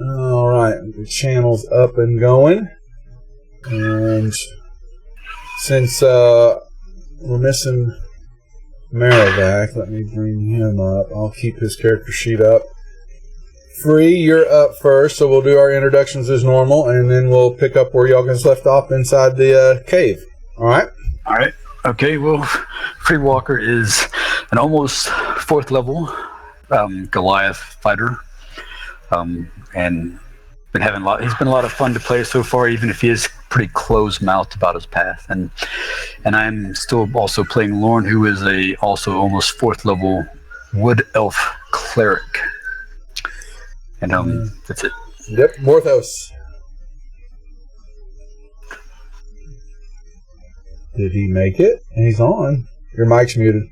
All right, the channel's up and going. And since we're missing Marivac, let me bring him up. I'll keep his character sheet up. Free, you're up first, so we'll do our introductions as normal, and then we'll pick up where y'all guys left off inside the cave. All right? All right. Okay, well, Free Walker is an almost 4th level Goliath fighter, and he's been a lot of fun to play so far, even if he is pretty close-mouthed about his path. And I'm still also playing Lorne, who is also almost 4th level Wood Elf Cleric. And that's it. Yep, Morthos. Did he make it? He's on. Your mic's muted.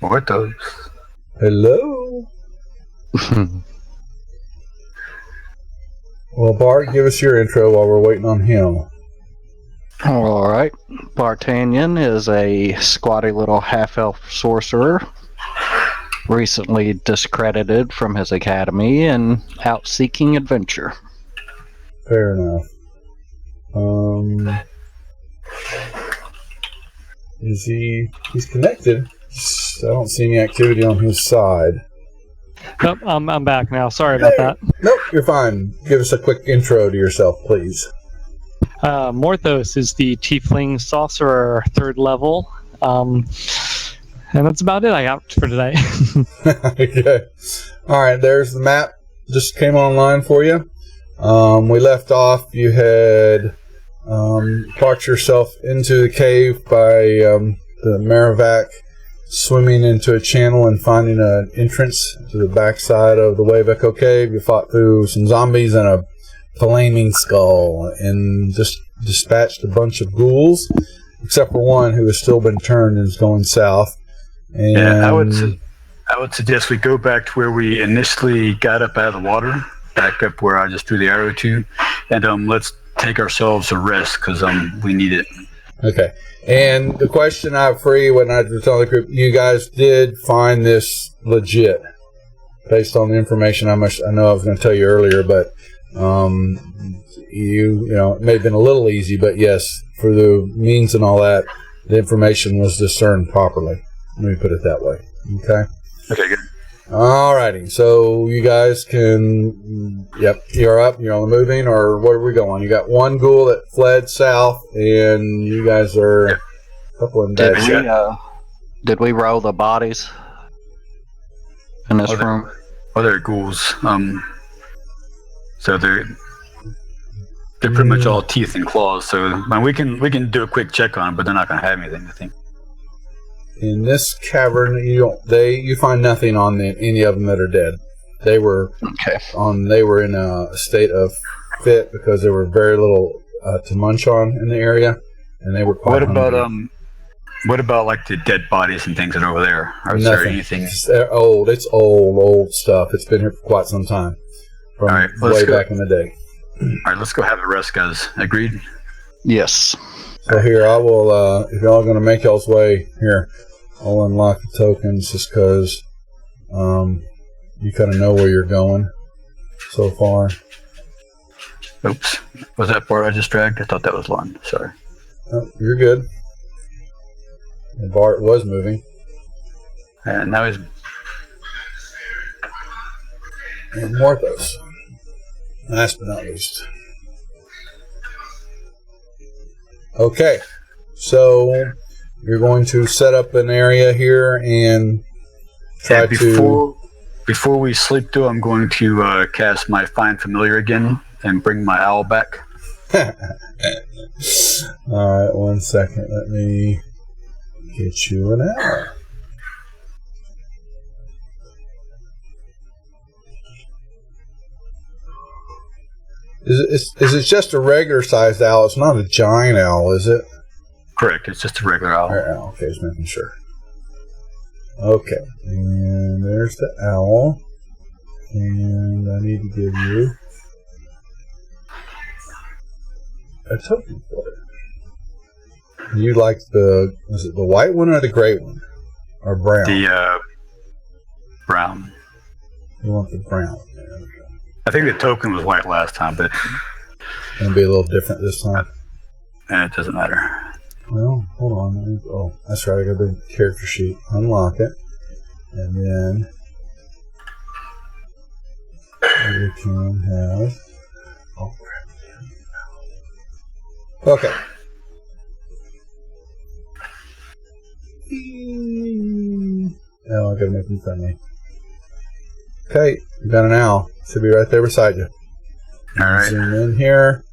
Morthos. Hello. Well, Bart, give us your intro while we're waiting on him. All right. Bartanian is a squatty little half-elf sorcerer, recently discredited from his academy and out seeking adventure. Fair enough. He's connected. I don't see any activity on his side. Nope, I'm back now. Sorry about that. Nope, you're fine. Give us a quick intro to yourself, please. Morthos is the Tiefling Sorcerer 3rd level. And that's about it I got for today. Okay. Alright, there's the map. Just came online for you. We left off. You had parked yourself into the cave by the Marivac, swimming into a channel and finding an entrance to the backside of the Wave Echo Cave. You fought through some zombies and a flaming skull and just dispatched a bunch of ghouls, except for one who has still been turned and is going south. And yeah, I would suggest we go back to where we initially got up out of the water, back up where I just threw the arrow to, and let's take ourselves a rest because we need it. Okay. And the question I have for you when I was telling the group, you guys did find this legit, based on the information I know I was going to tell you earlier, but you know, it may have been a little easy, but yes, for the means and all that, the information was discerned properly. Let me put it that way. Okay? Okay, good. Alrighty, so you guys can, yep, you're up, you're on the moving, or where are we going? You got one ghoul that fled south, and you guys are a couple in bad shape. Did we roll the bodies in this room? They're ghouls. So they're pretty much all teeth and claws. So we can do a quick check on them, but they're not going to have anything, I think. In this cavern, you find nothing on any of them that are dead. They were They were in a state of fit because there were very little to munch on in the area, and they were quite hungry. What about like the dead bodies and things that are over there? Or is Nothing. there anything? It's old. It's old stuff. It's been here for quite some time, from way back in the day. All right, let's go have a rest, guys. Agreed? Yes. So here, I will, if y'all are going to make y'all's way here, I'll unlock the tokens just because you kind of know where you're going so far. Oops. Was that part I just dragged? I thought that was Lon. Sorry. Oh, you're good. And Bart was moving. And now he's... And Morthos. Last but not least. Okay. So you're going to set up an area here and try to... Before we sleep, though, I'm going to cast my Find Familiar again and bring my owl back. Alright, 1 second. Let me get you an owl. Is it just a regular sized owl? It's not a giant owl, is it? Correct. It's just a regular owl. Okay, just making sure. Okay, and there's the owl. And I need to give you a token for it. You like is it the white one or the gray one? Or brown? The brown. You want the brown. There we go. I think the token was white last time, but It'll be a little different this time. it doesn't matter. Well, hold on. Oh, that's right. I got the character sheet. Unlock it. And then we can have... Oh, crap. Okay. Now I gotta make them friendly. Okay, you got an owl. Should be right there beside you. All right. Zoom in here.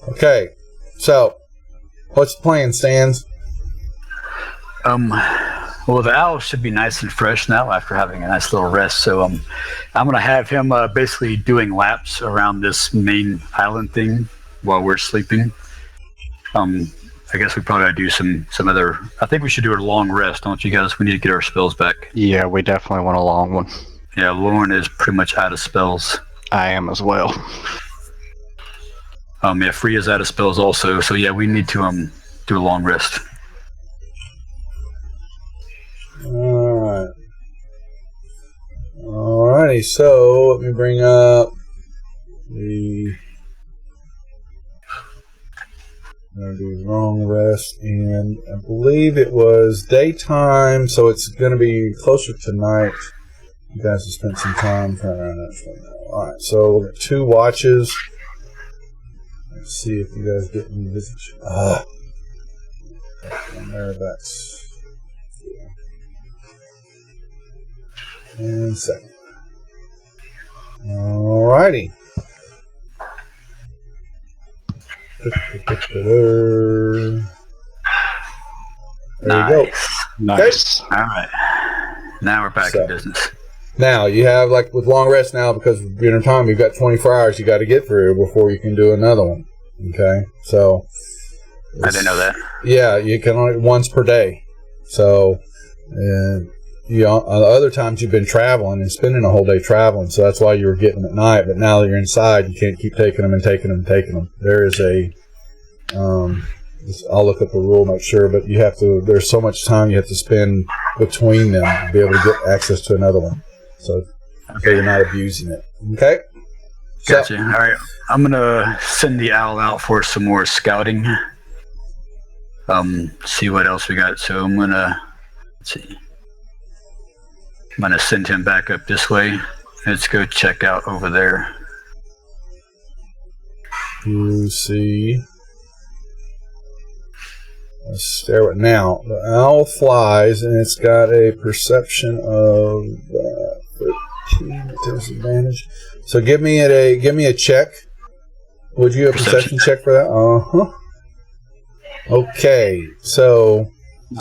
Okay, so what's the plan, Stans? Well, the owl should be nice and fresh now after having a nice little rest. So I'm gonna have him basically doing laps around this main island thing while we're sleeping. I guess we probably gotta do some other. I think we should do a long rest, don't you guys? We need to get our spells back. Yeah, we definitely want a long one. Yeah, Lauren is pretty much out of spells. I am as well. Yeah, Freya's out of spells also. So yeah, we need to do a long rest. Alright. Alrighty, so let me bring up the... I'm going to do long rest, and I believe it was daytime, so it's going to be closer to night. You guys have spent some time trying around that right now. Alright, so we've got 2 watches. Let's see if you guys get any visits. Thereabouts. And second. Alrighty. There Nice. you go. Nice. All right. Now we're back in business. Now, you have, like, with long rest now, because of dinner time, you've got 24 hours you got to get through before you can do another one. Okay? So. I didn't know that. Yeah, you can only once per day. So, other times you've been traveling and spending a whole day traveling, so that's why you were getting them at night. But now that you're inside, you can't keep taking them and taking them and taking them. There is a, I'll look up the rule, make sure, but you have to. There's so much time you have to spend between them to be able to get access to another one. So you're not abusing it. Okay. Gotcha. All right. I'm gonna send the owl out for some more scouting. See what else we got. So I'm gonna send him back up this way. Let's go check out over there. You see. Let's stare at now. The owl flies, and it's got a perception of 13 disadvantage. So give me a check. Would you have a perception check for that? Okay, so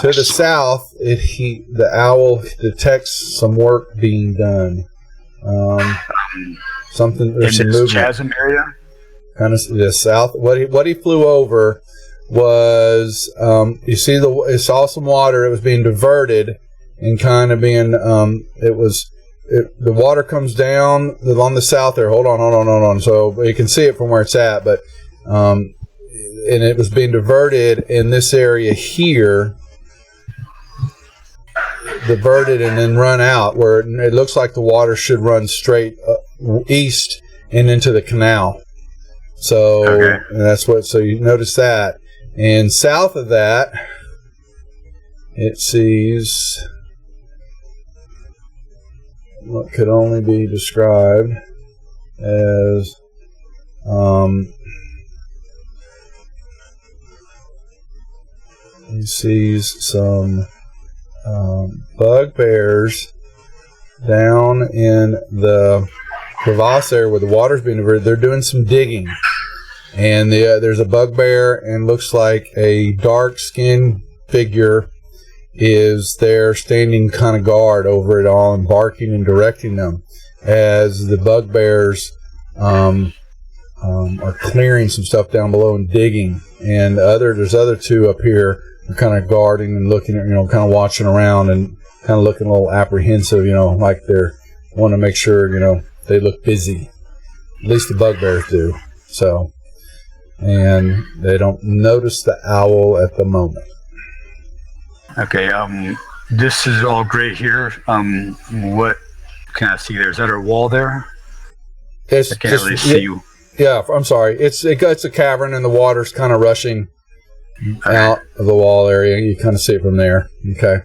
to the south, the owl detects some work being done. Something there's in some this movement. chasm area. Kind of the south. What he flew over was you see it saw some water. It was being diverted and kind of being the water comes down on the south there. Hold on. So you can see it from where it's at, but and it was being diverted in this area here. Diverted and then run out where it looks like the water should run straight east and into the canal. So so you notice that. And south of that, it sees what could only be described as he sees some bugbears down in the crevasse area where the water's being diverted. They're doing some digging. And there's a bugbear, and looks like a dark-skinned figure is there standing kind of guard over it all and barking and directing them as the bugbears are clearing some stuff down below and digging. And there's other 2 up here are kind of guarding and looking at, kind of watching around and kind of looking a little apprehensive, like they're want to make sure, they look busy. At least the bugbears do. So. And they don't notice the owl at the moment. Okay. This is all great here. What can I see there? Is that a wall there? It's I can't just, really see you. Yeah, I'm sorry. It's a cavern, and the water's kind of rushing out of the wall area. You kind of see it from there. Okay.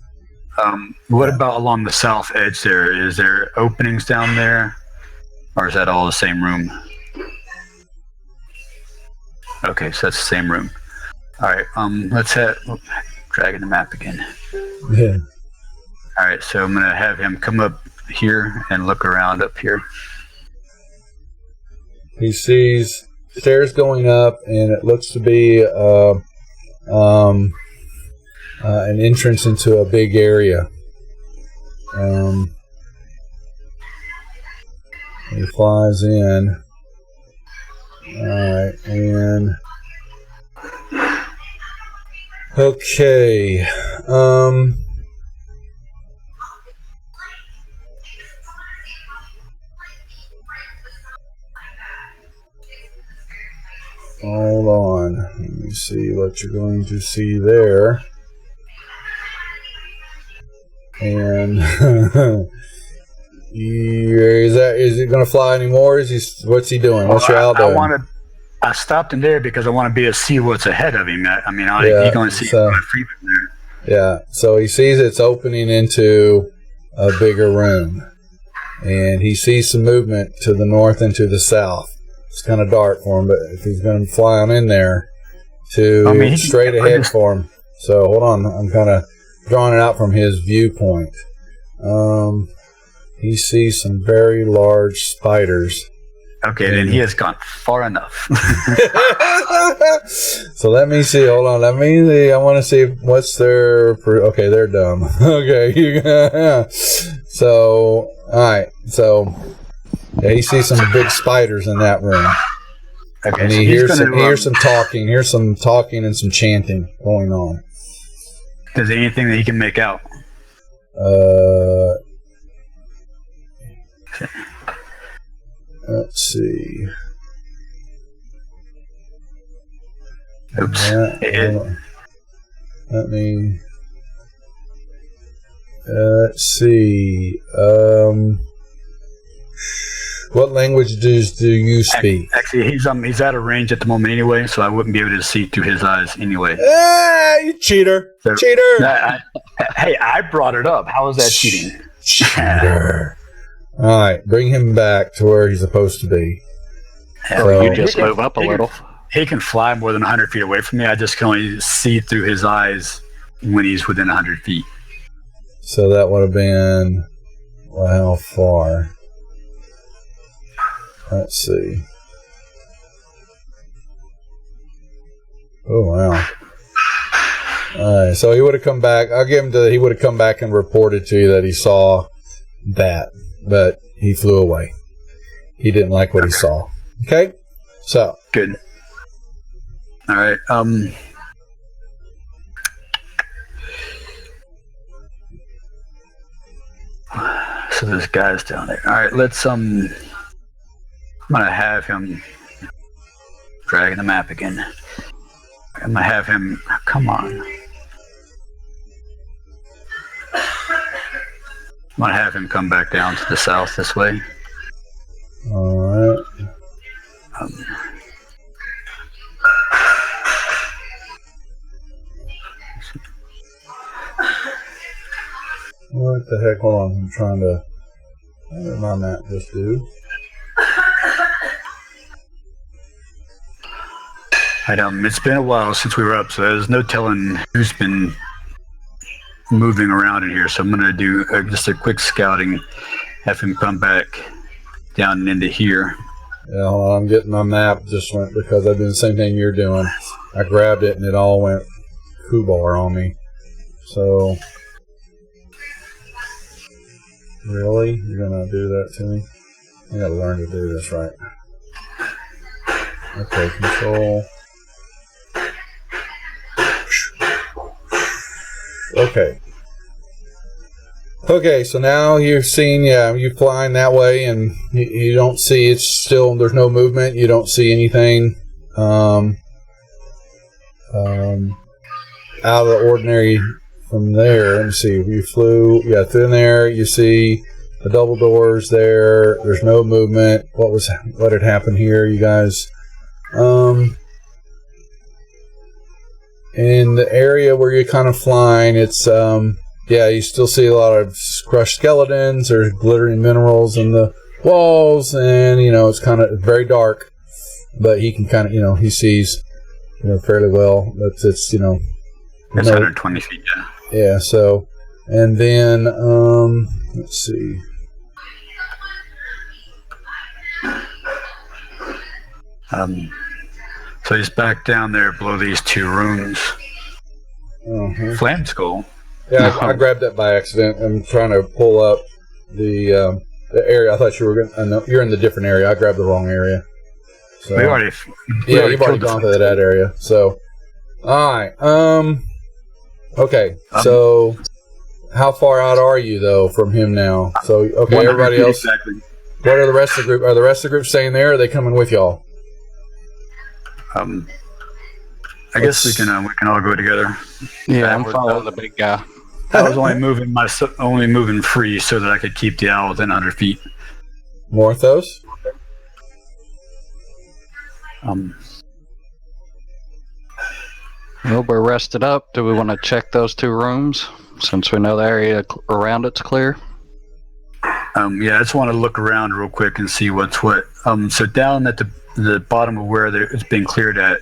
What about along the south edge there? Is there openings down there? Or is that all the same room? Okay, so that's the same room. All right, let's dragging the map again. Yeah. All right, so I'm gonna have him come up here and look around up here. He sees stairs going up, and it looks to be an entrance into a big area. He flies in. Alright, and okay. Hold on. Let me see what you're going to see there. And is it going to fly anymore? What's he doing? What's your owl doing? I stopped him there because I want to be able to see what's ahead of him. He's going to see freedom there. Yeah. So he sees it's opening into a bigger room, and he sees some movement to the north and to the south. It's kind of dark for him, but if he's going to fly on in there straight ahead for him. So hold on, I'm kind of drawing it out from his viewpoint. He sees some very large spiders. Okay, then he has gone far enough. So let me see. Hold on. Let me see. I want to see what's their. Okay, they're dumb. Okay. So, all right. So, yeah, he sees some big spiders in that room. Okay, and he hears some talking. Hears some talking and some chanting going on. Is there anything that he can make out? Let's see. Oops. Let me. Let's see. What languages do you speak? Actually, he's out of range at the moment anyway, so I wouldn't be able to see through his eyes anyway. You cheater! Cheater! Hey, I brought it up. How is that cheating? Cheater! All right, bring him back to where he's supposed to be. So you just move up a little. He can fly more than 100 feet away from me. I just can only see through his eyes when he's within 100 feet. So that would have been how far? Let's see. Oh, wow. All right, so he would have come back. I'll give him he would have come back and reported to you that he saw that, but he flew away. He didn't like what he saw. Okay? So. Good. All right. So there's guys down there. All right, let's I'm gonna have him dragging the map again. I'm gonna have him come on. I'm gonna have him come back down to the south this way. All right. What the heck? Hold on. I'm trying to. What did my map just do? It's been a while since we were up, so there's no telling who's been moving around in here. So I'm going to do just a quick scouting, have him come back down into here. Yeah, hold on, I'm getting my map. Just went because I did the same thing you're doing. I grabbed it and it all went Kubar on me. So, really? You're going to do that to me? I got to learn to do this right. Okay, control. Okay, so now you're seeing, you flying that way, and you don't see, it's still, there's no movement, you don't see anything out of the ordinary from there, let me see. You flew, through in there. You see the double doors there. There's no movement. What had happened here, you guys? In the area where you're kind of flying, it's you still see a lot of crushed skeletons. There's glittering minerals in the walls, and it's kind of very dark. But he can kind of, he sees, fairly well. But it's it's 120 feet. Yeah. So, and then let's see. So he's back down there below these two rooms. Flame skull. Yeah, I grabbed that by accident. I'm trying to pull up the area. I thought you were going. I know you're in the different area. I grabbed the wrong area. So, you've already gone to that area. So, all right. Okay. So, how far out are you though from him now? So, okay, everybody else. Exactly. What are the rest of the group? Are the rest of the group staying there? Or are they coming with y'all? I guess we can all go together. Yeah, I'm following the big guy. I was only moving free so that I could keep the owl within 100 feet. Morthos? Well, we're rested up. Do we want to check those two rooms since we know the area around it's clear? I just want to look around real quick and see what's what. So down at the bottom of where it's been cleared at,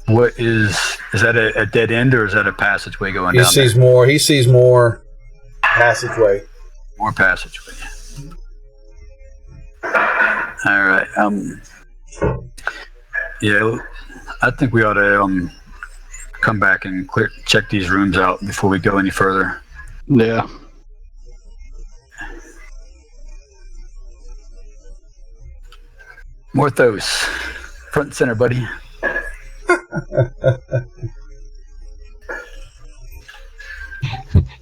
what is that a dead end or is that a passageway going down? He sees more passageway. More passageway. All right. I think we ought to come back and check these rooms out before we go any further. Yeah. Morthos, front and center, buddy.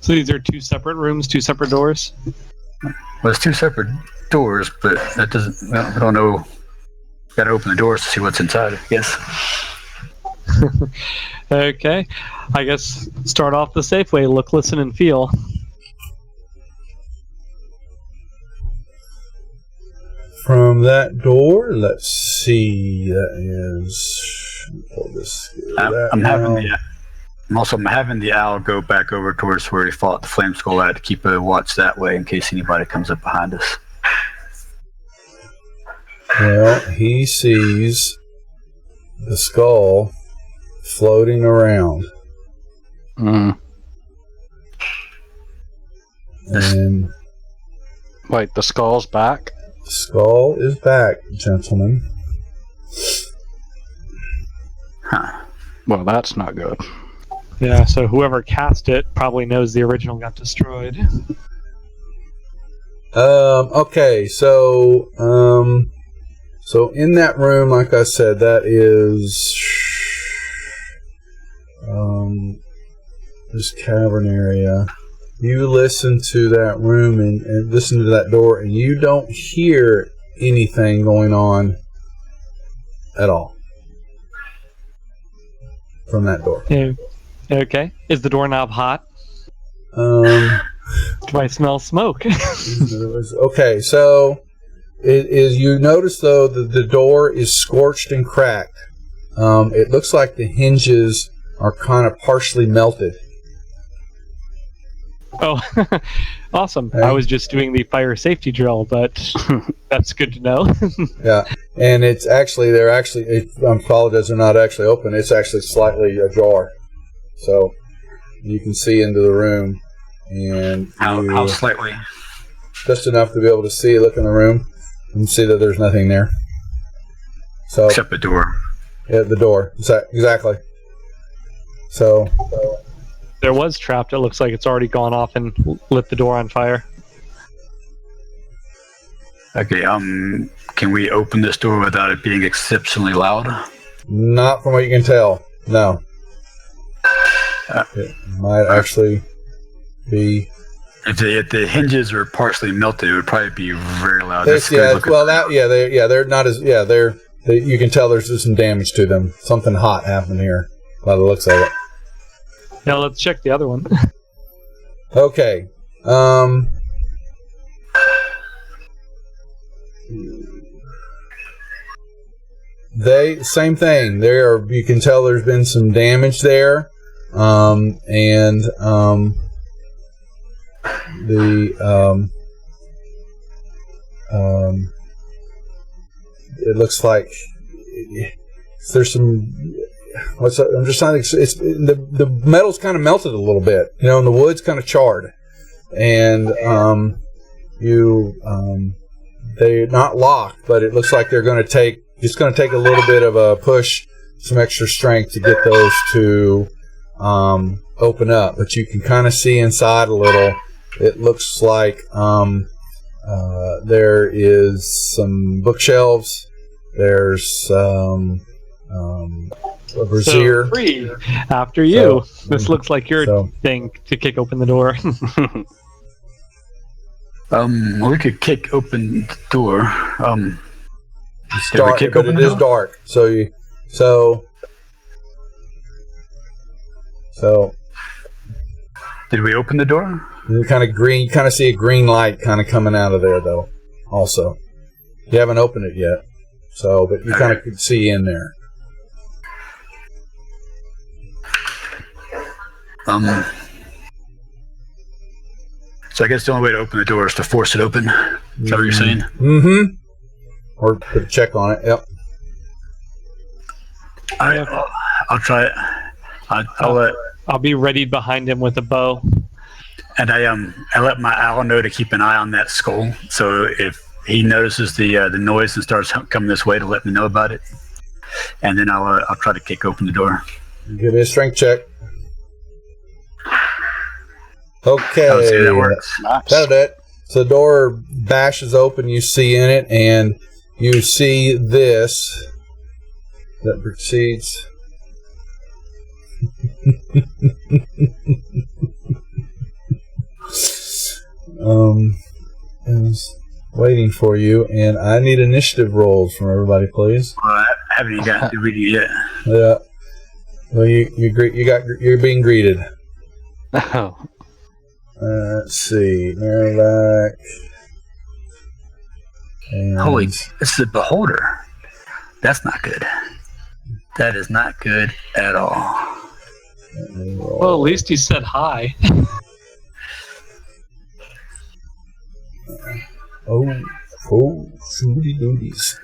So these are two separate rooms, two separate doors? Well, it's two separate doors, but that doesn't... Well, I don't know. Got to open the doors to see what's inside, I guess. Okay. I guess start off the safe way. Look, listen, and feel. From that door, let's see. That is. Pull this. I'm having the owl go back over towards where he fought the flame skull at to keep a watch that way in case anybody comes up behind us. Well, he sees the skull floating around. And wait, the skull's back? The skull is back, gentlemen. Huh. Well, that's not good. Yeah, so whoever cast it probably knows the original got destroyed. Okay, so in that room, like I said, that is this cavern area. You listen to that room and listen to that door, and you don't hear anything going on at all from that door. Okay. Is the doorknob hot? Do I smell smoke? Okay, so it is. You notice though that the door is scorched and cracked. It looks like the hinges are kind of partially melted. Oh, awesome. Okay. I was just doing the fire safety drill, but that's good to know. Yeah, and it's actually, I apologize, they're not actually open. It's actually slightly ajar. So you can see into the room. And how slightly? Just enough to be able to see, look in the room, and see that there's nothing there. So except the door. Yeah, the door. Exactly. So there was trapped. It looks like it's already gone off and lit the door on fire. Okay, can we open this door without it being exceptionally loud? Not from what you can tell, no. It might actually be... If the hinges are partially melted, it would probably be very loud. They're not as... Yeah, you can tell there's just some damage to them. Something hot happened here, by the looks of it. Now let's check the other one. Okay. Same thing. You can tell there's been some damage there, and it looks like there's some. I'm just trying to. It's the metal's kind of melted a little bit, and the wood's kind of charred, and they're not locked, but it looks like they're going to take. It's going to take a little bit of a push, some extra strength to get those to open up. But you can kind of see inside a little. It looks like there is some bookshelves. There's a brazier. So, free. After you. This looks like your thing to kick open the door. We could kick open the door. It's dark, but it is dark. So did we open the door? You kind of see a green light kind of coming out of there, though. Also, you haven't opened it yet, but you kind of could see in there. So I guess the only way to open the door is to force it open. Is that what you're saying? Mm-hmm. Or put a check on it. Yep. I'll try it. I'll be ready behind him with a bow. And I let my owl know to keep an eye on that skull. So if he notices the noise and starts coming this way, to let me know about it. And then I'll try to kick open the door. Give me a strength check. Okay. I'll see if that works. That's it. So the door bashes open. You see in it, and you see this that proceeds. Is waiting for you, and I need initiative rolls from everybody, please. I haven't even got to read it yet. Yeah. Well, you're being greeted. Oh. Let's see. Merrivac. Holy, this is a beholder. That's not good. That is not good at all. Well, at least he said hi. Shooty dooties.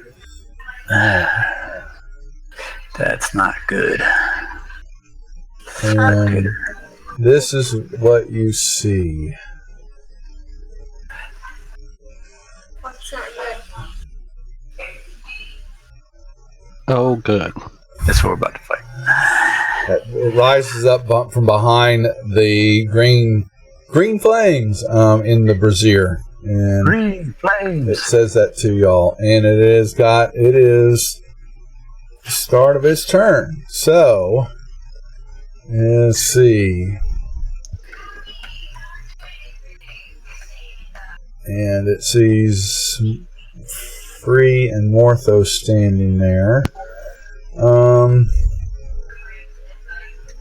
That's not good. And this is what you see. What's not good? Oh, good. That's what we're about to fight. It rises up from behind the green flames in the brazier. And green flames. It says that to y'all. And it is the start of its turn. So, let's see. And it sees Free and Morthos standing there.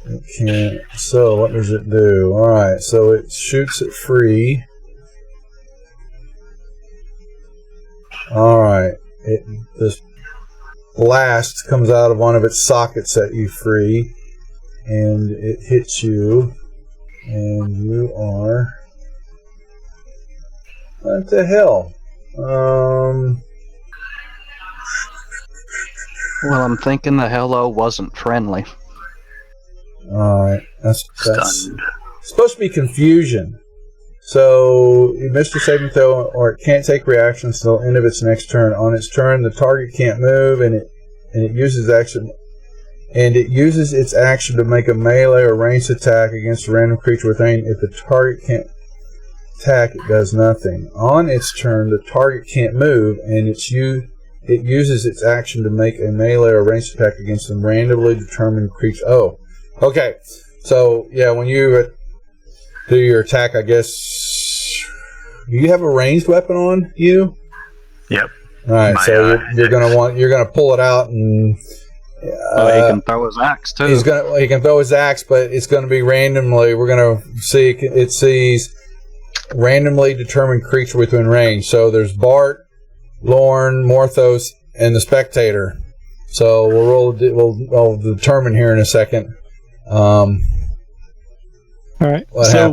It can't. So what does it do? All right. So it shoots at Free. All right. This blast comes out of one of its sockets at you, Free, and it hits you, and you are. What the hell? Well, I'm thinking the hello wasn't friendly. Alright, that's supposed to be confusion. So, you missed your saving throw, or it can't take reactions until the end of its next turn. On its turn, the target can't move, and it uses its action to make a melee or ranged attack against a random creature within. If the target can't attack, it does nothing. On its turn, the target can't move, and it uses its action to make a melee or ranged attack against a randomly determined creature. Oh, okay. So, yeah, when you do your attack, I guess, do you have a ranged weapon on you? Yep. All right, so you're gonna pull it out and he can throw his axe too. He can throw his axe, but it's going to be randomly. We're going to see. It sees randomly determined creature within range. So there's Bart, Lorne, Morthos, and the spectator. So we'll determine here in a second. All right. So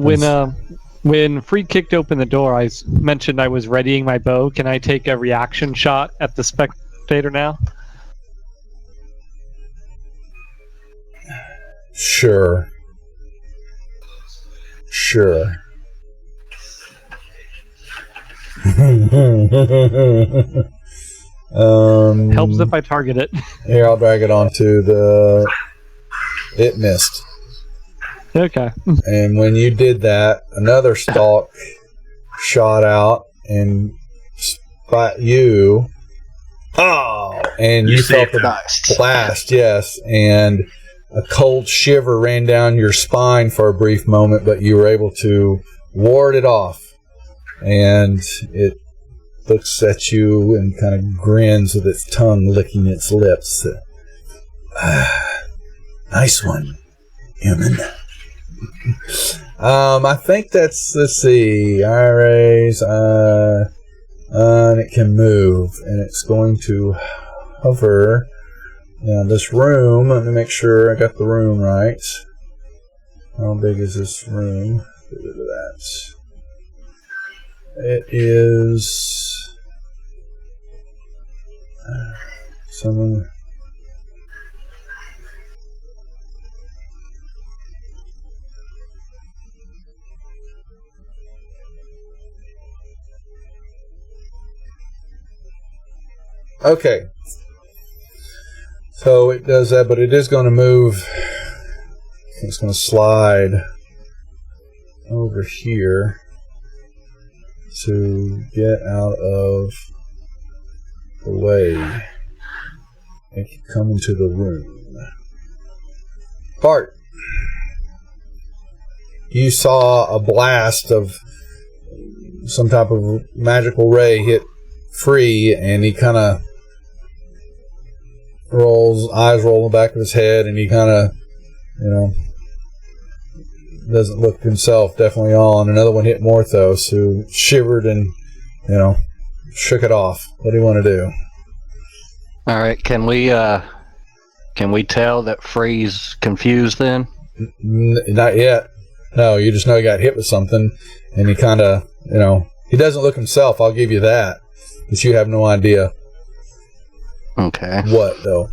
when Freed kicked open the door, I mentioned I was readying my bow. Can I take a reaction shot at the spectator now? Sure. Helps if I target it. Here, I'll drag it onto it missed. Okay. And when you did that, another stalk shot out and spot you. Oh! And you felt a blast, yes. And a cold shiver ran down your spine for a brief moment, but you were able to ward it off. And it looks at you and kind of grins with its tongue licking its lips. Nice one, human. I think that's, let's see, IRAs, and it can move, and it's going to hover. Now this room, let me make sure I got the room right. How big is this room? It is someone. Okay. So it does that, but it is going to move. It's going to slide over here to get out of the way and come into the room. Bart, you saw a blast of some type of magical ray hit Free, and he kind of eyes roll in the back of his head, and he kind of, doesn't look himself definitely on. Another one hit Morthos, who shivered and, shook it off. What do you want to do? All right, can we tell that Free's confused then? Not yet. No, you just know he got hit with something, and he kind of, he doesn't look himself, I'll give you that. But you have no idea. Okay. What, though?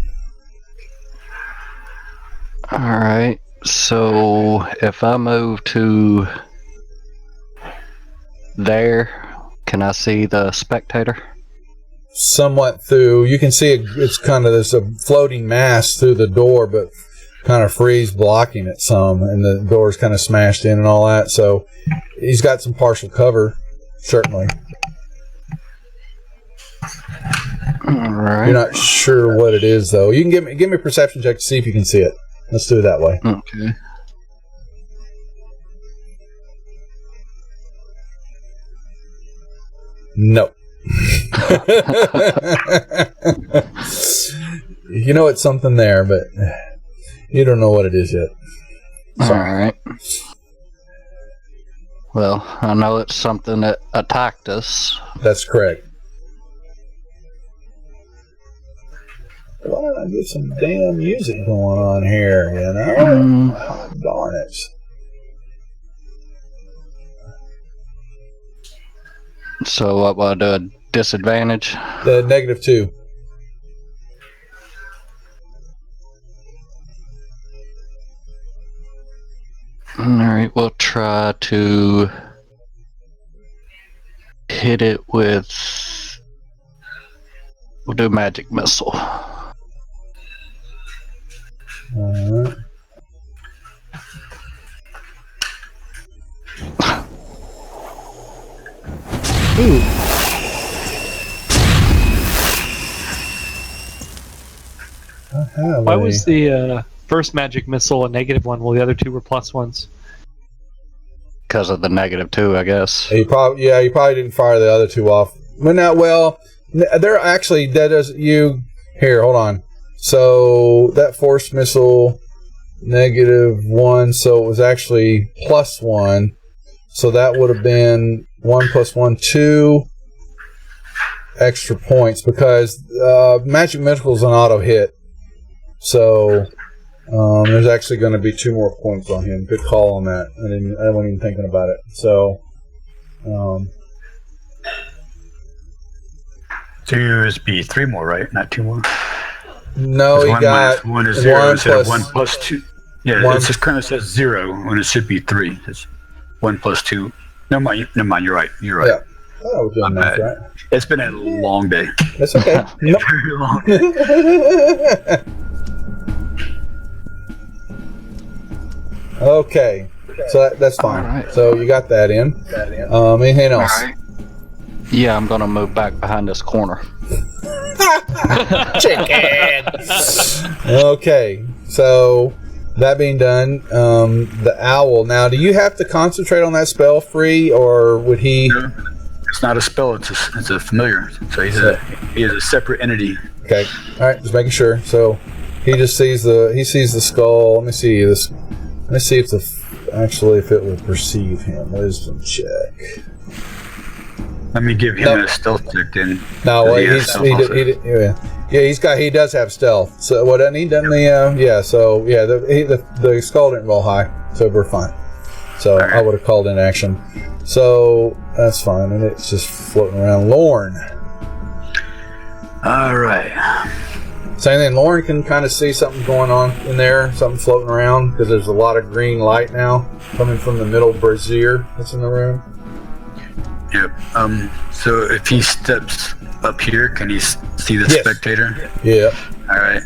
Alright, so if I move to there, can I see the spectator? Somewhat through. You can see it's kind of, there's a floating mass through the door, but kind of Freeze blocking it some, and the door's kind of smashed in and all that. So he's got some partial cover, certainly. All right. You're not sure what it is, though. You can give me a perception check to see if you can see it. Let's do it that way. Okay. No. You know it's something there, but you don't know what it is yet. Sorry. All right. Well, I know it's something that attacked us. That's correct. Why don't I get some damn music going on here, Oh, darn it. So what will I do? A disadvantage? The -2. Alright, we'll try to hit it with... We'll do magic missile. Alright. Ooh. Why was the first magic missile a -1 while the other two were +1s? Because of the -2, I guess. You probably didn't fire the other two off. But now, they're actually, that does you. Here, hold on. So that force missile -1, so it was actually +1. So that would have been 1 + 1, 2 extra points because magic missile is an auto hit. So there's actually going to be 2 more points on him. Good call on that. I wasn't even thinking about it. So. So yours be 3 more, right? Not 2 more. No, he got 1 is 0 instead of 1 + 2. Yeah, one, it just kind of says 0 when it should be 3. It's 1 + 2. Never mind. You're right. You're right. Yeah. Oh, we're doing that, right? It's been a long day. That's okay. Nope. Very long day. Okay, so that's fine. Right. So you got that in. Anything else? All right. Yeah, I'm gonna move back behind this corner. Chicken. Okay, so that being done, the owl. Now, do you have to concentrate on that spell free, or would he? No, it's not a spell. It's a familiar. So he is a separate entity. Okay. All right. Just making sure. So he just sees the skull. Let me see this. Let me see if if it will perceive him. Wisdom check. Let me give him a stealth check then. No, well, he does have stealth. So what doesn't he? Doesn't the So yeah, the skull didn't roll high, so we're fine. So I would have called in action. So that's fine, and it's just floating around. Lorne. All right. Same thing. Lauren can kind of see something going on in there, something floating around, because there's a lot of green light now coming from the middle brazier that's in the room. Yep. So if he steps up here, can he see the spectator? Yeah. All right.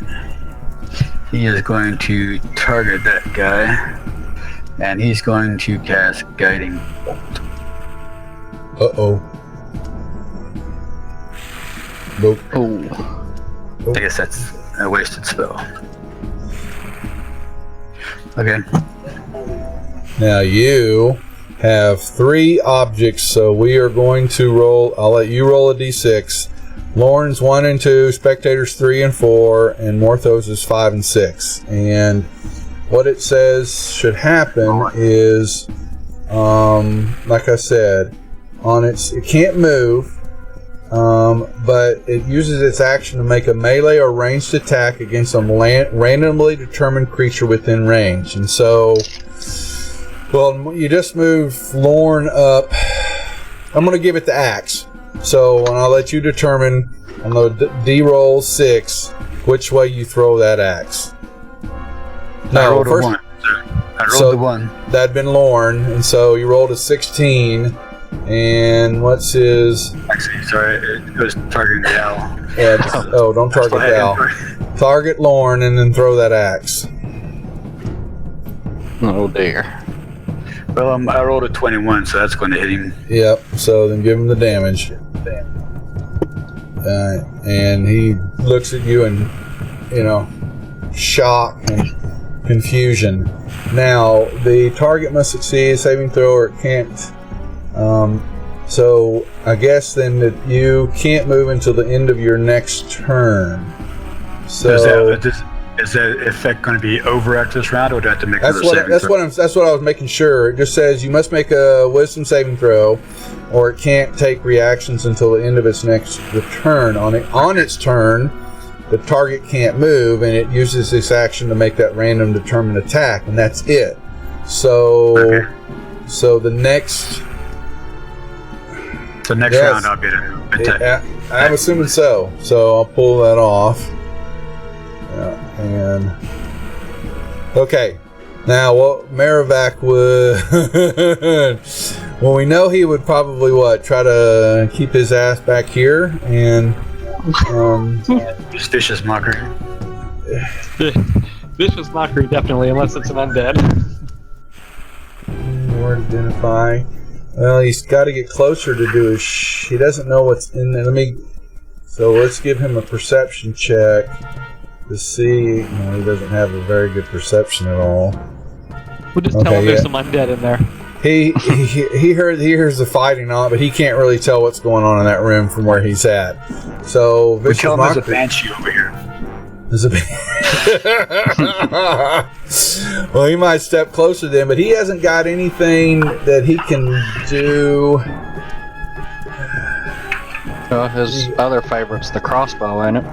He is going to target that guy, and he's going to cast Guiding Bolt. Uh-oh. Nope. Oh. I guess that's a wasted spell. Okay. Now you have 3 objects, so we are going to roll. I'll let you roll a d6. Lauren's 1 and 2, spectators 3 and 4, and Morthos is 5 and 6. And what it says should happen is, like I said, it can't move. But it uses its action to make a melee or ranged attack against a randomly determined creature within range. And so, well, you just move Lorne up. I'm going to give it the axe. So, and I'll let you determine on the D-roll 6 which way you throw that axe. I rolled a 1. I rolled the 1. That'd been Lorne, and so you rolled a 16. And what's his? Actually, sorry, it was targeting the owl. Yeah, don't target the owl. Target Lorne and then throw that axe. Oh dear. Well, I rolled a 21, so that's going to hit him. Yep. So then give him the damage. And he looks at you in, shock and confusion. Now the target must succeed a saving throw, or it can't. So I guess then that you can't move until the end of your next turn. So is that effect going to be over after this round, or do I have to make another saving throw? That's what I was making sure. It just says you must make a wisdom saving throw, or it can't take reactions until the end of its next return. On its turn, the target can't move, and it uses this action to make that random determined attack, and that's it. So, so the next. So next round I'll get an attack. I'm assuming so. So I'll pull that off. And okay. Now what Maravac would well, we know he would probably try to keep his ass back here and just vicious mockery. Vicious mockery, definitely, unless it's an undead. Or identify. Well, he's got to get closer to do his. He doesn't know what's in there. So let's give him a perception check to see. No, he doesn't have a very good perception at all. We'll just tell him there's some undead in there. He hears the fighting on, but he can't really tell what's going on in that room from where he's at. So we tell him there's a banshee over here. Is it? Well, he might step closer then, but he hasn't got anything that he can do. Well, his other favorite's the crossbow, ain't it?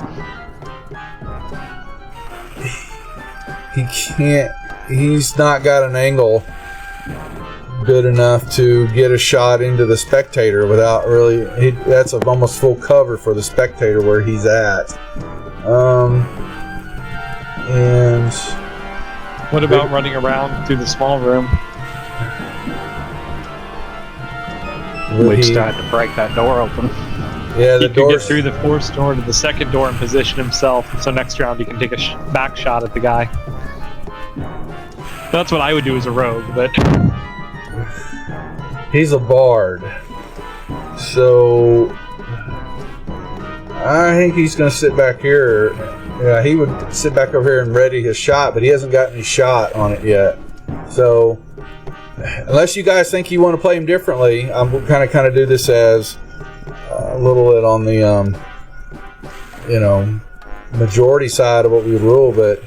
He can't. He's not got an angle good enough to get a shot into the spectator without really. That's almost full cover for the spectator where he's at. And what about running around through the small room? We'd start to break that door open. Yeah, the He could get doors through the force door to the second door and position himself, so next round he can take a back shot at the guy. That's what I would do as a rogue, but he's a bard, so I think he's going to sit back here. Yeah, he would sit back over here and ready his shot, but he hasn't got any shot on it yet. So, unless you guys think you want to play him differently, I'm kind of do this as a little bit on the majority side of what we rule. But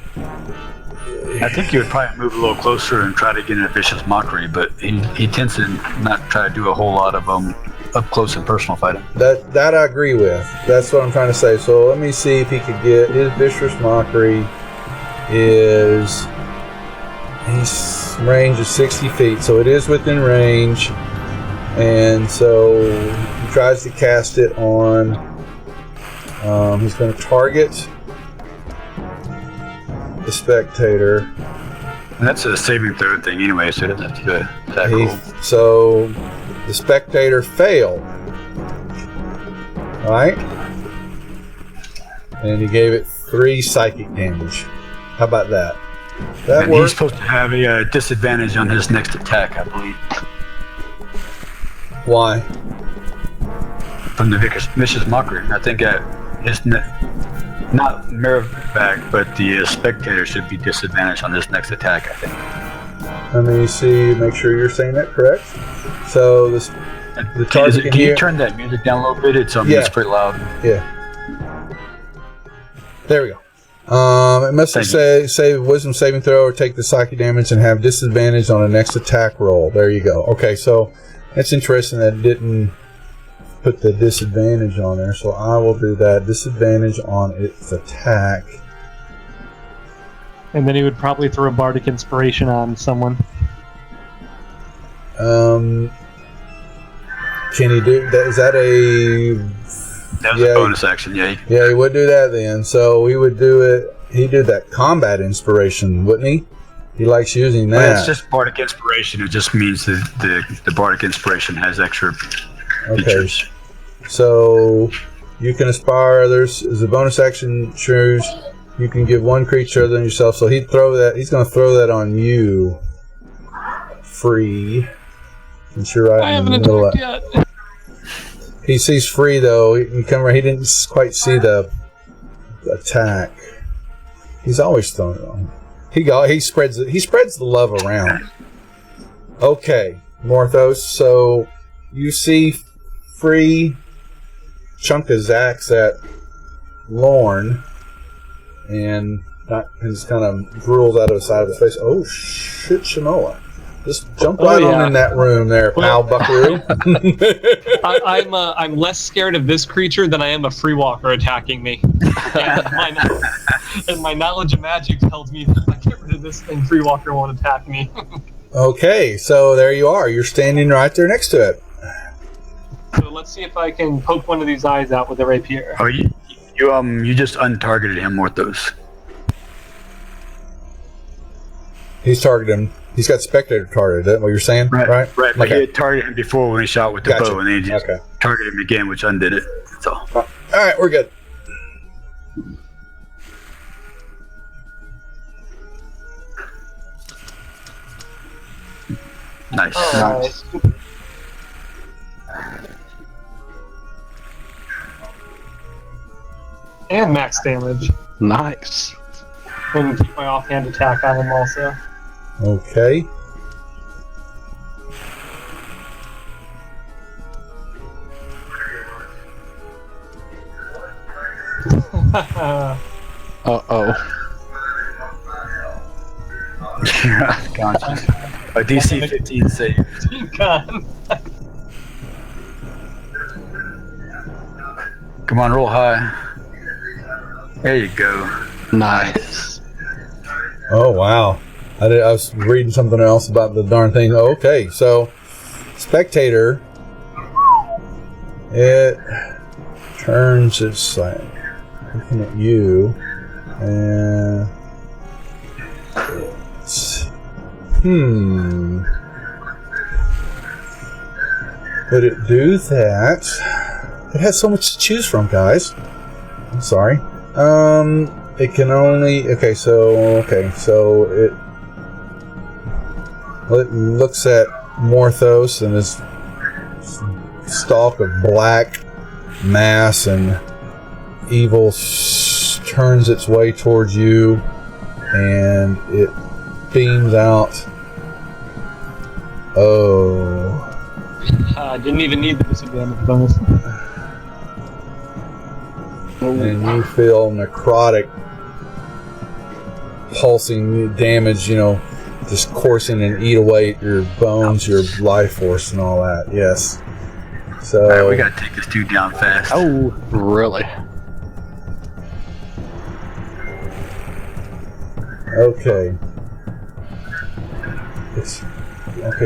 I think you would probably move a little closer and try to get in a vicious mockery, but he tends to not try to do a whole lot of up close and personal fighting. That I agree with. That's what I'm trying to say. So let me see if he could get his vicious mockery. His range is 60 feet, so it is within range, and so he tries to cast it on. He's going to target the spectator. And that's a saving throw thing anyway, so he doesn't have to do an attack roll. So the spectator failed. Alright? And he gave it 3 psychic damage. How about that? That and worked. he's supposed to have a disadvantage on his next attack, I believe. Why? From the vicious mockery. I think his not Merivak, but the spectator should be disadvantaged on his next attack, I think. Let me see, make sure you're saying that correct. So the target can you turn that music down a little bit? It's pretty loud. Yeah. There we go. It must say wisdom saving throw or take the psychic damage and have disadvantage on the next attack roll. There you go. Okay, so that's interesting that it didn't put the disadvantage on there, so I will do that. Disadvantage on its attack. and then he would probably throw a bardic inspiration on someone. Can he do that? Is that a... That was a bonus action, yeah. Yeah, he would do that then. So he would do it... He'd do that combat inspiration, wouldn't he? He likes using that. Well, it's just bardic inspiration. It just means that the bardic inspiration has extra features. So you can aspire others as a bonus action. Choose. You can give one creature other than yourself. So he'd throw that. He's going to throw that on you. Free. Since you're right in the middle of that. Yet. He sees free though. He come right. He didn't quite see the attack. He's always throwing it on. He spreads the love around. Okay, Morthos. So you see free chunk of Zax at Lorne, and just kind of drools out of the side of his face. Oh shit, Shanoa! Just jump right on in that room there, pal Buckaroo. I'm less scared of this creature than I am a free walker attacking me. And my knowledge of magic tells me that if I get rid of this thing, free walker won't attack me. Okay, so there you are. You're standing right there next to it. So let's see if I can poke one of these eyes out with a rapier. Oh, you just untargeted him, Morthos. He's targeted him. He's got spectator targeted. Is that what you're saying? Right. But he had targeted him before when he shot with the bow, and then he just targeted him again, which undid it. That's all. All right, we're good. Nice. Nice. And max damage. Nice. And keep my offhand attack on him also. Okay. Uh-oh. You're unconscious. A DC 15 save. God. Come on, roll high. There you go. Nice. Oh, wow. I was reading something else about the darn thing. Okay, so spectator, it turns its like looking at you, and it's, would it do that? It has so much to choose from, guys. I'm sorry. It can only so it looks at Morthos and this stalk of black mass and evil turns its way towards you, and it beams out. Oh. I didn't even need the disadvantage bonus. And you feel necrotic, pulsing damage, just coursing and eat away at your bones, your life force, and all that. Yes. So. Alright, we gotta take this dude down fast. Oh, really? Okay.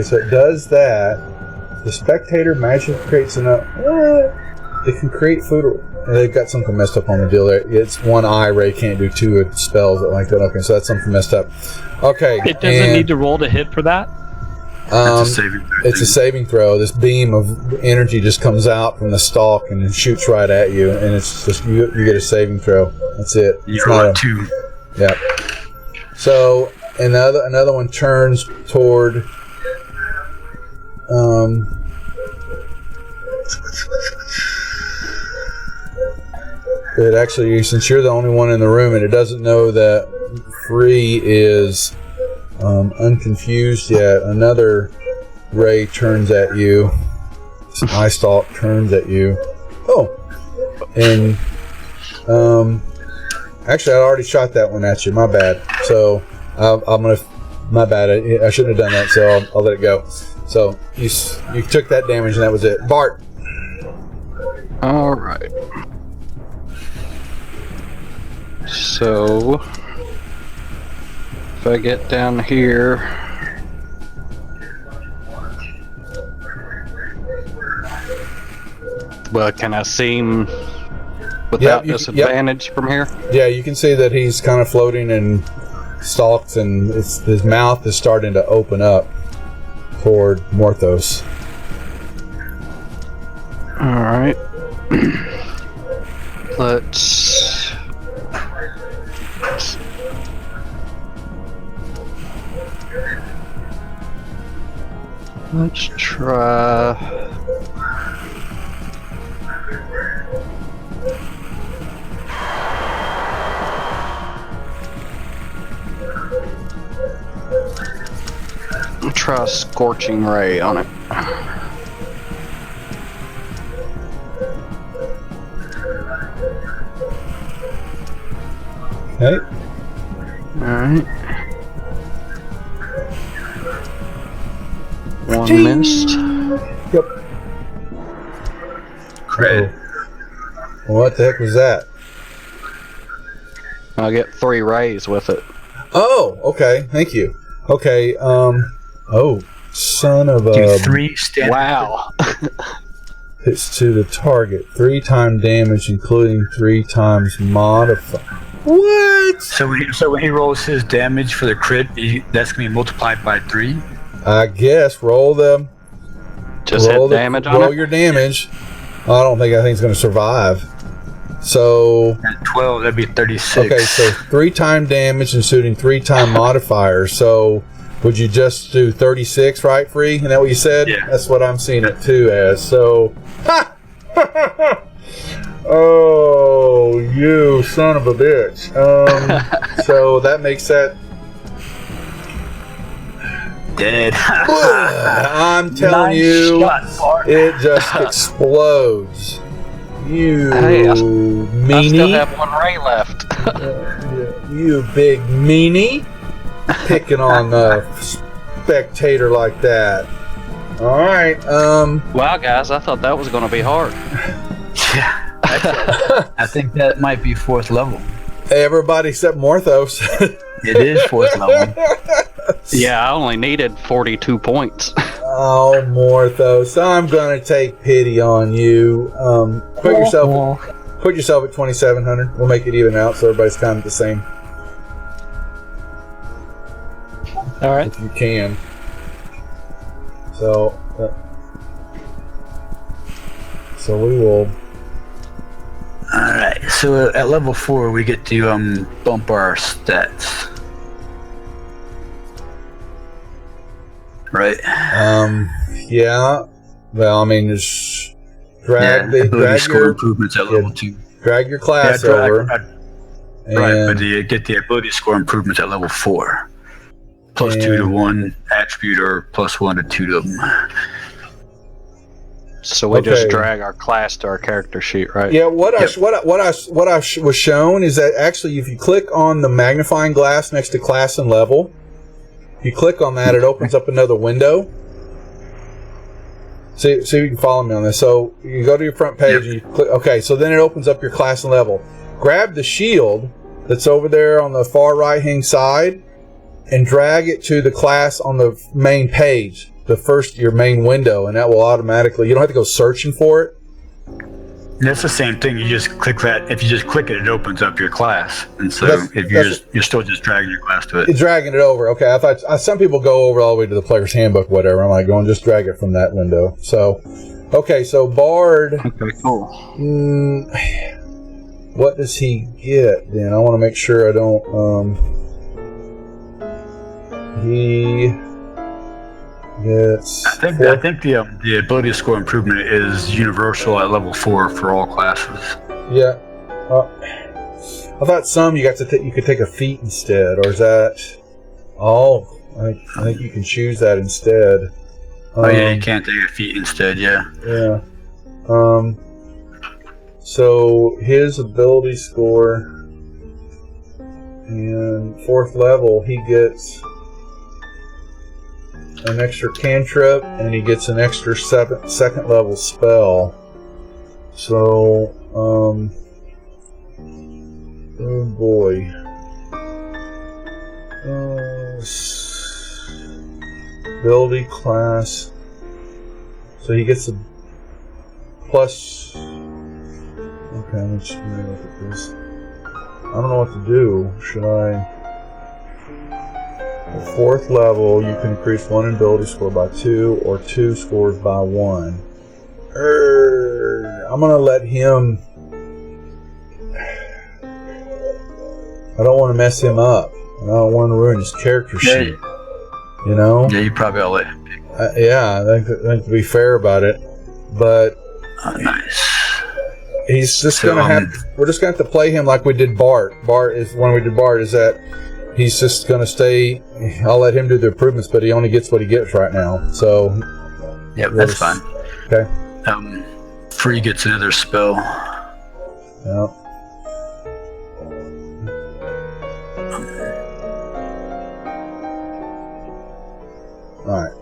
So it does that. The spectator magic creates enough. It can create food. They've got something messed up on the deal there. It's one eye ray can't do two spells like that. Okay, so that's something messed up. Okay. It doesn't need to roll to hit for that? It's a saving throw. This beam of energy just comes out from the stalk and shoots right at you, and it's just you get a saving throw. That's it. You're on 2. Yeah. So another one turns toward it actually, since you're the only one in the room and it doesn't know that Free is unconfused yet, another ray turns at you. This eye stalk turns at you. Oh, and actually, I already shot that one at you. My bad. So my bad. I shouldn't have done that. So I'll let it go. So you took that damage and that was it. Bart. All right. So if I get down here, well, can I see him without disadvantage from here? Yeah, you can see that he's kind of floating and stalked, and his mouth is starting to open up toward Morthos. All right. Let's try. Try a scorching ray on it. Okay. Alright. One missed. Yep. Crit. What the heck was that? I'll get 3 rays with it. Oh, okay. Thank you. Okay. Oh, son of a. Do 3 standard. Wow. Hits to the target. 3 times damage, including 3 times modifier. What? So when he rolls his damage for the crit, that's gonna be multiplied by 3. I guess roll them. Just hit damage on it? Roll your damage. I don't think that thing's going to survive. So. At 12, that'd be 36. Okay, so 3 times damage, including 3 times modifier. So would you just do 36, right, Free? Isn't that what you said? Yeah. That's what I'm seeing it too as. So. Ha! Oh, you son of a bitch. So that makes that. Dead. I'm telling Nice you, shot, Bart. it just explodes. You Hey, I meanie. still have one ray left. You big meanie. Picking on a spectator like that. Alright, Wow, guys, I thought that was going to be hard. Yeah. I think that might be 4th level. everybody except Morthos. It is 4th level. Yeah, I only needed 42 points. Oh, Morthos, I'm gonna take pity on you. Put yourself at 2,700. We'll make it even out so everybody's kind of the same. All right. If you can. So we will. Alright, so at level 4 we get to bump our stats. Right? Yeah. Well, I mean, just drag score your improvements at level 2. drag your class Yeah, over. Right, but you get the ability score improvements at level 4. Plus 2 to 1 attribute or plus 1 to 2 to them. So we just drag our class to our character sheet, right? Yeah, what I was shown is that actually if you click on the magnifying glass next to class and level, if you click on that, it opens up another window. See if you can follow me on this. So you go to your front page and you click. Okay, so then it opens up your class and level. Grab the shield that's over there on the far right hand side and drag it to the class on the main page, your main window, and that will automatically. You don't have to go searching for it. That's the same thing. You just click that. If you just click it, it opens up your class. And so you're still just dragging your class to it. You're dragging it over. Okay, I thought some people go over all the way to the player's handbook, whatever. I'm like, going just drag it from that window. So, okay, so Bard. Okay, cool. What does he get then? I want to make sure I don't. He gets. I think the ability score improvement is universal at level 4 for all classes. Yeah. I thought some you could take a feat instead, or is that? Oh, I think you can choose that instead. Yeah, you can't take a feat instead. Yeah. Yeah. So his ability score and 4th level, he gets an extra cantrip and he gets an extra 2nd level spell. So, oh boy. Ability class. So he gets a plus. Okay, let's look at this. I don't know what to do. Should I? At 4th level, you can increase 1 ability score by 2 or 2 scores by 1. I'm gonna let him. I don't want to mess him up. I don't want to ruin his character sheet. You know? Yeah, you probably ought to let him pick. Yeah, I think to be fair about it, but nice. He's just gonna have. We're just gonna have to play him like we did Bart. When we did Bart is that he's just gonna stay. I'll let him do the improvements, but he only gets what he gets right now. So. Yep, that's fine. Okay. Free gets another spell. Yeah. All right.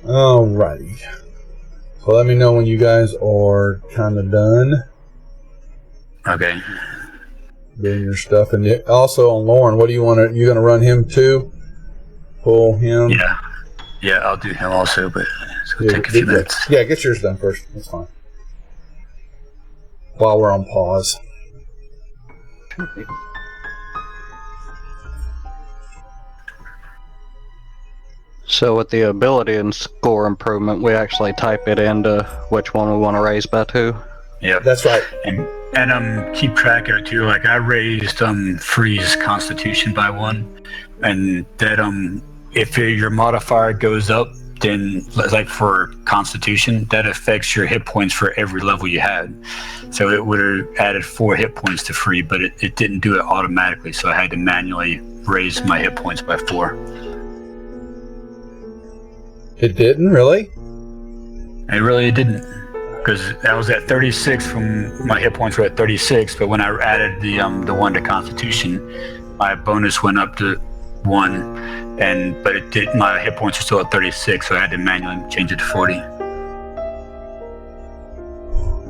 Alrighty. So let me know when you guys are kind of done. Okay. Doing your stuff, and also on Lauren, what do you want to? You going to run him too? Pull him. Yeah, I'll do him also, but it's gonna take a few minutes. Yeah, get yours done first. That's fine. While we're on pause. So with the ability and score improvement, we actually type it into which one we want to raise by 2. Yeah, That's right. And keep track of it too. Like I raised Free's Constitution by 1, and that if your modifier goes up, then like for Constitution, that affects your hit points for every level you had. So it would have added 4 hit points to Free, but it didn't do it automatically. So I had to manually raise my hit points by 4. It didn't really. It really didn't, because I was at 36 from my hit points were at 36. But when I added the 1 to Constitution, my bonus went up to 1. But it did. My hit points are still at 36, so I had to manually change it to 40.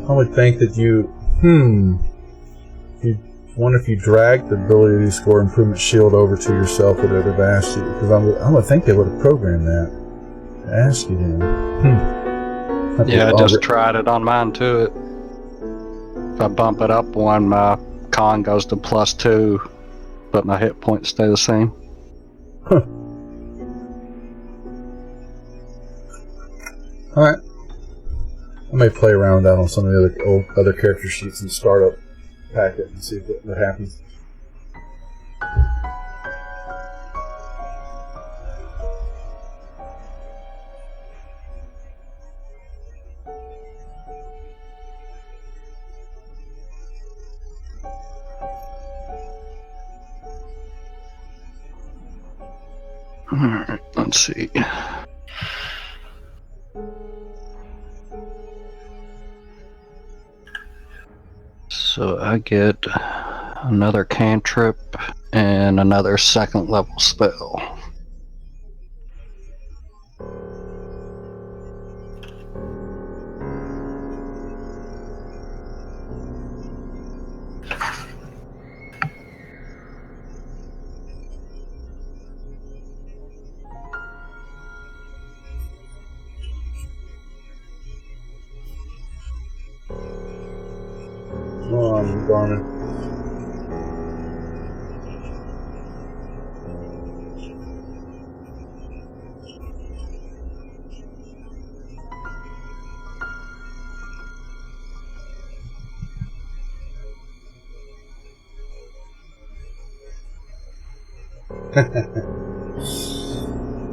I would think that you wonder if you drag the ability to score improvement shield over to yourself, would it have asked you? Because I would think they would have programmed that to ask you then. Yeah, I just tried it on mine too. If I bump it up 1, my con goes to +2, but my hit points stay the same. Huh. Alright. I may play around with that on some of the other character sheets and startup packet and see what happens. Alright, let's see. So I get another cantrip and another 2nd level spell. Garmin.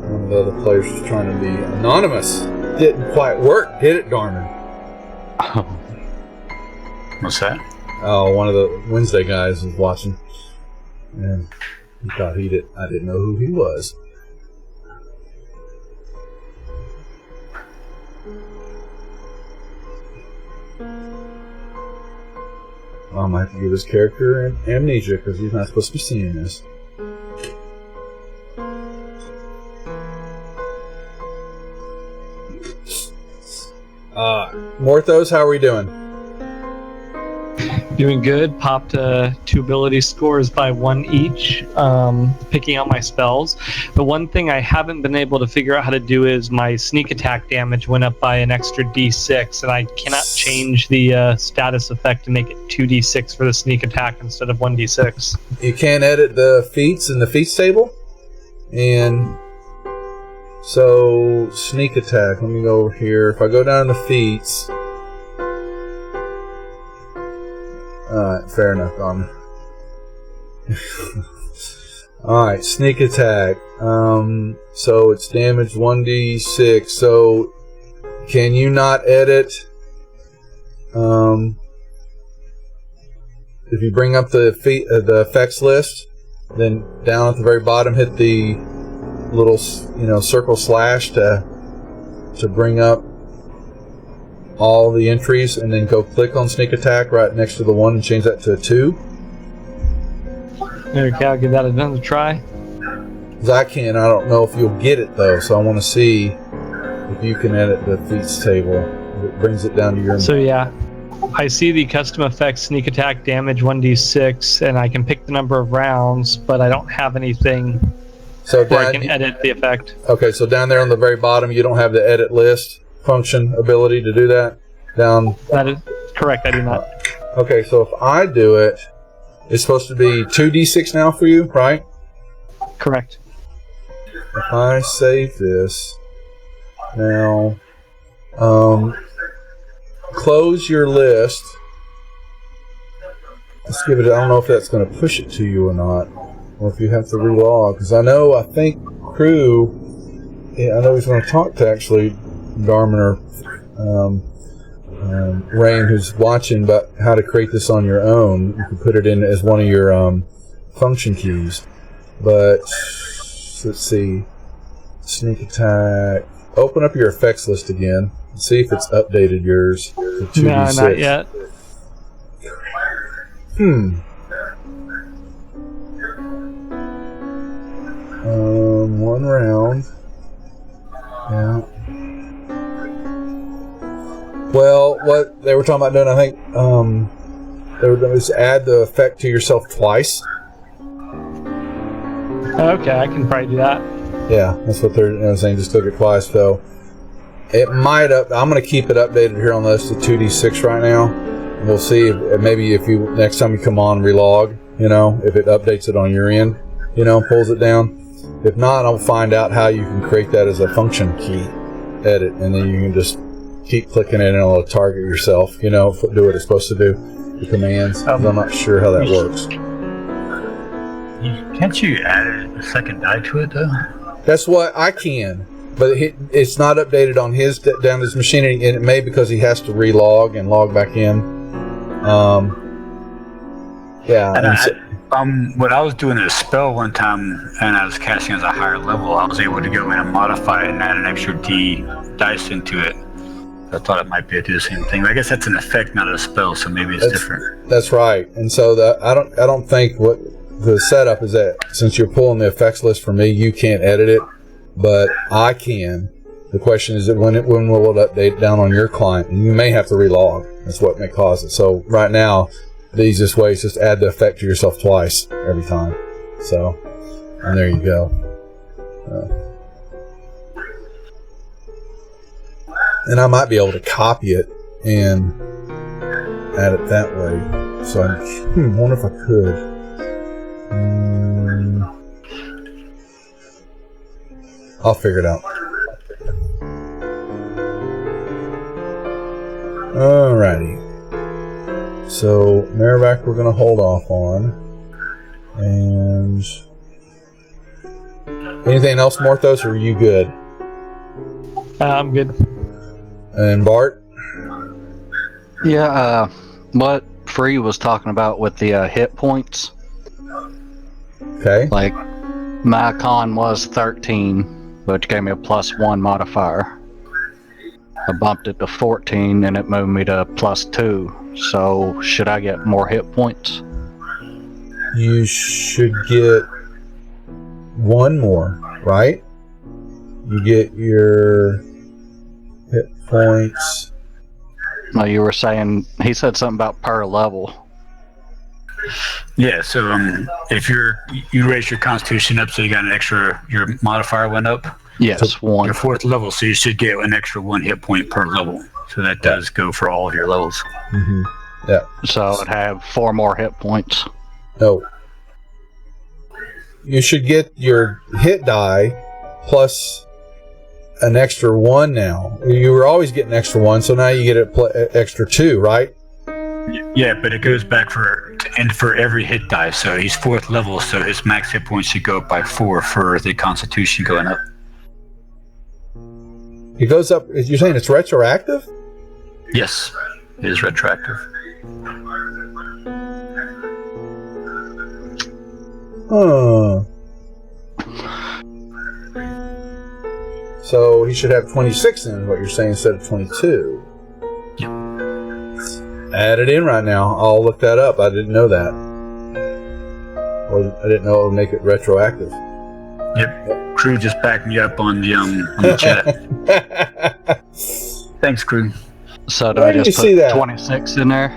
One of the other players was trying to be anonymous. Didn't quite work, did it, Garmin? What's that? Oh, one of the Wednesday guys was watching, and he thought I didn't know who he was. I might have to give his character amnesia because he's not supposed to be seeing this. Morthos, how are we doing? Doing good. Popped 2 ability scores by 1 each, picking out my spells. The one thing I haven't been able to figure out how to do is my sneak attack damage went up by an extra d6, and I cannot change the status effect to make it 2d6 for the sneak attack instead of 1d6. You can't edit the feats in the feats table? And so, sneak attack. Let me go over here. If I go down to feats... Alright, fair enough, Garmin. Alright, sneak attack. So it's damage 1d6. So can you not edit? If you bring up the effects list, then down at the very bottom, hit the little circle slash to bring up all the entries, and then go click on sneak attack right next to the 1 and change that to a 2. Okay, I'll give that another try. Because I don't know if you'll get it though, so I want to see if you can edit the feats table. If it brings it down to your... So yeah, I see the custom effects sneak attack damage 1d6, and I can pick the number of rounds, but I don't have anything where I can edit the effect. Okay, so down there on the very bottom, you don't have the edit list function ability to do that? Down. That is correct, I do not. Okay, so if I do it, it's supposed to be 2d6 now for you, right? Correct. if I save this now, close your list. Let's give it. I don't know if that's going to push it to you or not, or if you have to relog. Because I think Crew. Yeah, I know he's going to talk to actually Garmin or Rain, who's watching about how to create this on your own. You can put it in as one of your function keys. But let's see, sneak attack. Open up your effects list again. See if it's updated yours to 2d6. No, not yet. One round. Yeah. Well, what they were talking about doing, I think, they were going to add the effect to yourself twice. Okay, I can probably do that. Yeah, that's what they're saying. Just took it twice, so it might up. I'm going to keep it updated here on the list to 2d6 right now. We'll see if maybe if you next time you come on relog, if it updates it on your end, pulls it down. If not, I'll find out how you can create that as a function key edit, and then you can just keep clicking it and it'll target yourself. Do what it's supposed to do. The commands. I'm not sure how that works. Can't you add a second die to it though? That's what I can, but it's not updated on his down his machine, and it may because he has to relog and log back in. When I was doing a spell one time and I was casting as a higher level, I was able to go in and modify it and add an extra D dice into it. I thought it might be able to do the same thing. But I guess that's an effect, not a spell, so maybe it's different. That's right. And so I don't think what the setup is that since you're pulling the effects list for me, you can't edit it, but I can. The question is that when will it update down on your client? And you may have to relog. That's what may cause it. So right now, the easiest way is just add the effect to yourself twice every time. So, and there you go. And I might be able to copy it and add it that way. So I wonder if I could. I'll figure it out. Alrighty. So Merriback we're going to hold off on. And anything else, Morthos, or are you good? I'm good. And Bart? Yeah, what Free was talking about with the hit points. Okay. Like, my con was 13, which gave me a +1 modifier. I bumped it to 14, and it moved me to +2. So, should I get more hit points? You should get one more, right? You get your hit points. No, you were saying, he said something about per level. Yeah, so if you raise your constitution up, so you got an extra, your modifier went up. Yes, So one. your 4th level, so you should get an extra 1 hit point per level. So that does go for all of your levels. Mm-hmm. Yeah. So I'd have 4 more hit points. No. You should get your hit die plus an extra 1 now. You were always getting extra 1, so now you get an extra 2, right? Yeah, but it goes back for every hit die. So he's 4th level, so his max hit points should go up by 4 for the constitution going up. It goes up. You're saying it's retroactive? Yes, it is retroactive. Huh. So he should have 26 in what you're saying instead of 22. Yep. Add it in right now. I'll look that up. I didn't know that. Or I didn't know it would make it retroactive. Yep. Crew just backed me up on the chat. Thanks, Crew. So do Where I do just you see put that? 26 in there?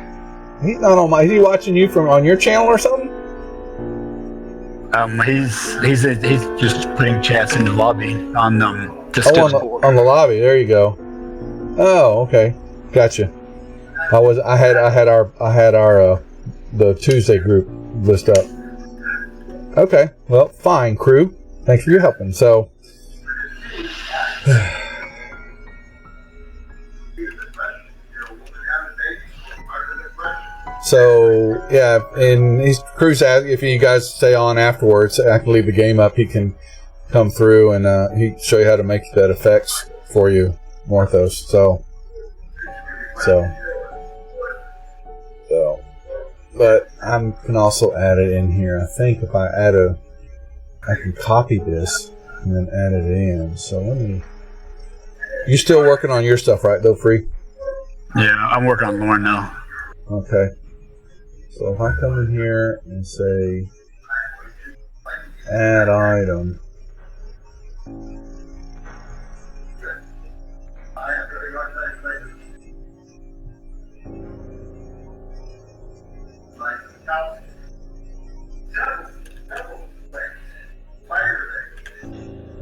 He's not on my. Is he watching you from on your channel or something? He's just putting chats in the lobby on just on the lobby. There you go. Oh, okay, gotcha. I had our the Tuesday group list up. Okay, well, fine, Crew. Thanks for your helping. So, So yeah, and Cruz asked if you guys stay on afterwards. I can leave the game up. He can come through and he can show you how to make that effects for you, Morthos. So, but I can also add it in here. I think if I I can copy this and then add it in. So let me. You still working on your stuff, right? Though free. Yeah, I'm working on Lauren now. Okay. So if I come in here and say add item.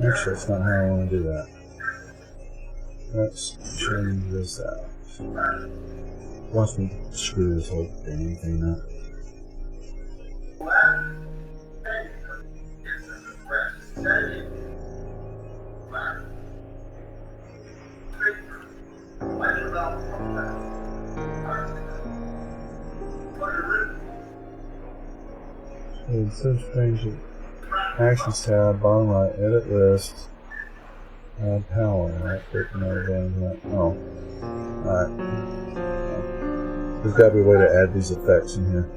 Actually, that's not how I want to do that. Let's change this out. Watch me screw this whole dang thing up. It's so strange. Actions tab, bottom right, edit list, add power, right? Click another button. Oh, alright. There's got to be a way to add these effects in here.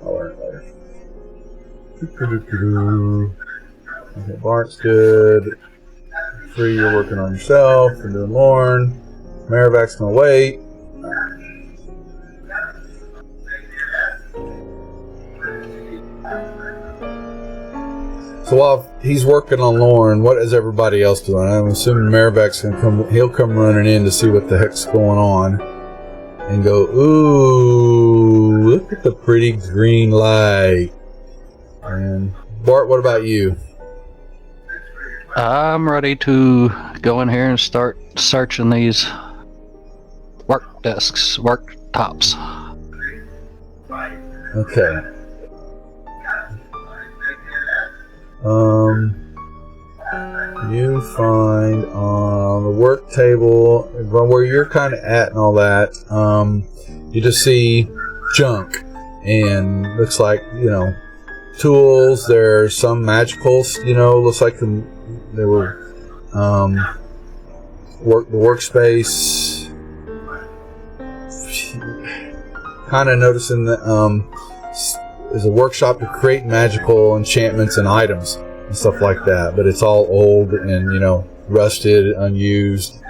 I'll learn it later. Okay, Bart's good. Free, you're working on yourself. You're doing Lauren. Maravac's gonna wait. So while he's working on Lauren, what is everybody else doing? I'm assuming Maravac's gonna come. He'll come running in to see what the heck's going on, and go, "Ooh, look at the pretty green light." And Bart, what about you? I'm ready to go in here and start searching these work desks, worktops. Okay. You find on the work table where you're kind of at and all that, you just see junk and looks like, tools. There's some magicals, looks like they were the workspace. Kind of noticing that is a workshop to create magical enchantments and items and stuff like that, but it's all old and rusted, unused.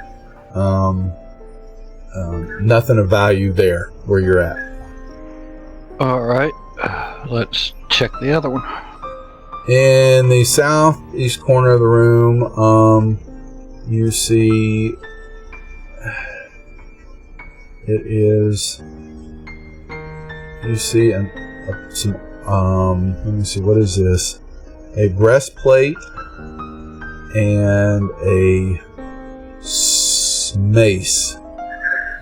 Nothing of value there where you're at. All right, let's check the other one. In the southeast corner of the room, you see let me see, what is this? A breastplate and a mace.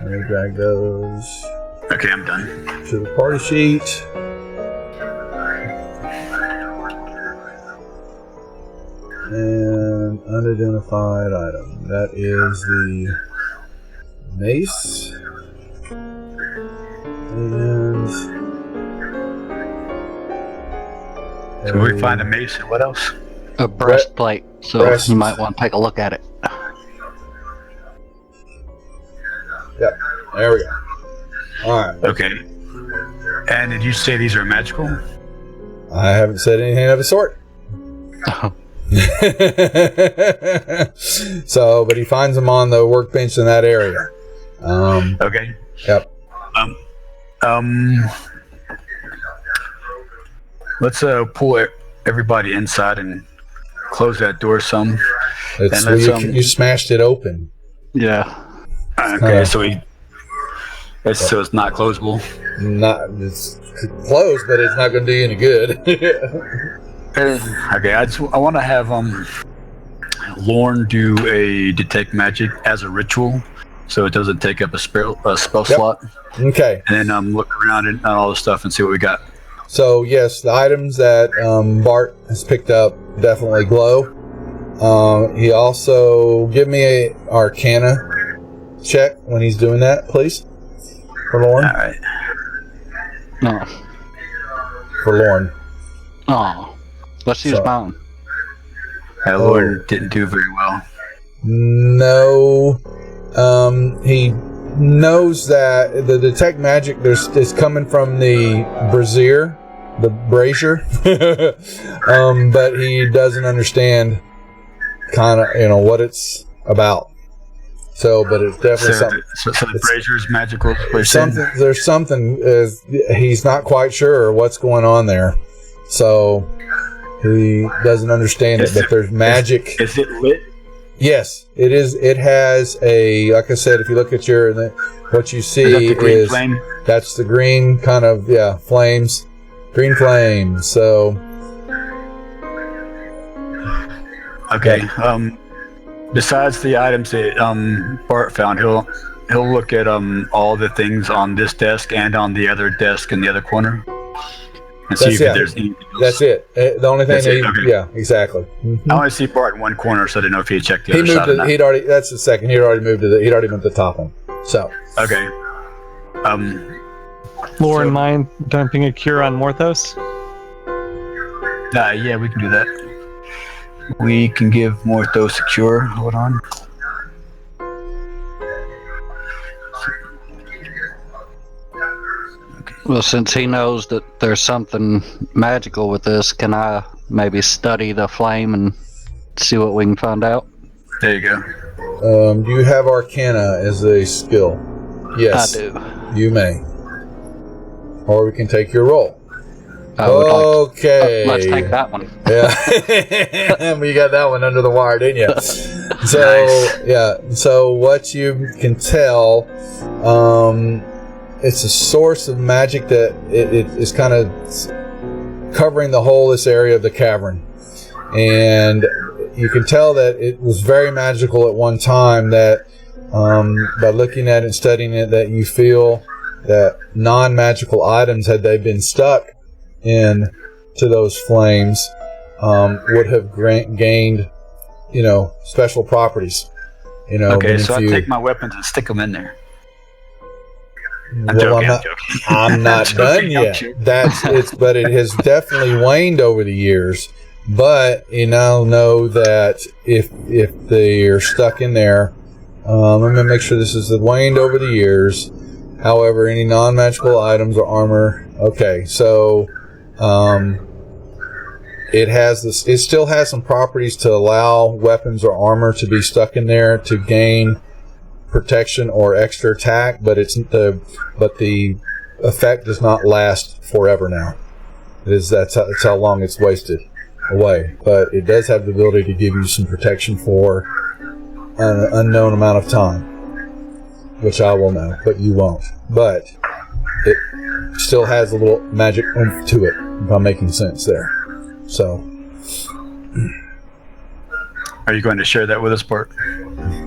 Let me drag those. Okay, I'm done. To the party sheet. And unidentified item. That is the mace. And so we find a mace and what else? A breastplate, so you might want to take a look at it. Yep, there we go. Alright. Okay. And did you say these are magical? I haven't said anything of the sort. So, but he finds them on the workbench in that area. Okay. Yep. Let's pull everybody inside and close that door some. You smashed it open. Yeah. Okay, so it's not closable. It's closed, but it's not going to do you any good. Okay, I want to have Lorne do a detect magic as a ritual, so it doesn't take up a spell slot. Okay. And then look around at all the stuff and see what we got. So yes, the items that Bart has picked up definitely glow. He also give me a Arcana check when he's doing that, please. For Lauren. All right. No. For Lauren. Oh. Let's use mine. Lauren didn't do very well. No. He knows that the detect magic is coming from the brazier, but he doesn't understand kind of what it's about. So, but it's definitely something. So the brazier's magical. There's something. He's not quite sure what's going on there, so he doesn't understand it. But there's magic. Is it lit? Yes, it is. It has a, like I said, if you look at what you see is that's the green kind of flames, green flames. So okay. Besides the items that Bart found, he'll look at all the things on this desk and on the other desk in the other corner, and see if there's anything else. That's it. The only thing. Yeah, exactly. Mm-hmm. I only see Bart in one corner, so I didn't know if he had checked the other side. He'd already. That's the second. He'd already moved to he'd already moved to the top one. So okay. Lauren, mind dumping a cure on Morthos? Yeah, we can do that. We can give Morthos a cure. Hold on. Okay. Well, since he knows that there's something magical with this, can I maybe study the flame and see what we can find out? There you go. Do you have Arcana as a skill? Yes. I do. You may. Or we can take your roll. Okay. Let's take that one. Yeah. You got that one under the wire, didn't you? So, nice. Yeah. So what you can tell, it's a source of magic that it is kind of covering the whole this area of the cavern. And you can tell that it was very magical at one time, that by looking at it and studying it, that you feel that non-magical items, had they been stuck in to those flames, would have gained, special properties. Okay, so I take my weapons and stick them in there. I'm not done yet. But it has definitely waned over the years. But you now know that if they're stuck in there, let me make sure this is waned over the years. However, any non-magical items or armor. Okay, so it still has some properties to allow weapons or armor to be stuck in there to gain protection or extra attack, but the effect does not last forever now. That's how long it's wasted away. But it does have the ability to give you some protection for an unknown amount of time, which I will know, but you won't. But it still has a little magic oomph to it, if I'm making sense there. So, are you going to share that with us, Bart?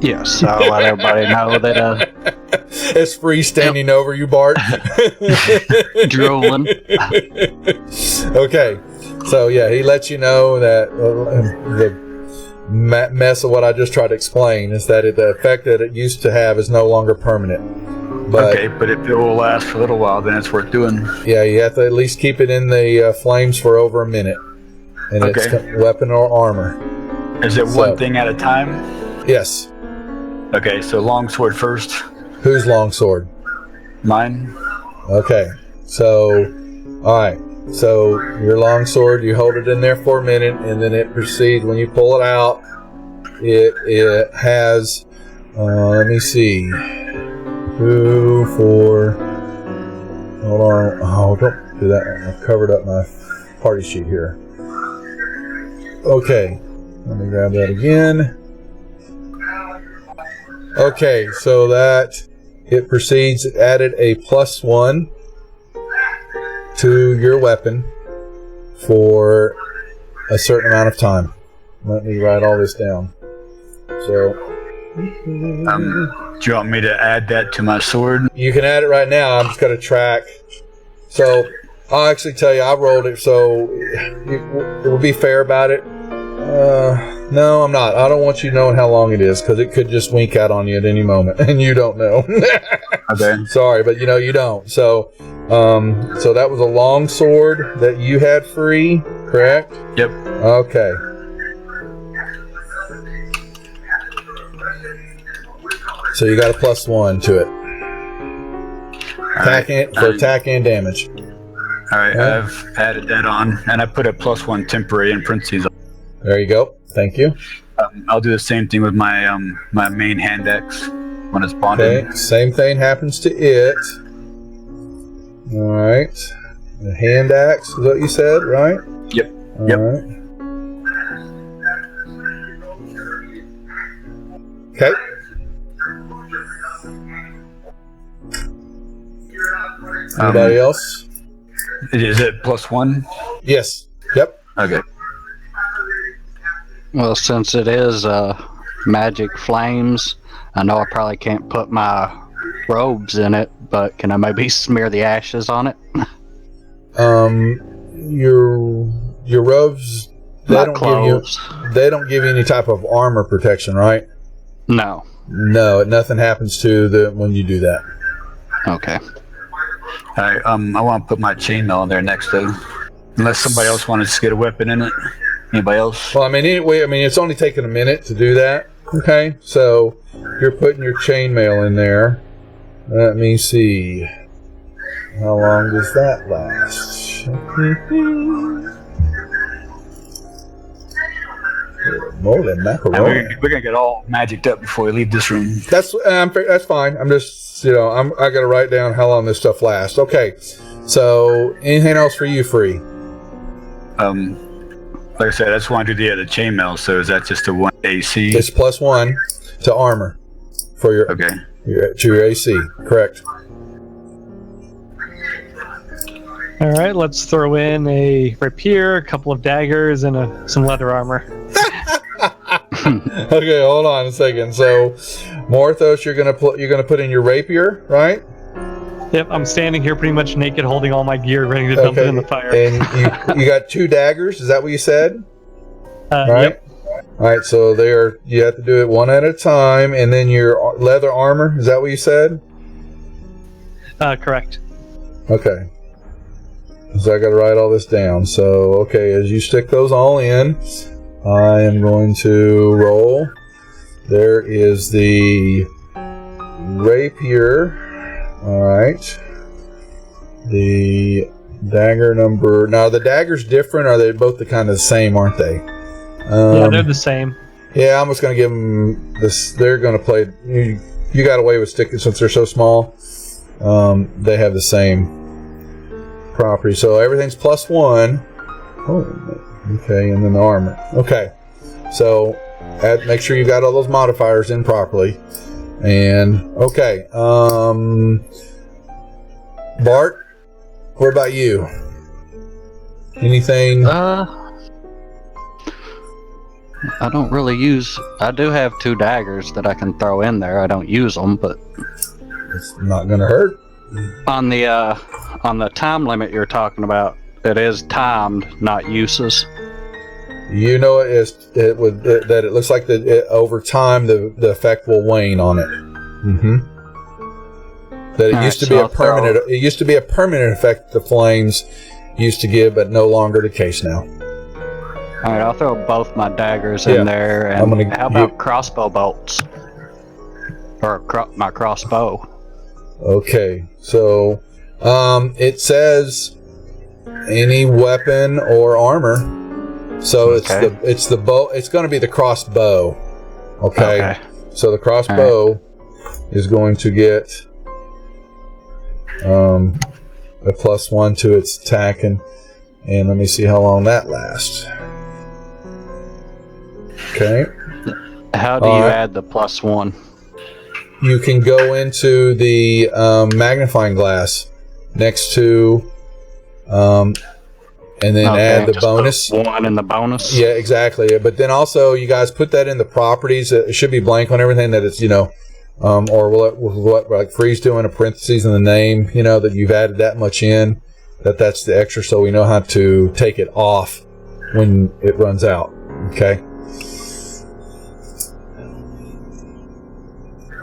Yes, I'll let everybody know that it's free standing over you, Bart. drooling. Okay, so yeah, he lets you know that the mess of what I just tried to explain is that the effect that it used to have is no longer permanent. But, okay, but if it will last for a little while, then it's worth doing. Yeah, you have to at least keep it in the flames for over a minute. And it's weapon or armor. Is it one thing at a time? Yes. Okay, so longsword first. Whose longsword? Mine. Okay, so, alright. So, your longsword, you hold it in there for a minute, and then it proceeds. When you pull it out, it has, let me see. 2, 4. Hold on. Oh, don't do that. I've covered up my party sheet here. Okay. Let me grab that again. Okay, so that it proceeds. It added a +1 to your weapon for a certain amount of time. Let me write all this down. So, do you want me to add that to my sword? You can add it right now. I'm just going to track. So, I'll actually tell you, I rolled it, so it will be fair about it. No, I'm not. I don't want you knowing how long it is because it could just wink out on you at any moment, and you don't know. Okay. Sorry, but you don't. So, so that was a long sword that you had free, correct? Yep. Okay. So you got a +1 to it. Attack and damage. All right, I've added that on, and I put a +1 temporary in parentheses. There you go. Thank you. I'll do the same thing with my my main hand axe when it's bonded. Okay, same thing happens to it. All right. The hand axe is what you said, right? Yep. All Yep. right. Okay. Anybody else? Is it +1? Yes. Yep. Okay. Well, since it is magic flames, I know I probably can't put my robes in it, but can I maybe smear the ashes on it? Your robes, they don't give you any type of armor protection, right? No. No, nothing happens to when you do that. Okay. All right. I want to put my chainmail in there next, though. Unless somebody else wanted to get a weapon in it. Anybody else? Well, anyway, it's only taken a minute to do that. Okay, so you're putting your chainmail in there. Let me see. How long does that last? Moly macaroni. We're gonna get all magicked up before we leave this room. That's fine. I'm just I got to write down how long this stuff lasts. Okay, so anything else for you, Free? Like I said, I just want to do the chainmail. So is that just a 1 AC? It's +1 to armor for your your AC. Correct. All right, let's throw in a rapier, a couple of daggers, and some leather armor. Okay, hold on a second. So, Morthos, you're gonna put in your rapier, right? Yep, I'm standing here pretty much naked, holding all my gear, ready to dump it in the fire. And you got 2 daggers. Is that what you said? Right. Yep. All right. So you have to do it one at a time, and then your leather armor. Is that what you said? Correct. Okay. So I got to write all this down. So okay, as you stick those all in, I am going to roll. There is the rapier. All right. The dagger number. Now the dagger's different. Are they both the kind of the same? Aren't they? Yeah, they're the same. Yeah, I'm just going to give them this. They're going to play. You got away with sticking since they're so small. They have the same property. So everything's +1. Oh, okay, and then the armor. Okay. So make sure you got all those modifiers in properly. And okay, Bart, what about you? Anything? I don't really use. I do have 2 daggers that I can throw in there. I don't use them, but It's not going to hurt. on the time limit you're talking about, it is timed, not uses. You know that it looks like that over time the effect will wane on it. Mm-hmm. That it used to be a permanent. It used to be a permanent effect the flames used to give, but no longer the case now. All right, I'll throw both my daggers in there. And how about crossbow bolts? Or my crossbow? Okay, so it says any weapon or armor. So it's the bow. It's going to be the crossbow. Okay. So the crossbow is going to get a +1 to its attack, and let me see how long that lasts. Okay. How do you add the +1? You can go into the magnifying glass next to, and then add the bonus. 1 in the bonus. Yeah, exactly. But then also, you guys put that in the properties. It should be blank on everything that it's or what like Freeze doing a parentheses in the name. That you've added that much in. That's the extra, so we know how to take it off when it runs out. Okay.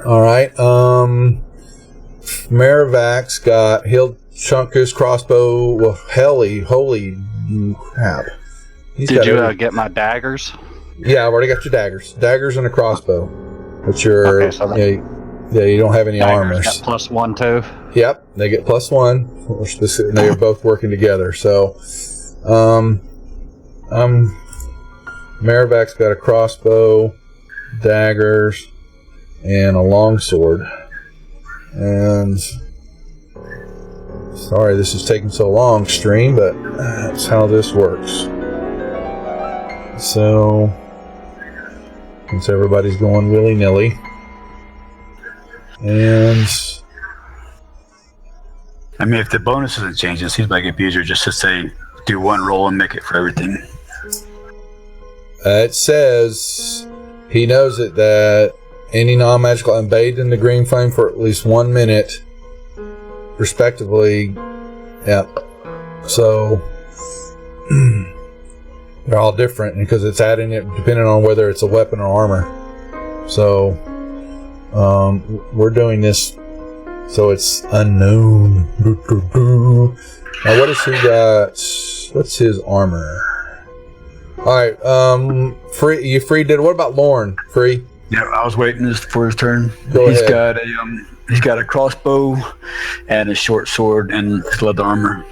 All right. Maravac's got he'll chunk his crossbow. Well, holy crap! Did you get my daggers? Yeah, I've already got your daggers and a crossbow. But you're Okay, so you don't have any armors. Got +1 too. Yep, they get +1. Or specific, they are both working together. So, Maravac's got a crossbow, daggers, and a longsword. And sorry, this is taking so long, stream, but that's how this works. So, since everybody's going willy-nilly, and I mean, if the bonus isn't changing, it seems like it'd be easier just to say, do one roll and make it for everything. It says he knows it that any non-magical and bathed in the green flame for at least 1 minute, respectively. Yeah. So they're all different because it's adding it depending on whether it's a weapon or armor. So we're doing this so it's unknown. Now what has he got? What's his armor? Alright, Free, you Free did. What about Lorne? Free? Yeah, I was waiting for his turn. Go He's ahead. He's got a crossbow and a short sword and leather armor.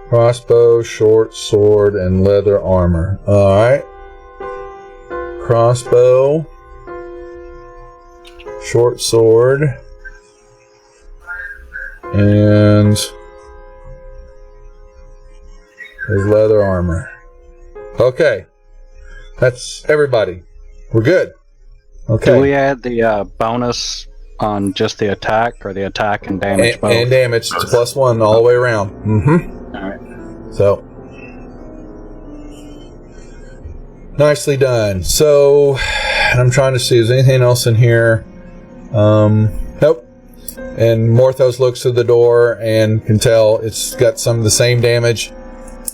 Crossbow, short sword, and leather armor. Alright. Crossbow, short sword, and his leather armor. Okay. That's everybody. We're good. Okay. Do we add the bonus on just the attack, or the attack and damage both? And damage. It's +1 all the way around. Mm-hmm. Alright. So, nicely done. So, I'm trying to see, is there anything else in here? Nope. And Morthos looks at the door and can tell it's got some of the same damage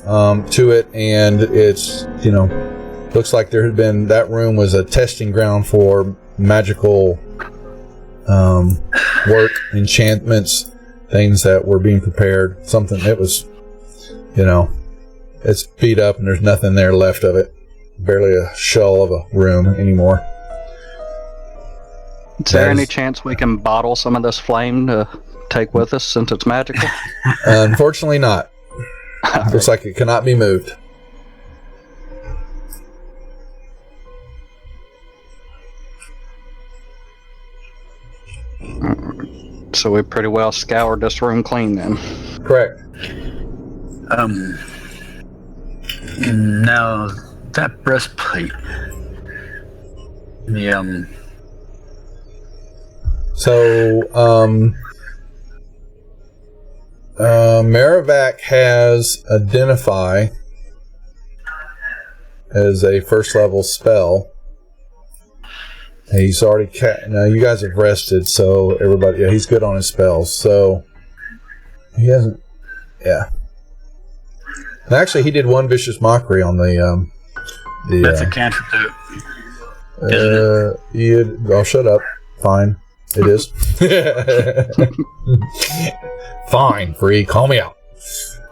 to it, and it's, looks like there had been, that room was a testing ground for magical work, enchantments, things that were being prepared. Something that was, it's beat up and there's nothing there left of it. Barely a shell of a room anymore. Is there any chance we can bottle some of this flame to take with us since it's magical? Unfortunately not. Looks like it cannot be moved. So we pretty well scoured this room clean then. Correct. Now that breastplate. So, Maravac has Identify as a first level spell. He's already now you guys have rested, so everybody, yeah, he's good on his spells. So he hasn't, yeah. And actually, he did one vicious mockery on the That's a cantrip too. Oh, shut up. Fine, it is. Fine, Free. Call me out.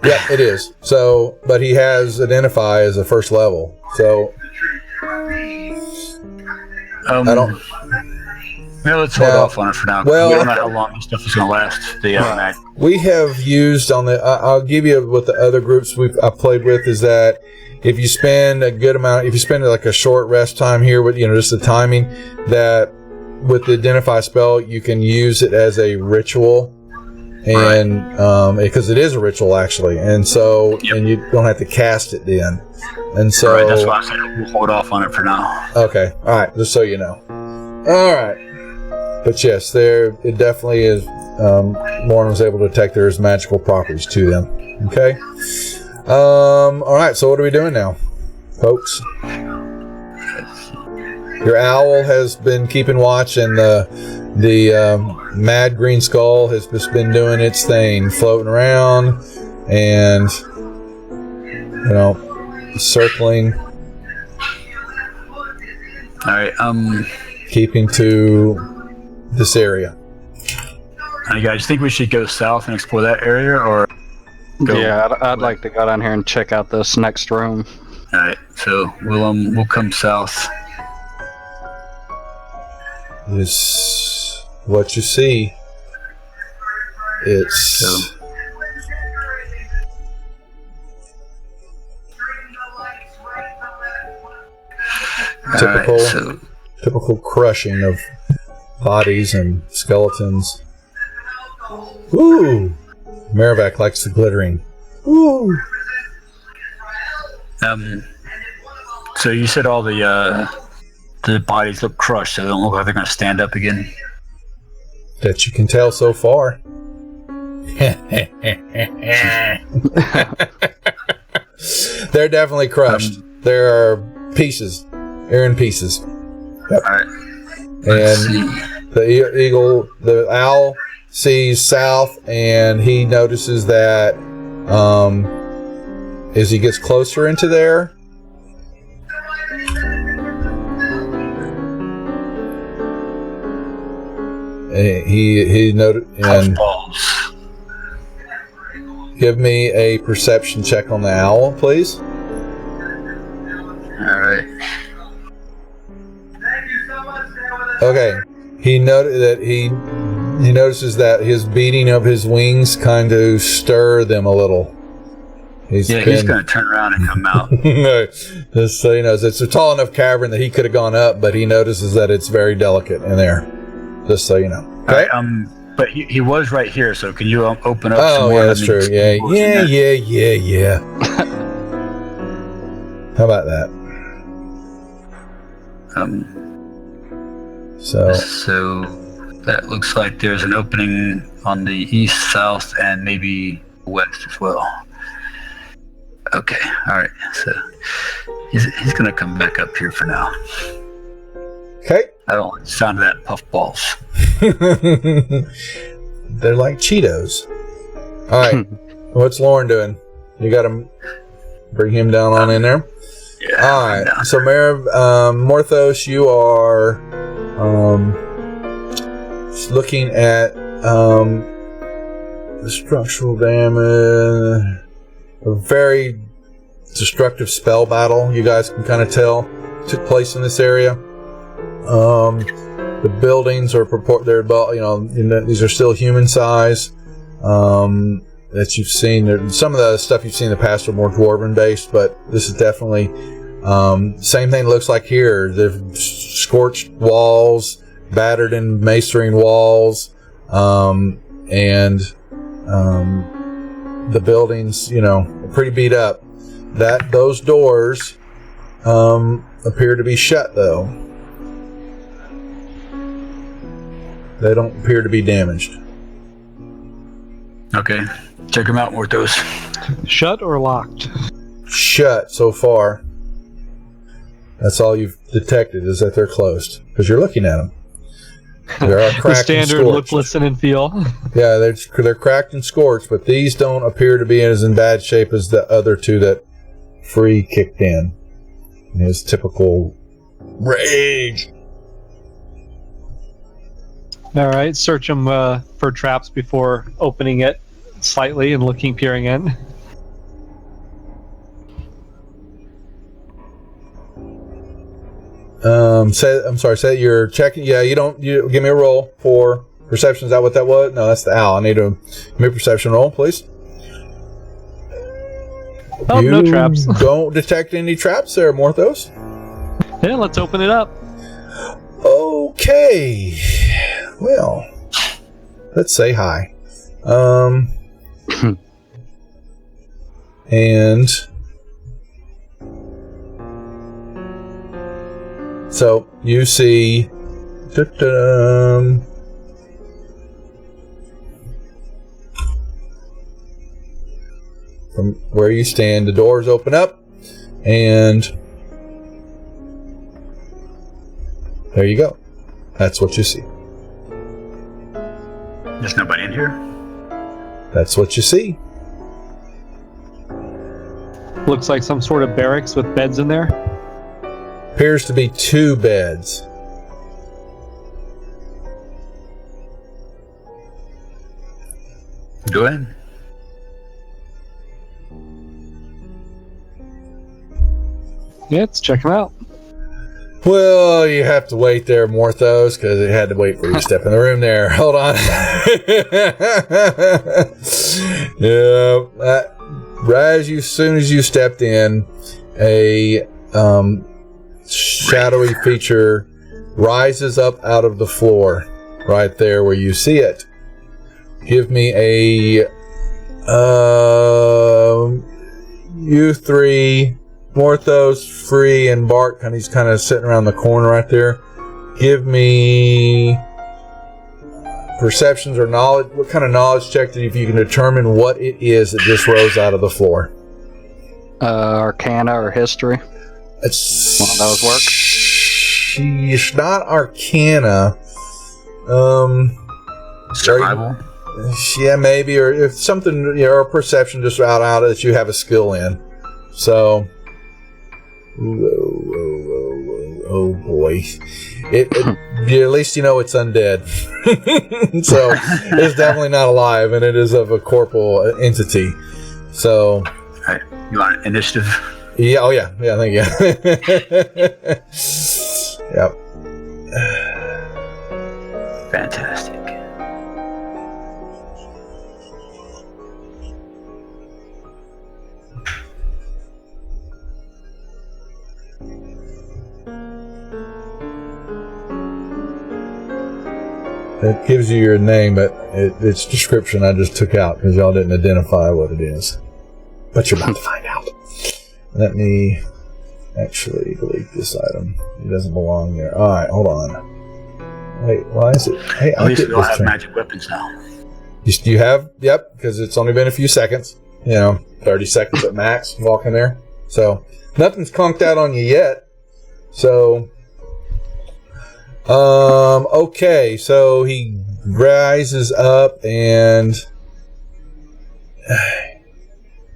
Yeah, it is. So, but he has Identify as a first level. So. I don't. Yeah, let's hold off on it for now. Well, we don't know how long this stuff is going to last. We have used on the. I'll give you what the other groups I've played with is that if you spend a good amount, if you spend like a short rest time here with just the timing, that with the Identify spell you can use it as a ritual, and because it is a ritual actually, and so and you don't have to cast it then. And so that's why I said we'll hold off on it for now. Okay, all right, just so you know. All right, but yes, it definitely is. Lauren was able to detect there's magical properties to them. Okay. All right, so what are we doing now, folks? Your owl has been keeping watch, and the mad green skull has just been doing its thing, floating around, and circling. All right. keeping to this area. You guys think we should go south and explore that area, or go? Yeah, I'd like to go down here and check out this next room. All right. So we'll come south. Is what you see. It's So, typical, all right, so typical crushing of bodies and skeletons. Ooh, Merrivac likes the glittering. Ooh. So you said all the bodies look crushed, so they don't look like they're going to stand up again. That you can tell so far. They're definitely crushed. There are pieces. They're in pieces. Yep. All right. Let's see. And the owl sees south, and he notices that as he gets closer into there, he noted, and Puffballs. give me a perception check on the owl, please. All right. Okay. He notices that his beating of his wings kind of stir them a little. He's going to turn around and come out. Just so you know, it's a tall enough cavern that he could have gone up, but he notices that it's very delicate in there. Just so you know. Okay. All right, but he was right here, so can you open up some Oh, more? yeah, that's true. Yeah. How about that? So that looks like there's an opening on the east, south, and maybe west as well. Okay, all right. So he's gonna come back up here for now. okay. I don't like the sound of that puffballs. They're like Cheetos. All right. What's Lauren doing? You got to bring him down on in there. Yeah. All right. So, Morthos, you are looking at the structural damage. A very destructive spell battle. You guys can kind of tell took place in this area. The buildings are these are still human size. That you've seen. Some of the stuff you've seen in the past are more dwarven based, but this is definitely same thing. Looks like here. They've scorched walls, battered and macering walls, and the buildings, pretty beat up. Those doors appear to be shut, though. They don't appear to be damaged. Okay, check them out, Morthos. Shut or locked? Shut so far. That's all you've detected is that they're closed because you're looking at them. They are The cracked and standard look, scorched. listen, and feel. Yeah, they're cracked and scorched, but these don't appear to be as in bad shape as the other two that Free kicked in his typical rage. All right, search them for traps before opening it slightly and peering in. I'm sorry. Say you're checking. Yeah, you give me a roll for perception. Is that what that was? No, that's the owl. I need to give me a perception roll, please. Oh, no traps. Don't detect any traps there, Morthos. Yeah, let's open it up. Okay. Well, let's say hi. And so you see from where you stand, the doors open up, and there you go. That's what you see. There's nobody in here? That's what you see. Looks like some sort of barracks with beds in there. appears to be 2 beds. Go ahead. Yeah, let's check them out. Well, you have to wait there, Morthos, because it had to wait for you to step in the room there. Hold on. Yeah. As soon as you stepped in, a shadowy feature rises up out of the floor right there where you see it. Give me a you three, Morthos, Free, and Bart, and he's kind of sitting around the corner right there. Give me perceptions or knowledge. What kind of knowledge check if you can determine what it is that just rose out of the floor? Arcana or history. It's one of those work. It's not Arcana. Survival. Yeah, maybe, or if something, or perception just out that you have a skill in. So, oh boy, at least you know it's undead. So it's definitely not alive, and it is of a corporeal entity. So, Hey, you want initiative? Yeah. Oh yeah. Yeah. Thank you. Yep. Fantastic. It gives you your name, but its description I just took out because y'all didn't identify what it is. But you're about to find out. Let me actually delete this item. It doesn't belong there. All right, hold on. Wait, why is it? Hey, At least we all have magic weapons now. You have? Yep, because it's only been a few seconds. 30 seconds at max walking there. So nothing's conked out on you yet. So, okay. So he rises up and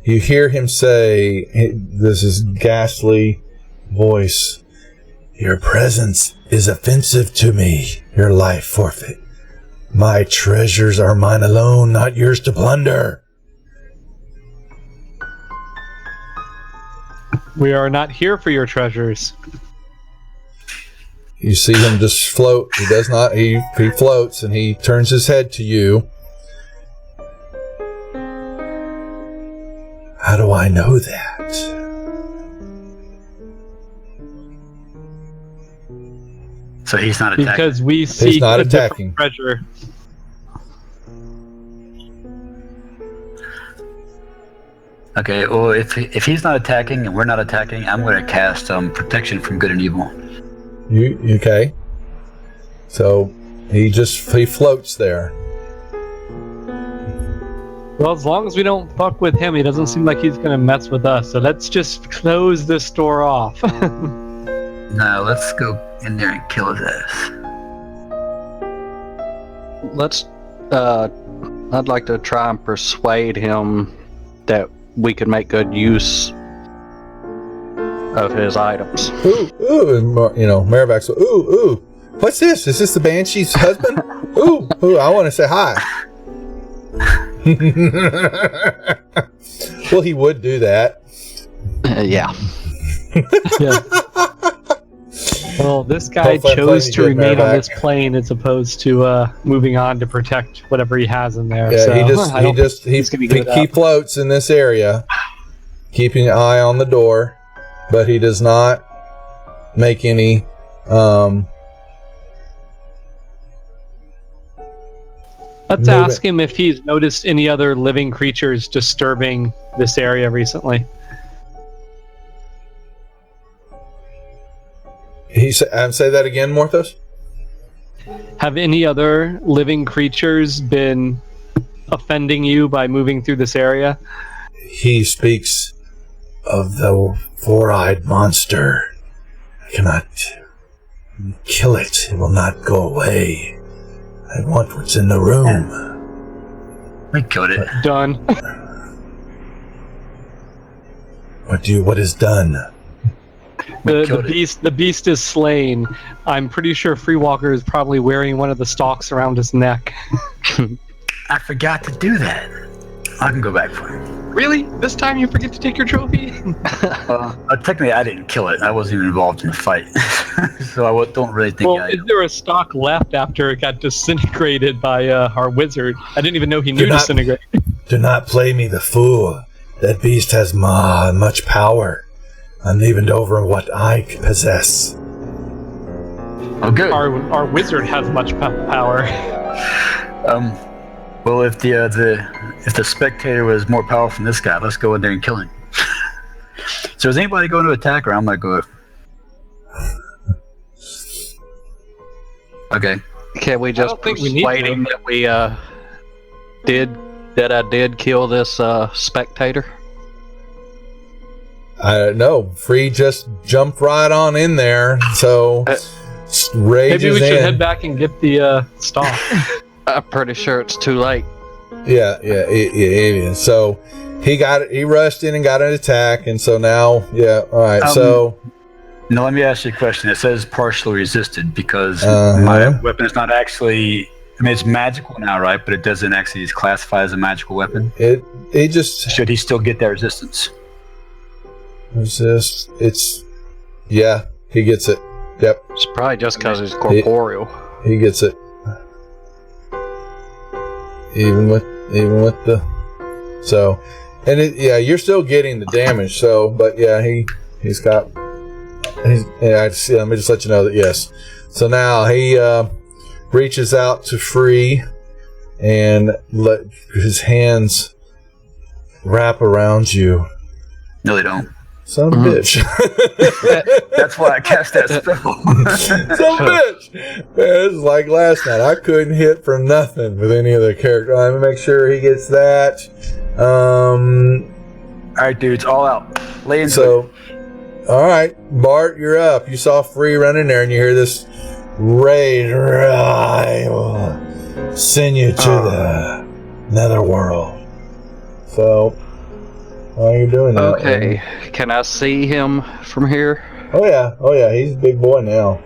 you hear him say, this is ghastly voice, "Your presence is offensive to me. Your life forfeit. My treasures are mine alone, not yours to plunder." We are not here for your treasures. You see him just float. He does not. He floats and he turns his head to you. How do I know that? So he's not attacking. Because we seek not a attacking. different treasure. Okay, well, if he's not attacking and we're not attacking, I'm going to cast protection from good and evil. You okay? So he floats there. Well, as long as we don't fuck with him, he doesn't seem like he's gonna mess with us. So let's just close this door off. No, let's go in there and kill his ass. I'd like to try and persuade him that we could make good use of his items. Ooh, and Maribak's ooh, what's this? Is this the Banshee's husband? ooh, I want to say hi. Well, he would do that. Yeah. Yeah. Well, this guy chose to remain on this plane as opposed to moving on to protect whatever he has in there. Yeah, so, he floats in this area, keeping an eye on the door, but he does not make any. Let's ask him if he's noticed any other living creatures disturbing this area recently. Say that again, Morthos? Have any other living creatures been offending you by moving through this area? He speaks of the four-eyed monster. I cannot kill it. It will not go away. I want what's in the room. We killed it. Done. What is done? killed it. The beast is slain. I'm pretty sure Freewalker is probably wearing one of the stalks around his neck. I forgot to do that. I can go back for him. Really? This time you forget to take your trophy? Technically, I didn't kill it. I wasn't even involved in the fight, so don't really think. Well, is there a stock left after it got disintegrated by our wizard? I didn't even know he knew disintegrate. Do not play me the fool. That beast has much power, and even over what I possess. Oh, good. Our wizard has much power. Well, if the spectator was more powerful than this guy, let's go in there and kill him. So is anybody going to attack, or I'm gonna go? Okay. Can we just think we need persuade to. him that we I did kill this spectator? I don't know. Free just jumped right on in there, so rages Maybe we should in. head back and get the stock. I'm pretty sure it's too late. Yeah. So he rushed in and got an attack, and so now, all right. Now let me ask you a question. It says partially resisted because Uh-huh. my weapon is not actually. I mean, it's magical now, right? But it doesn't actually classify as a magical weapon. it just Should he still get that resistance? resist. He gets it. Yep, It's probably just because he's corporeal. he gets it. Even with the you're still getting the damage. So, but yeah, he's got. Let me just let you know that yes. So now he reaches out to Free and let his hands wrap around you. No, they don't. Son of a bitch. That's why I cast that spell. Son of a bitch. Man, this is like last night. I couldn't hit for nothing with any other character. Let me make sure he gets that. All right, dudes, all out. Lay into it. So, all right, Bart, you're up. You saw Free run in there, and you hear this rage. I will send you to the netherworld. So, how are you doing that? Okay, can I see him from here? Oh yeah, he's a big boy now.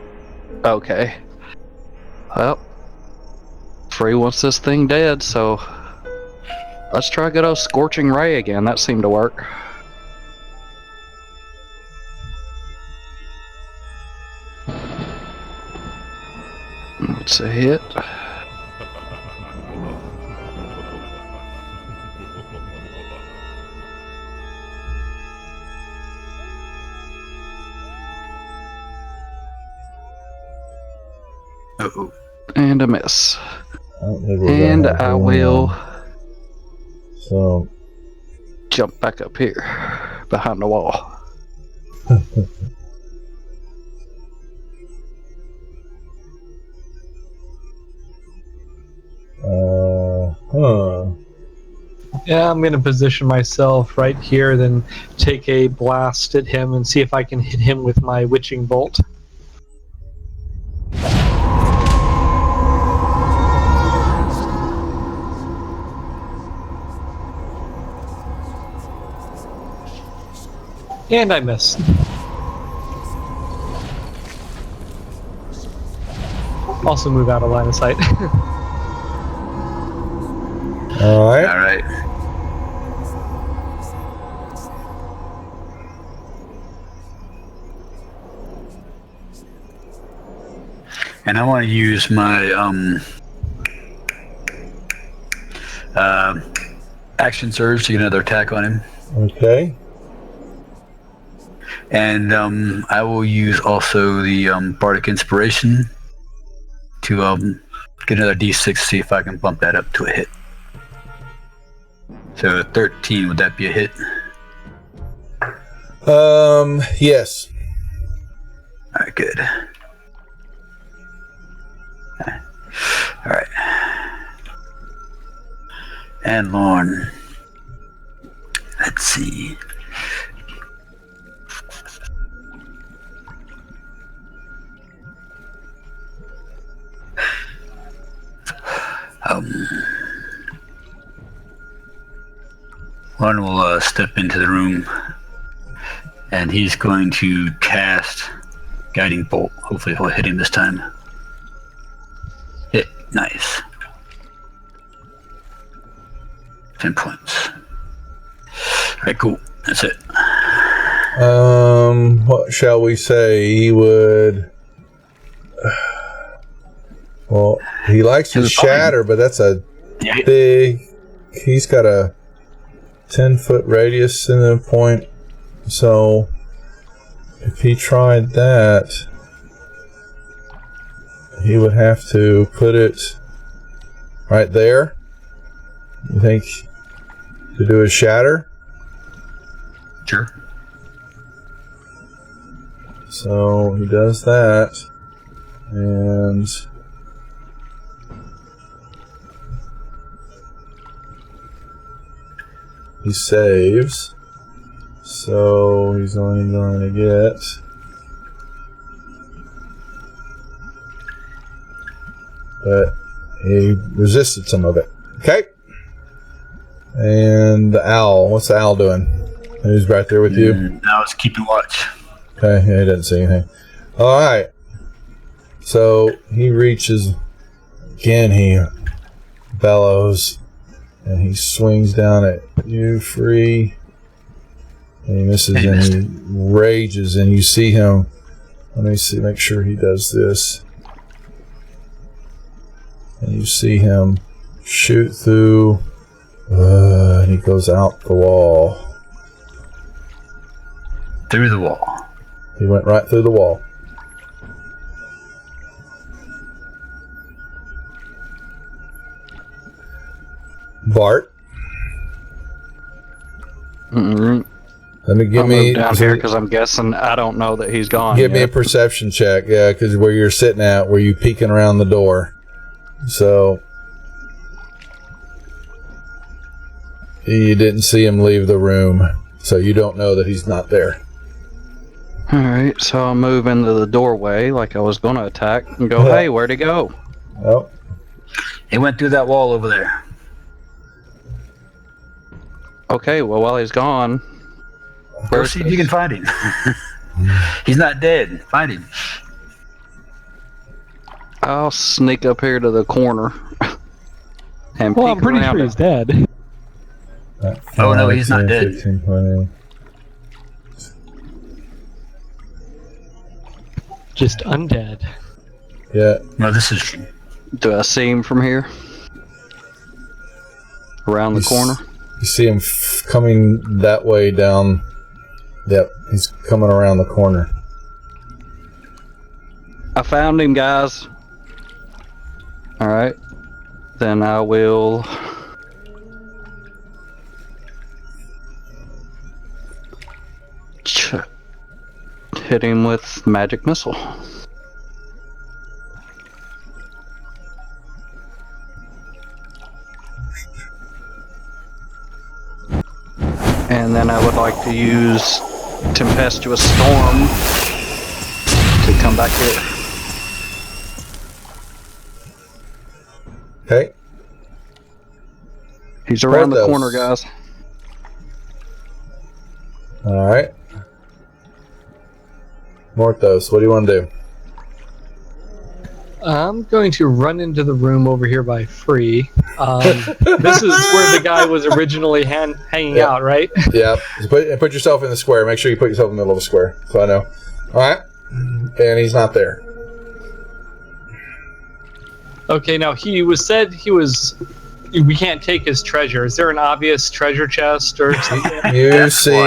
Okay. Well, Free wants this thing dead, so let's try good old Scorching Ray again. That seemed to work. It's a hit. Uh-oh. And a miss. I don't think we're And gonna have I room. will So, jump back up here behind the wall. Yeah, I'm going to position myself right here, then take a blast at him and see if I can hit him with my witching bolt. And I miss. Also move out of line of sight. all right. All right. And I want to use my action surge to get another attack on him. Okay. And I will use also the Bardic Inspiration to get another D6, see if I can bump that up to a hit. So 13, would that be a hit? Yes. All right, good. All right. And Lorne. Let's see. Lorne will step into the room And he's going to cast Guiding Bolt. Hopefully he'll hit him this time. Hit. Nice. 10 points. Alright, cool. That's it. What shall we say? He would. Well, he likes to shatter, but that's a big. He's got a 10-foot radius in the point. So, if he tried that, he would have to put it right there. You think to do a shatter? Sure. So he does that, and he saves. So he's only going to get but he resisted some of it. Okay. And the owl. What's the owl doing? Who's right there with you? I was keeping watch. Okay, yeah, he didn't see anything. Alright. So he reaches again, he bellows and he swings down at you, Free. And he misses and he rages, and you see him. Let me see, make sure he does this. And you see him shoot through, and he goes out the wall. Through the wall. He went right through the wall. Bart. Let me give me down here because I'm guessing I don't know that he's gone. Give me a perception check, yeah, because where you're sitting at, where you peeking around the door. So you didn't see him leave the room, so you don't know that he's not there. Alright, so I'll move into the doorway like I was going to attack and go, hey, where'd he go? Oh. He went through that wall over there. Okay, well, while he's gone, Go see if you can find him. He's not dead. Find him. I'll sneak up here to the corner and Well, peek I'm pretty around sure it. he's dead. Oh, no, he's not dead. 15, 20. Just undead. Yeah. No, this is... Do I see him from here? Around the corner? You see him coming that way down. Yep, he's coming around the corner. I found him, guys. Alright. Then I will... hit him with magic missile. And then I would like to use Tempestuous Storm to come back here. Okay. He's around the Porthos. corner, guys. Alright. Morthos, what do you want to do? I'm going to run into the room over here by Free. This is where the guy was originally hanging out, right? Yeah. Put yourself in the square. Make sure you put yourself in the middle of the square, so I know. Alright. And he's not there. Okay, now he was said he was... We can't take his treasure. Is there an obvious treasure chest or something? You see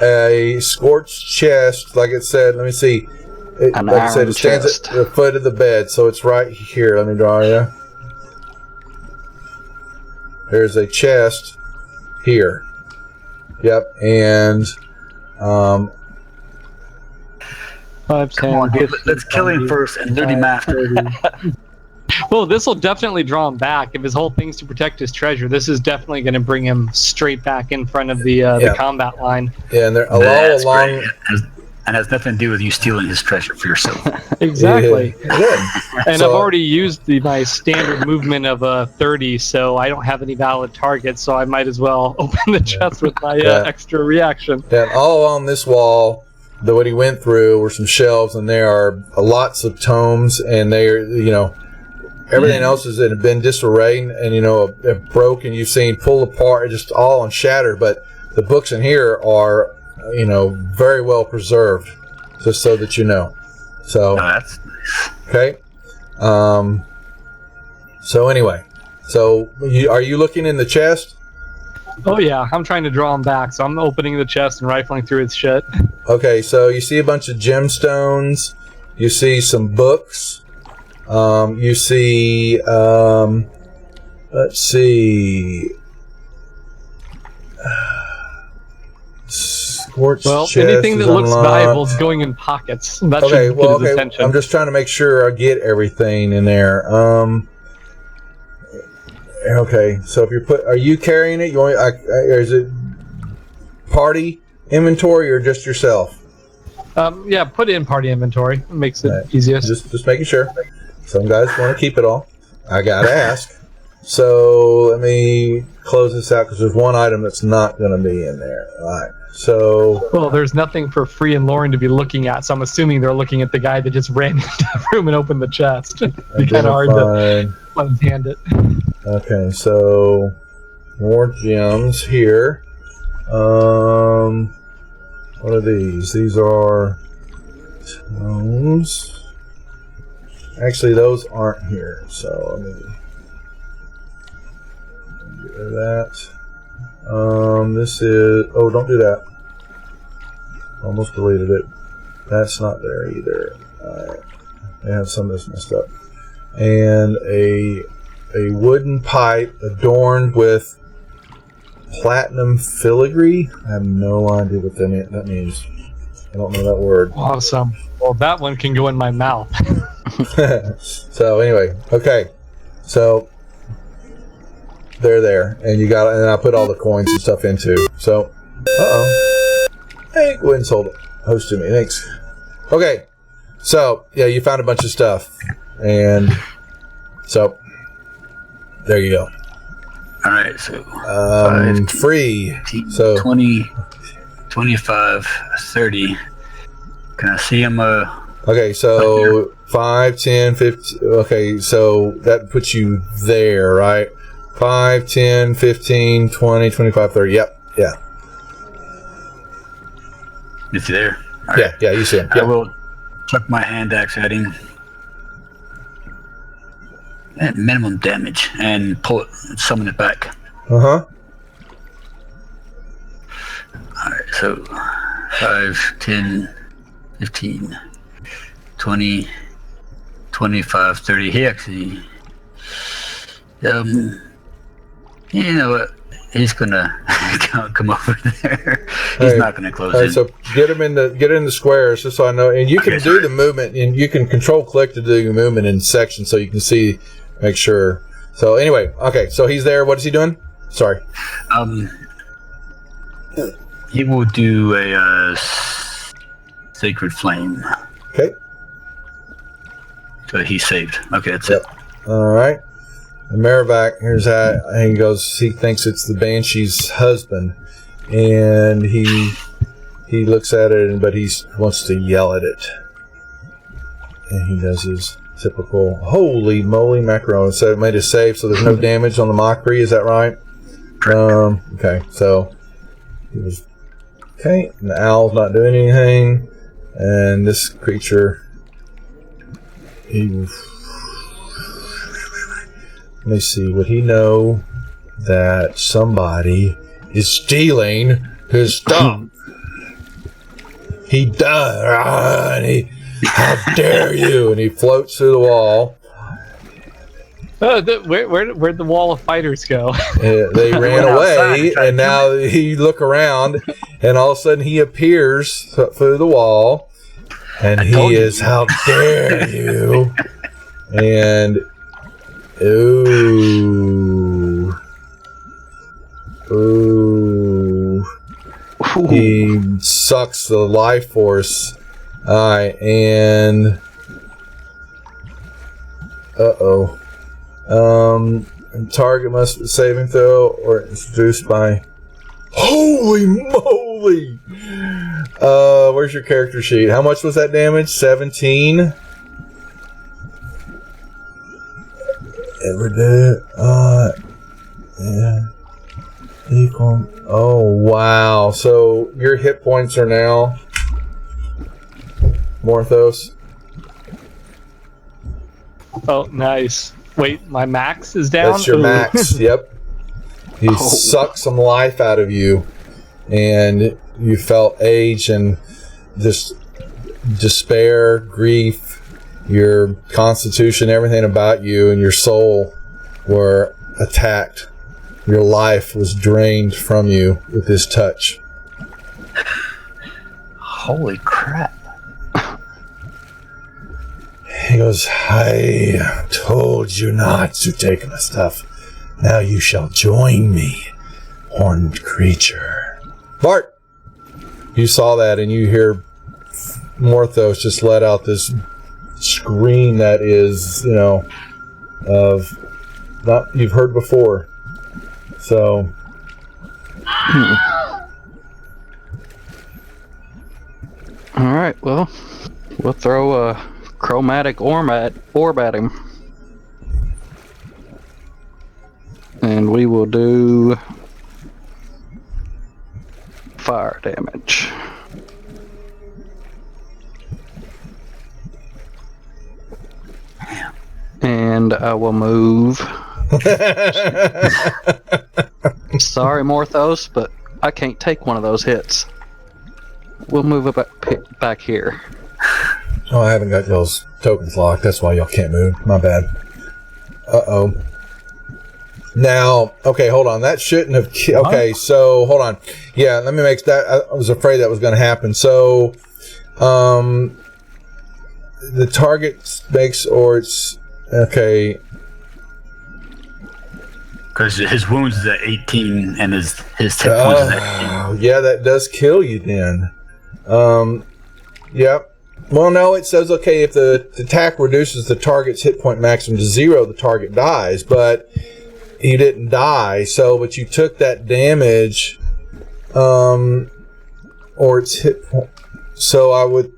a scorched chest, like it said. Let me see. Like I said, it stands chest. at the foot of the bed, so it's right here. Let me draw you. There's a chest here. Yep, and 5, 10, Come on, dude. Let's kill him first and loot him after. Well, this will definitely draw him back. If his whole thing's to protect his treasure, this is definitely going to bring him straight back in front of the combat line. yeah, and they're all along. and has nothing to do with you stealing his treasure for yourself. Exactly. Yeah, good. And So- I've already used my standard movement of 30, so I don't have any valid targets, so I might as well open the chest with my Yeah. extra reaction. And all on this wall, what he went through were some shelves, and there are lots of tomes, and they are, everything else has been disarrayed and broke, and you've seen pulled apart, just all on shatter. But the books in here are, very well preserved, just so that you know. So, Oh, that's nice. okay. So anyway, are you looking in the chest? Oh yeah, I'm trying to draw him back, so I'm opening the chest and rifling through his shit. Okay, so you see a bunch of gemstones. You see some books. You see, let's see. Scorched Well, chest anything that is looks unlocked. valuable is going in pockets. That Okay, should well, get his okay. attention. I'm just trying to make sure I get everything in there. Okay, so if are you carrying it? Or is it party inventory or just yourself? Yeah, put it in party inventory. It makes it Right. easiest. Just making sure. Some guys want to keep it all. I gotta ask. So let me close this out because there's one item that's not going to be in there. All right. So Well, there's nothing for Free and Lauren to be looking at, so I'm assuming they're looking at the guy that just ran into the room and opened the chest. It'd be kind of hard to let him hand it. Okay, so more gems here. What are these? These are tomes. Actually, those aren't here. So let me get rid of that. This is. Oh, don't do that. Almost deleted it. That's not there either. Alright. I have some of this messed up. And a wooden pipe adorned with platinum filigree. I have no idea what that means. I don't know that word. Awesome. Well, that one can go in my mouth. So anyway, okay. So they're there, and I put all the coins and stuff into. So, hey, go ahead and host to me. Thanks. Okay. So yeah, you found a bunch of stuff, and so there you go. All right, so Free. 15, So 20, 25, 30. Can I see him? okay, so 5, 10, 15. Okay, so that puts you there, right? 5, 10, 15, 20, 25, 30. Yep. Yeah. Is he there? All Yeah. right. Yeah. You see him. I Yeah. will chuck my hand axe at him. At minimum damage and pull it, summon it back. Uh huh. Alright, so 5, 10, 15, 20, 25, 30. He actually, you know what? He's gonna come over there. He's not gonna close All right, in. so get in the squares just so I know, and you can do the movement, and you can control click to do your movement in sections so you can see, make sure. So anyway, okay, so he's there. What is he doing? Sorry. He will do a sacred flame. Okay. So he's saved. Okay, that's Yep. it. All right. And Merrivac, here's that. And he goes. He thinks it's the Banshee's husband, and he looks at it, but he wants to yell at it, and he does his typical "Holy moly macaroni!" So it made a save, so there's no damage on the mockery. Is that right? Okay. So he was okay. And the owl's not doing anything, and this creature, let me see. Would he know that somebody is stealing his stuff? He does. And how dare you? And he floats through the wall. Where'd the wall of fighters go? They ran went outside away, and tried and to now he look around, and all of a sudden he appears through the wall, and told he you. is, how dare you? And ooh, he sucks the life force Alright, and target must be saving throw or introduced by. Holy moly! Where's your character sheet? How much was that damage? 17? Ever did? Yeah. Equal. Oh, wow. So your hit points are now Morthos. Oh, nice. Wait, my max is down? That's your Ooh. max. Yep. He sucked some life out of you, and you felt age and just despair, grief, your constitution, everything about you and your soul were attacked. Your life was drained from you with this touch. Holy crap. He goes, I told you not to take my stuff. Now you shall join me, horned creature. Bart! You saw that and you hear Morthos just let out this scream that is, of not you've heard before. So Alright, well, we'll throw a chromatic orb at him. And we will do fire damage. And I will move. Sorry, Morthos, but I can't take one of those hits. We'll move it back here. Oh, I haven't got y'all's tokens locked. That's why y'all can't move. My bad. Uh-oh. Now, okay, hold on. That shouldn't have... Okay, so, hold on. Yeah, let me make that... I was afraid that was going to happen. So, the target makes or it's... Okay. Because his wounds is at 18 and his hit points is at 18. Yeah, that does kill you then. Yep. Well, no, it says, okay, if the attack reduces the target's hit point maximum to 0, the target dies, but you didn't die, but you took that damage, or its hit point. So I would,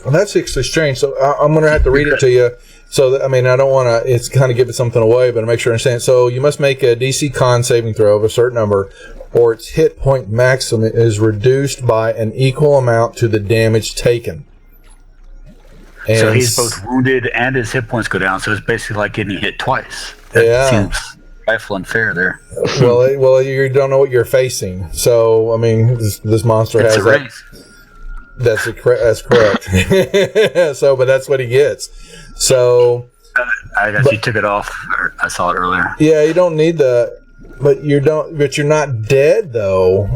well, that's actually strange, so I'm going to have to read it to you. So, that, I mean, I don't want to, it's kind of giving something away, but to make sure I understand. So you must make a DC con saving throw of a certain number, or its hit point maximum is reduced by an equal amount to the damage taken. And so he's both wounded and his hit points go down, so it's basically like getting hit twice. That seems trifling unfair there. Well, you don't know what you're facing. So, I mean, this monster it's has a race. That's correct. So, but that's what he gets. So, I guess you took it off. I saw it earlier. Yeah, you don't need but you're not dead though.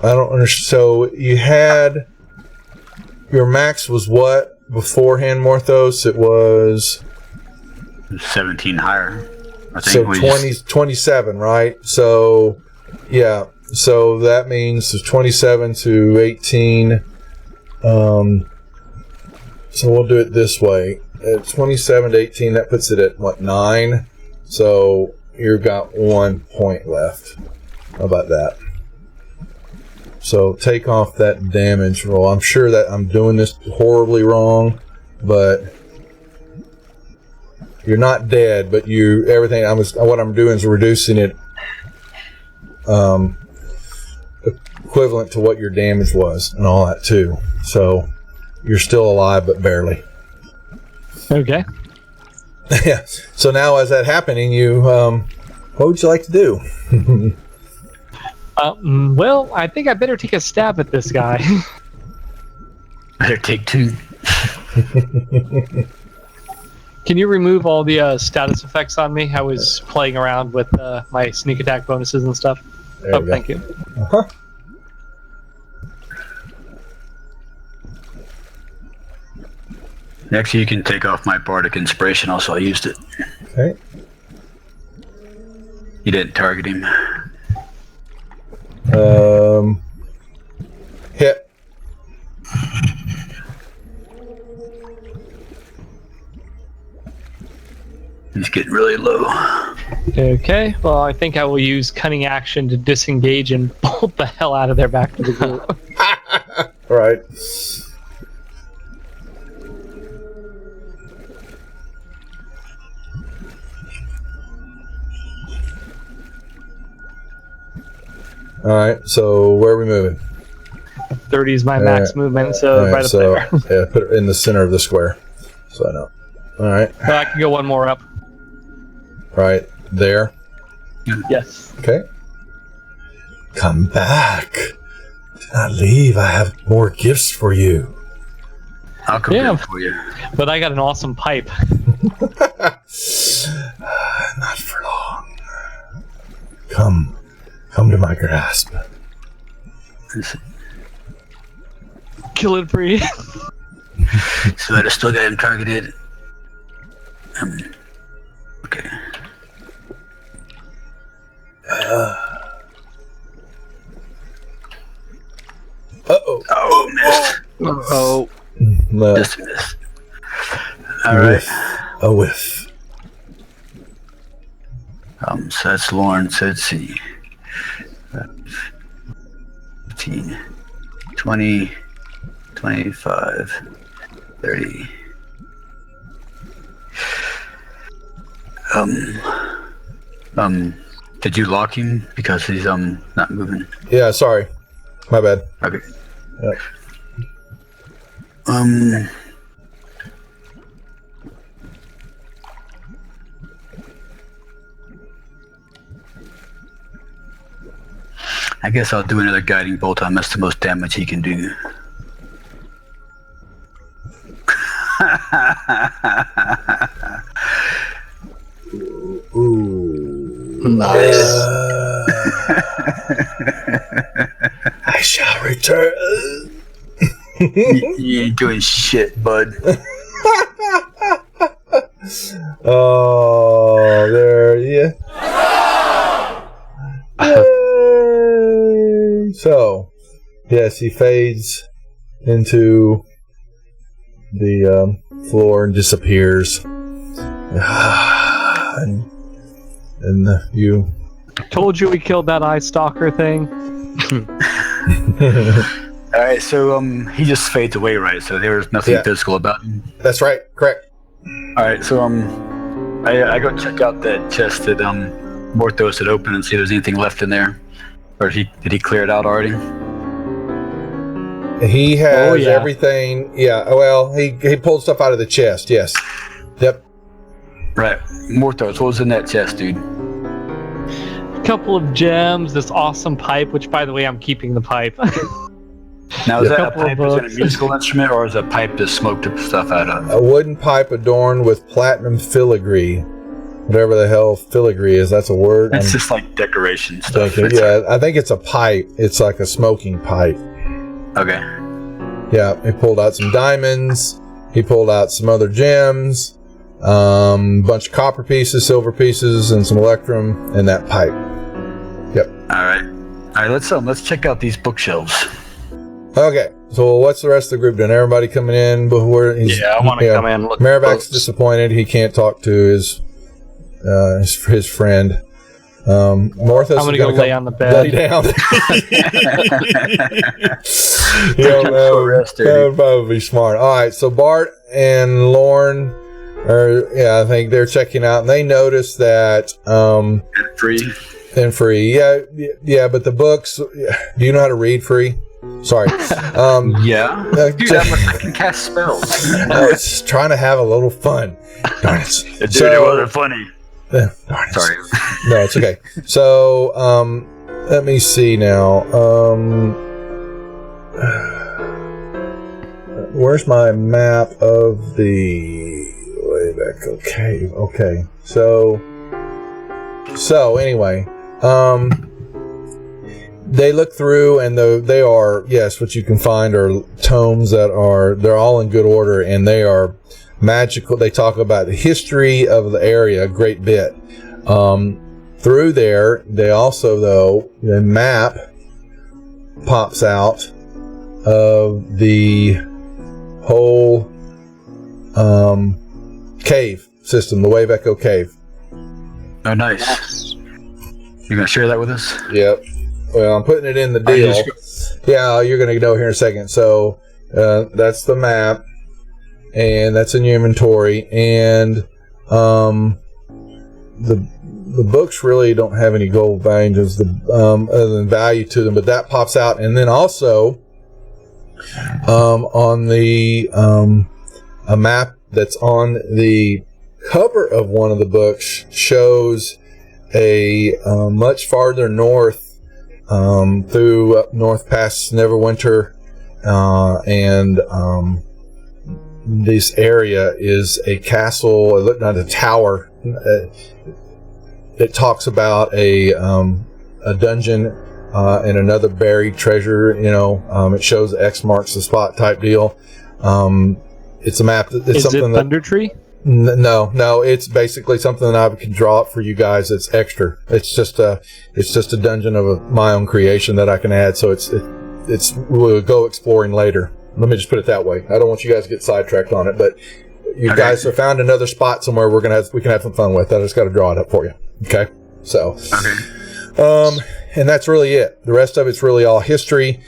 I don't understand. So you had your max was what beforehand, Morthos? It was 17 higher. I so think 27, right? So yeah. So that means 27 to 18. So we'll do it this way. At 27 to 18, that puts it at what, 9? So you've got 1 point left. How about that? So take off that damage roll. I'm sure that I'm doing this horribly wrong, but you're not dead. But what I'm doing is reducing it equivalent to what your damage was and all that too. So you're still alive, but barely. Okay. Yeah. So now, as that happening, what would you like to do? Well, I think I better take a stab at this guy. Better take 2. Can you remove all the status effects on me? I was playing around with my sneak attack bonuses and stuff. There you go. Thank you. Uh-huh. Next, you can take off my bardic inspiration. Also, I used it. Okay. You didn't target him. He's getting really low. Okay, well, I think I will use cunning action to disengage and bolt the hell out of there back to the group. Right. All right, so where are we moving? 30 is my max movement, so right up there. Yeah, put it in the center of the square, so I know. All right. So I can go one more up. Right there. Yes. Okay. Come back. Do not leave. I have more gifts for you. I'll come down for you. But I got an awesome pipe. Not for long. Come to my grasp. Kill it free. So I still got him targeted. Okay. Uh-oh. Oh, missed. Oh, Just missed. All right. A whiff. So that's Lauren. So let's see. 15, 20, 25, 30. Did you lock him because he's not moving? Yeah, sorry. My bad. Okay. Yep. I guess I'll do another guiding bolt on. That's the most damage he can do. Ooh. nice. I shall return. You ain't doing shit, bud. Oh, there you. So, yes, he fades into the floor and disappears. And you. Told you we killed that eye stalker thing. All right, so he just fades away, right? So there's nothing physical about him. That's right. Correct. All right, so I go check out that chest that Morthos had opened and see if there's anything left in there, or did he clear it out already? He has everything. Yeah. Well, he pulled stuff out of the chest. Yes. Yep. Right, Morthos, what was in that chest, dude? A couple of gems, this awesome pipe, which, by the way, I'm keeping the pipe. Now, is that a couple of pipe? Is it a books. musical instrument, or is it a pipe to smoke the stuff out of? A wooden pipe adorned with platinum filigree. Whatever the hell filigree is, that's a word. It's just like decoration stuff. Yeah, I think it's a pipe. It's like a smoking pipe. Okay. Yeah, he pulled out some diamonds. He pulled out some other gems. Bunch of copper pieces, silver pieces, and some electrum in that pipe. Yep. All right. Let's check out these bookshelves. Okay. So what's the rest of the group doing? Everybody coming in before? I want to come in and look. Maribac's disappointed. He can't talk to his friend. Morthos I'm gonna go lay on the bed. Lay down. You don't know. That would probably be smart. All right. So Bart and Lorne I think they're checking out, and they notice that Free. and free. Yeah. But the books. Do you know how to read free? Sorry. Yeah. Dude, I can cast spells. I was trying to have a little fun. Darn it. Dude, it wasn't funny. Darn it. Sorry. No, it's okay. So, let me see now. Where's my map of the way back? Okay. So anyway, they look through, and they are, yes, what you can find are tomes they're all in good order, and they are magical. They talk about the history of the area a great bit. Through there, they also, though, the map pops out of the whole cave system, the Wave Echo Cave. Oh, nice. You gonna share that with us? Yep. Well, I'm putting it in the deal. Yeah, you're going to know here in a second. So that's the map, and that's in your inventory. And the books really don't have any gold values other than value to them, but that pops out. And then also on the a map that's on the cover of one of the books shows a much farther north. Through up north past Neverwinter, and this area is a castle, not a tower. It talks about a dungeon and another buried treasure. It shows X marks the spot type deal. It's a map. It's Is something it Thunder Tree? No, it's basically something that I can draw up for you guys. It's extra. It's just a dungeon of my own creation that I can add. So we'll go exploring later. Let me just put it that way. I don't want you guys to get sidetracked on it, but you guys have found another spot somewhere we can have some fun with. I just got to draw it up for you. Okay. So. Okay. And that's really it. The rest of it's really all history.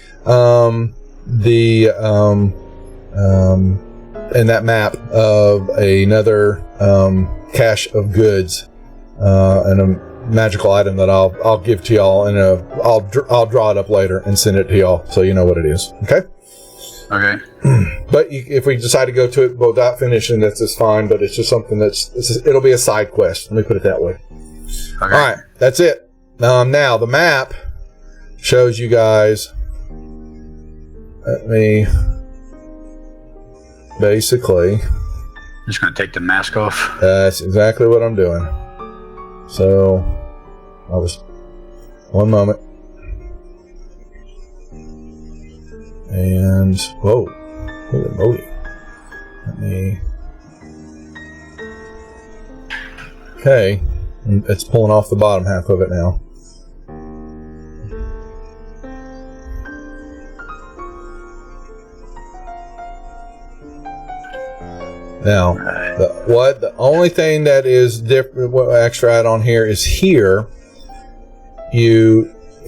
And that map of another cache of goods and a magical item that I'll give to y'all, and I'll draw it up later and send it to y'all so you know what it is. Okay. Okay. But if we decide to go to it without finishing, that's just fine. But it's just something it'll be a side quest. Let me put it that way. Okay. All right, that's it. Now the map shows you guys. Let me. Basically, Just gonna take the mask off. that's exactly what I'm doing. So, I'll just one moment, and whoa, holy moly! Let me. Okay, it's pulling off the bottom half of it now. Now, the only thing that is different, what extra add on here is here.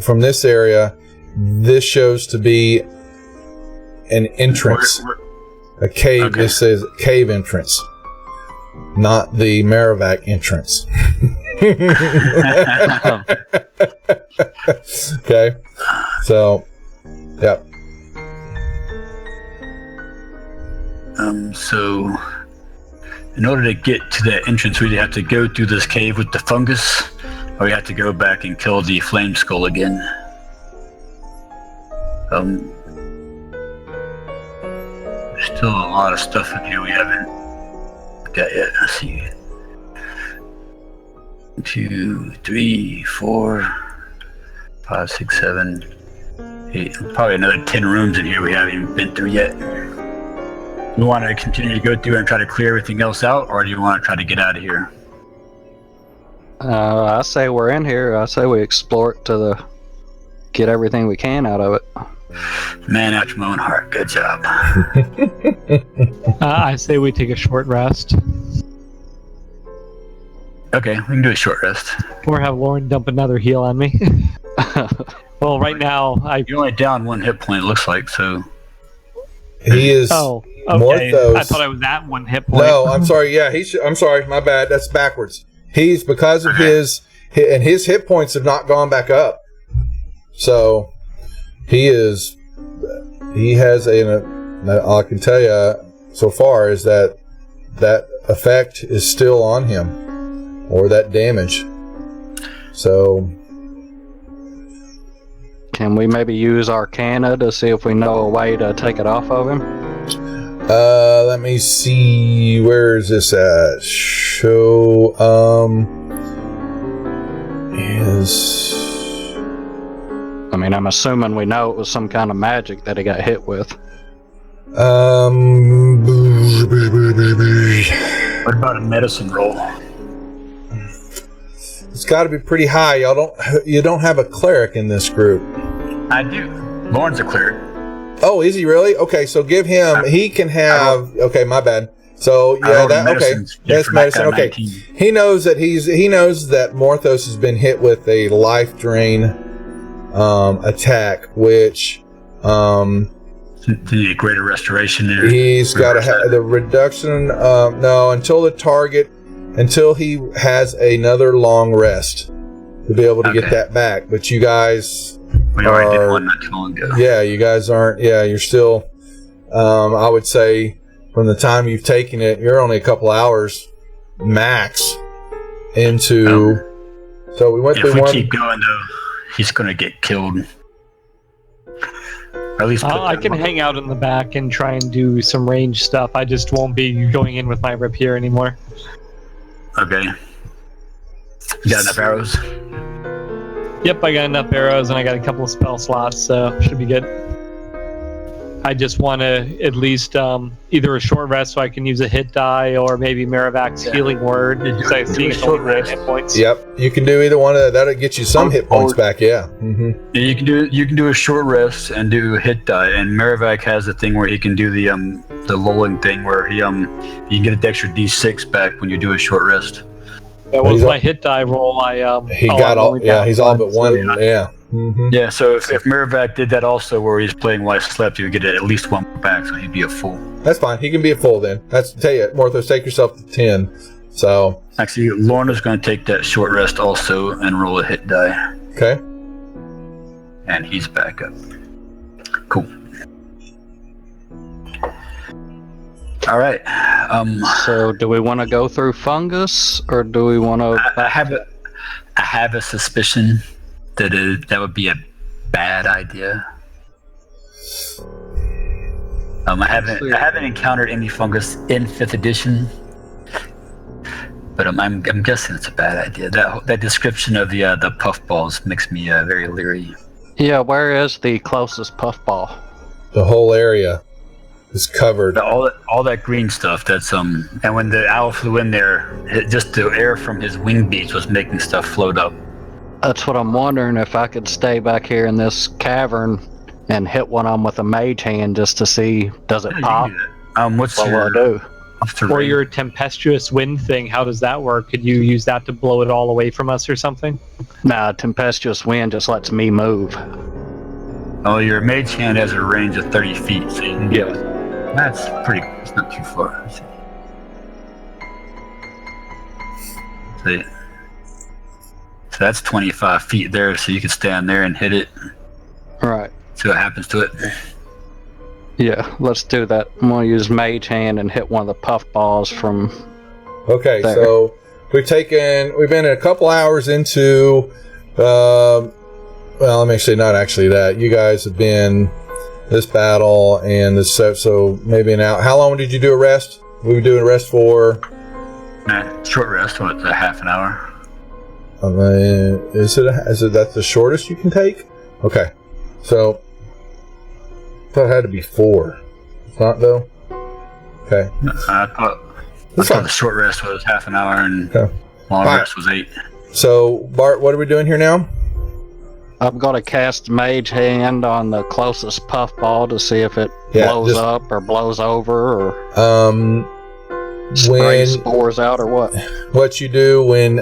From this area, this shows to be an entrance, a cave. Okay. This says cave entrance, not the Merrivac entrance. Okay, so, yep. So, in order to get to that entrance, we have to go through this cave with the fungus, or we have to go back and kill the flame skull again. There's still a lot of stuff in here we haven't got yet. Let's see. 2, 3, 4, 5, 6, 7, 8. Probably another 10 rooms in here we haven't even been through yet. Do you want to continue to go through and try to clear everything else out, or do you want to try to get out of here? I say we're in here. I say we explore it get everything we can out of it. Man after my own heart. Good job. I say we take a short rest, Okay, we can do a short rest. or have Lauren dump another heal on me. Well, right now You're only down 1 hit point, it looks like, so... He is. Oh, okay. Morthos. I thought I was at 1 hit point. No, I'm sorry. Yeah, I'm sorry. My bad. That's backwards. He's because of his hit points have not gone back up. So he has all I can tell you so far is that effect is still on him, or that damage. So Can we maybe use Arcana to see if we know a way to take it off of him? let me see. Where is this at? Show I mean, I'm assuming we know it was some kind of magic that he got hit with. What about a medicine roll? It's got to be pretty high. You don't have a cleric in this group. I do. Lauren's a cleric. Oh, is he really? Okay, so give him. He can have. Okay, my bad. So yeah, that okay. That's for medicine. knockout Okay, 19. he knows that he knows that Morthos has been hit with a life drain attack, which The greater restoration there. he's got Reverse the reduction. No, until he has another long rest to be able to get Okay. that back. But you guys We already did are, one not too long ago. yeah, you guys aren't. Yeah, you're still. I would say from the time you've taken it, you're only a couple hours max into. So we went If through we one. keep going, though, he's going to get killed. Or at least put I can hang out in the back and try and do some range stuff. I just won't be going in with my rapier anymore. Okay. You got enough arrows? Yep, I got enough arrows and I got a couple of spell slots, so should be good. I just want to at least either a short rest so I can use a hit die, or maybe Meravac's healing word because I see a short rest. hit points. Yep, you can do either one of that. That'll get you some hit points back. Yeah. Mm-hmm. Yeah, you can do a short rest and do a hit die, and Merrivac has the thing where he can do the lulling thing where he you can get an extra D6 back when you do a short rest. That was my hit die roll. He got all. Yeah, he's all but one. Yeah. Mm-hmm. Yeah, so if Merrivac did that also where he's playing while he slept, he would get at least one back, so he'd be a full. That's fine. He can be a full then. Tell you, Morthos, take yourself to 10. So Actually, Lorna's going to take that short rest also and roll a hit die, okay. and he's back up. Cool. All right. So, do we want to go through fungus, or do we want to? I have a suspicion that would be a bad idea. I haven't encountered any fungus in 5th edition, but I'm guessing it's a bad idea. That description of the puffballs makes me very leery. Yeah, where is the closest puffball? The whole area is covered. All that green stuff. That's and when the owl flew in there, just the air from his wing beats was making stuff float up. That's what I'm wondering, if I could stay back here in this cavern and hit one of them with a mage hand just to see, does it pop? What's What will your I do? Or your tempestuous wind thing, how does that work? Could you use that to blow it all away from us or something? Nah, tempestuous wind just lets me move. Oh, your mage hand has a range of 30 feet, so you can get. That's pretty. It's not too far. Let's see. So that's 25 feet there, so you can stand there and hit it. Right. See what happens to it. Yeah, let's do that. I'm gonna use mage hand and hit one of the puffballs from. Okay, there. so we've been a couple hours into. Well, let me say not actually that. You guys have been this battle and this, so maybe an hour. How long did you do a rest? We were doing a rest for. Short rest, what, a half an hour? Is it that the shortest you can take? Okay, so I thought it had to be 4. It's not though. Okay, I thought the short rest was half an hour and long rest was 8. So Bart, what are we doing here now? I'm gonna cast mage hand on the closest puffball to see if it blows up or blows over or sprays spores out or what. What you do when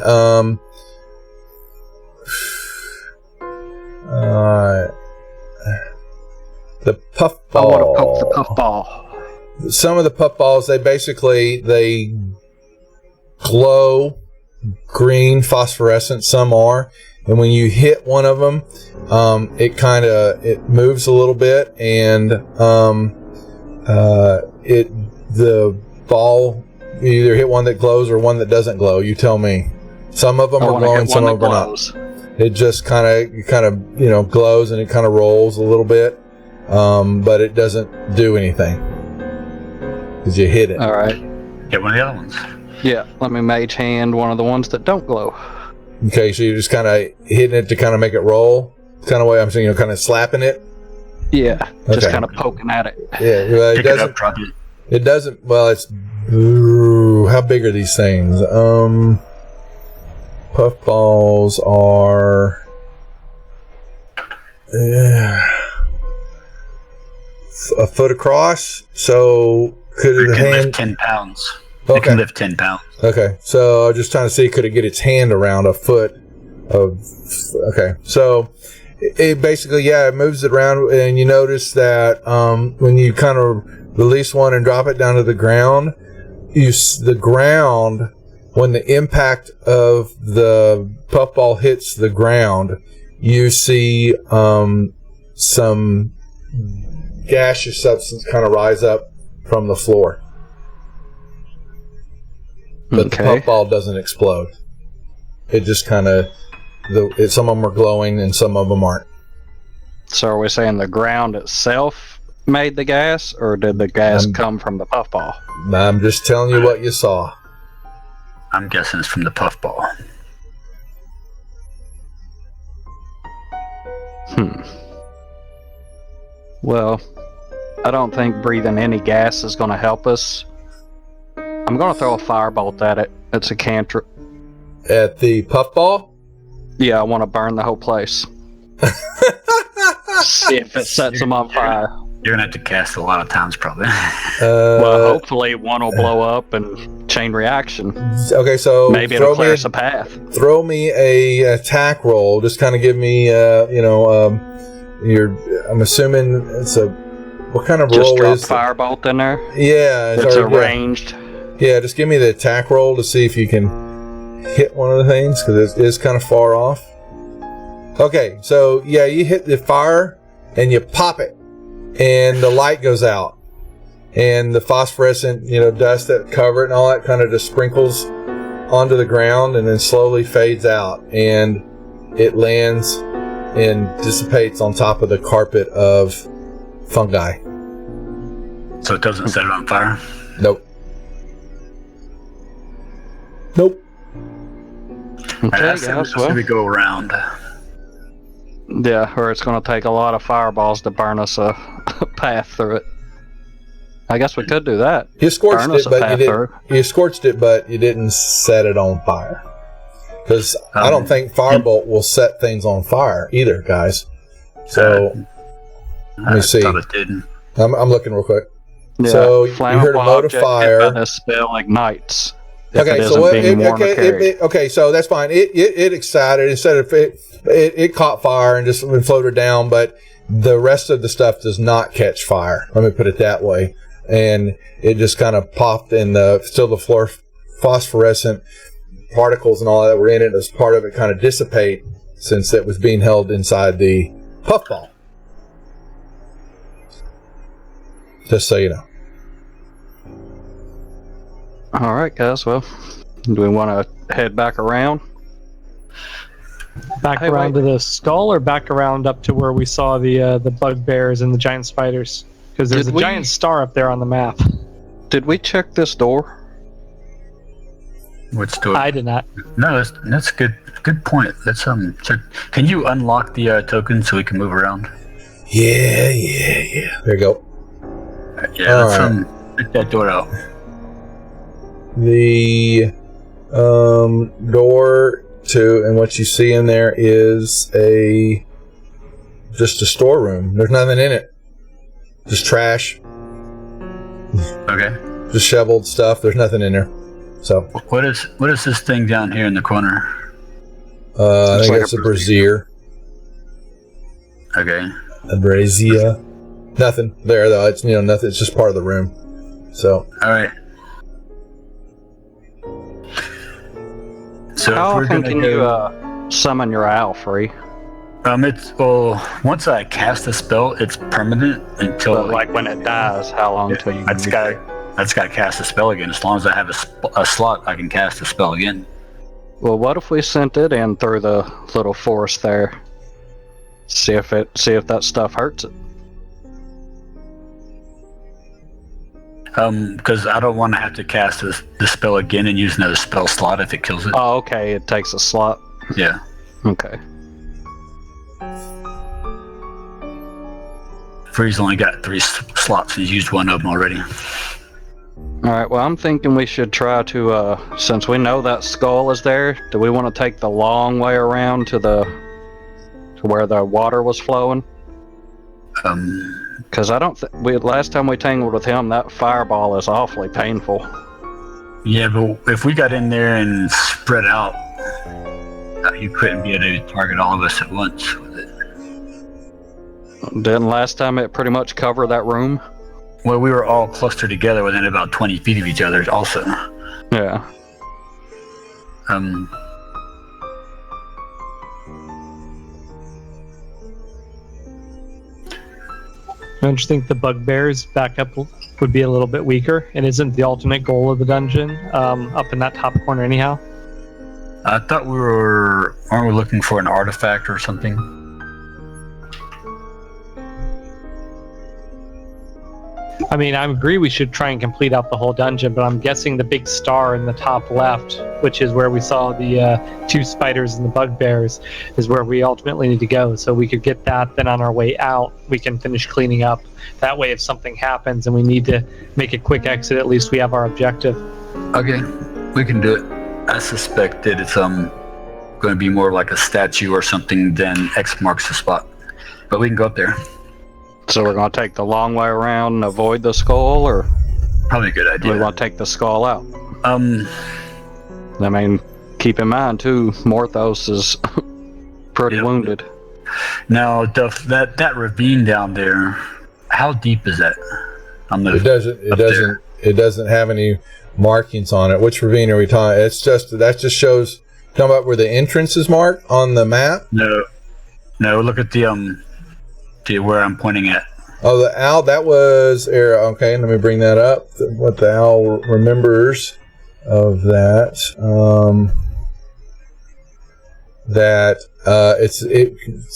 the puffball. I want to poke the puffball. Some of the puffballs, they glow green, phosphorescent. Some are, and when you hit one of them, it moves a little bit, and the ball, you either hit one that glows or one that doesn't glow. You tell me. Some of them are glowing, some of them are not. It just kind of glows and it kind of rolls a little bit, but it doesn't do anything because you hit it. All right. Hit one of the other ones. Yeah, let me mage hand one of the ones that don't glow. Okay, so you're just kind of hitting it to kind of make it roll. It's kind of way I'm saying, kind of slapping it. Yeah, just Okay. kind of poking at it. Yeah, well, Pick it up, drop it. It doesn't. Well, it's. Ooh, how big are these things? Puffballs are. A foot across, so Could It the can hand? lift 10 pounds. It Okay. can lift 10 pounds. Okay, so I'm just trying to see, could it get its hand around a foot of? Okay, so it basically, it moves it around, and you notice that when you kind of release one and drop it down to the ground, the ground, when the impact of the puffball hits the ground, you see some gaseous substance kind of rise up from the floor. But the puffball doesn't explode. It just kind of, some of them are glowing and some of them aren't. So are we saying the ground itself made the gas, or did the gas come from the puffball? I'm just telling you what you saw. I'm guessing it's from the puffball. Well, I don't think breathing any gas is going to help us. I'm going to throw a firebolt at it. It's a cantrip. At the puffball? Yeah, I want to burn the whole place. See if it sets them on fire. You're going to have to cast a lot of times, probably. Well, hopefully one will blow up and chain reaction. Okay, so maybe it'll clear us a path. Throw me a attack roll. Just kind of give me, I'm assuming it's a, what kind of roll is it? Just drop firebolt in there? Yeah. It's arranged. Yeah, just give me the attack roll to see if you can hit one of the things, because it is kind of far off. Okay, so you hit the fire and you pop it, and the light goes out, and the phosphorescent, dust that cover it and all that kind of just sprinkles onto the ground and then slowly fades out, and it lands and dissipates on top of the carpet of fungi. So it doesn't set it on fire? Nope. Okay, I say we go around. Yeah, or it's going to take a lot of fireballs to burn us a path through it. I guess we could do that. You scorched it, but you didn't. You scorched it, but you didn't set it on fire. Because I don't think firebolt will set things on fire either, guys. So let me see. I thought it didn't. I'm looking real quick. Yeah, so you heard a mote of fire. The spell ignites. Okay, so so that's fine. It excited instead of it caught fire and just floated down, but the rest of the stuff does not catch fire. Let me put it that way. And it just kind of popped, and the phosphorescent particles and all that were in it as part of it kind of dissipate, since it was being held inside the puffball. Just so you know. All right, guys. Well, do we want to head back around? Back around to the skull, or back around up to where we saw the bugbears and the giant spiders? Because there's a giant star up there on the map. Did we check this door? Which door? I did not. No, that's good. Good point. Let's check. Can you unlock the token so we can move around? Yeah. There you go. Yeah, let's check that door out. The door to, and what you see in there is just a storeroom. There's nothing in it. Just trash. Okay. Just shoveled stuff. There's nothing in there. So what is this thing down here in the corner? I think it's a brazier. Okay. A brazier. Nothing there though. It's nothing. It's just part of the room. So. All right. So how often can you summon your owl free? Once I cast a spell, it's permanent until when it dies. How long until you? I just got to cast a spell again. As long as I have a slot, I can cast a spell again. Well, what if we sent it in through the little forest there? See if that stuff hurts it. Because I don't want to have to cast the spell again and use another spell slot if it kills it. Oh, okay. It takes a slot. Yeah. Okay. Freeze only got 3 slots. He's used one of them already. All right. Well, I'm thinking we should try to, since we know that skull is there, do we want to take the long way around to where the water was flowing? Because I don't last time we tangled with him, that fireball is awfully painful. Yeah, but if we got in there and spread out, you couldn't be able to target all of us at once with it. Didn't last time it pretty much cover that room? Well, we were all clustered together within about 20 feet of each other also. Yeah. Don't you think the bugbears backup would be a little bit weaker? And isn't the ultimate goal of the dungeon up in that top corner anyhow? I thought aren't we looking for an artifact or something? I mean, I agree we should try and complete out the whole dungeon, but I'm guessing the big star in the top left, which is where we saw the 2 spiders and the bugbears, is where we ultimately need to go. So we could get that, then on our way out, we can finish cleaning up. That way, if something happens and we need to make a quick exit, at least we have our objective. Okay, we can do it. I suspect that it's going to be more like a statue or something than X marks the spot. But we can go up there. So we're going to take the long way around and avoid the skull, or Probably a good do idea. we want to take the skull out? Um, I mean, keep in mind, too, Morthos is pretty Yep. wounded. now, Duff, that ravine down there, how deep is that? It doesn't have any markings on it. Which ravine are we talking? That just shows. Talking about where the entrance is marked on the map. No, look at the where I'm pointing at. Oh, the owl. That was era. Okay, let me bring that up. What the owl remembers of that.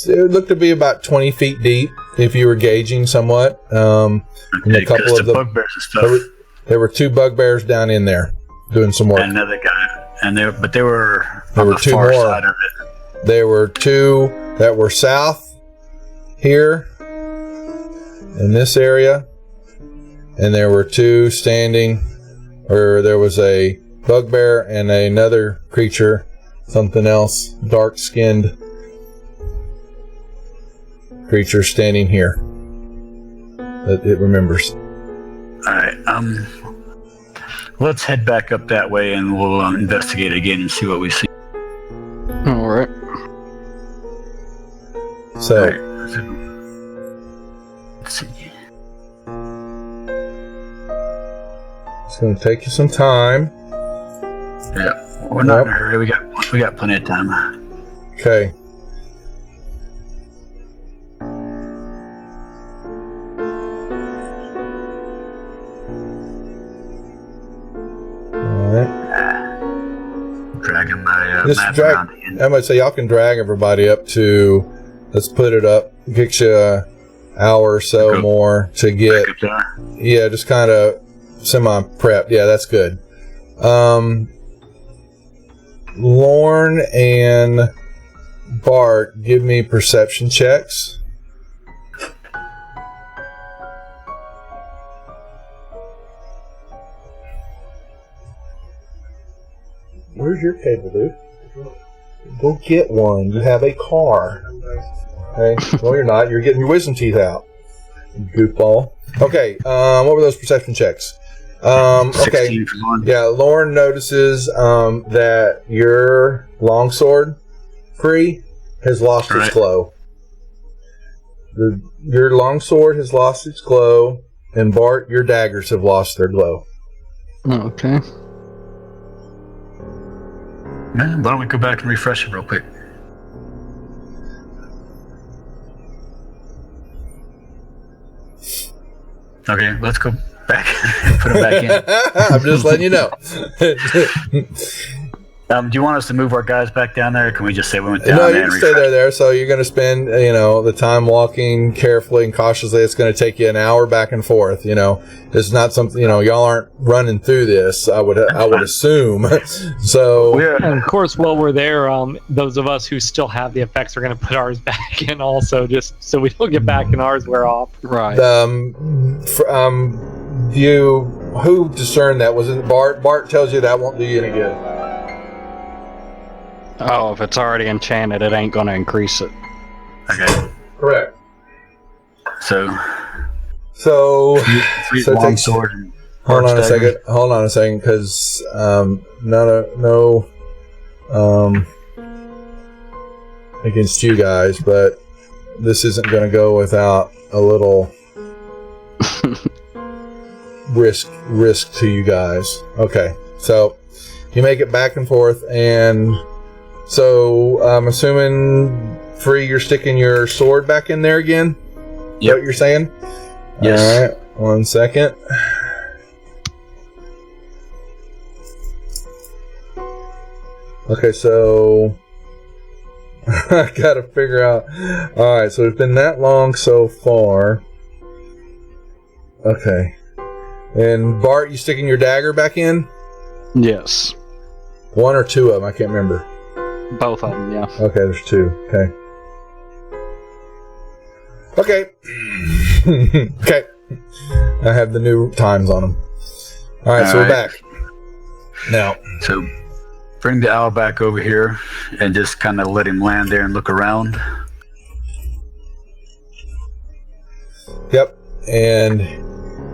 It looked to be about 20 feet deep if you were gauging somewhat. And a couple of the bugbears and stuff. There were 2 bugbears down in there doing some work. And another guy, and they were There on were the 2 far more. side of it. There were 2 that were south here in this area, and there were 2 standing where there was a bugbear and another creature, something else, dark-skinned creature standing here that it remembers. All right, let's head back up that way, and we'll investigate again and see what we see. All right. So, All right, let's see. it's going to take you some time. Yeah, we're not in a hurry. We got plenty of time. Okay. Dragging my Just map drag. around again. I'm gonna say y'all can drag everybody up to. Let's put it up. Get you an hour or so Okay. more to get. Back up there. Yeah, just kind of semi-prepped. Yeah, that's good. Lorne and Bart, give me perception checks. Where's your cable, dude? Go get one. You have a car. Okay. No, you're not. You're getting your wisdom teeth out. You goofball. Okay. What were those perception checks? Okay. 16 for one. Yeah, Lauren notices that your longsword, Free, has lost its Right. glow. Your longsword has lost its glow, and Bart, your daggers have lost their glow. Okay. Man, why don't we go back and refresh it real quick? Okay, let's go back. Put them back in. I'm just letting you know. Do you want us to move our guys back down there, or can we just say we went down No, there you and can stay refresh? there. So you're going to spend, the time walking carefully and cautiously. It's going to take you an hour back and forth. It's not something. Y'all aren't running through this. I would assume. So And of course, while we're there, those of us who still have the effects are going to put ours back in also, just so we don't get back and ours wear off. Right. who discerned that? Was it Bart? Bart tells you that won't do you any good. Oh, if it's already enchanted, it ain't going to increase it. Okay, Correct. so So, Three so it long takes, sword and hold on a dagger. second. Hold on a second, because against you guys, but this isn't going to go without a little risk to you guys. Okay, so you make it back and forth, and so I'm assuming, Free, you're sticking your sword back in there again? Is that what you're saying? Yes. All right, 1 second. Okay, so I gotta figure out. All right, so it's been that long so far. Okay, and Bart, you sticking your dagger back in? Yes. 1 or 2 of them, I can't remember. Both of them, yeah. Okay, there's 2. Okay. Okay. Okay. I have the new times on them. All right, so we're back. Now. So bring the owl back over here and just kind of let him land there and look around. Yep. And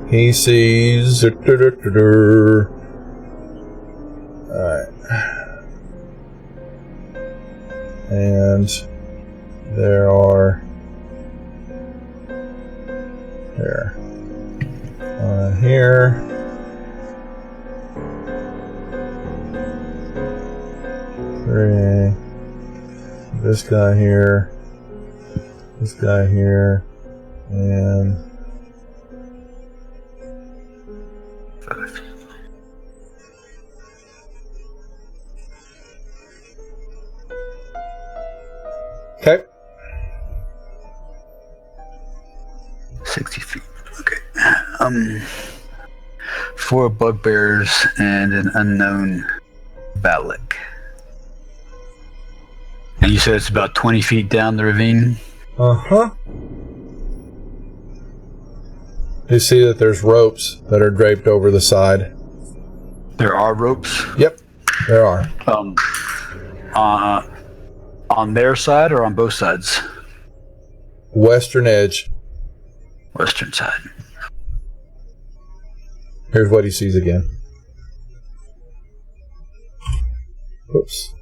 he sees. All right. And there are. There. Here. Three. This guy here. This guy here. And. Okay. 60 feet. Okay. 4 bugbears and an unknown Valak. And you said it's about 20 feet down the ravine? Uh-huh. You see that there's ropes that are draped over the side. There are ropes? Yep, there are. On their side or on both sides? Western edge. Western side. Here's what he sees again. Oops.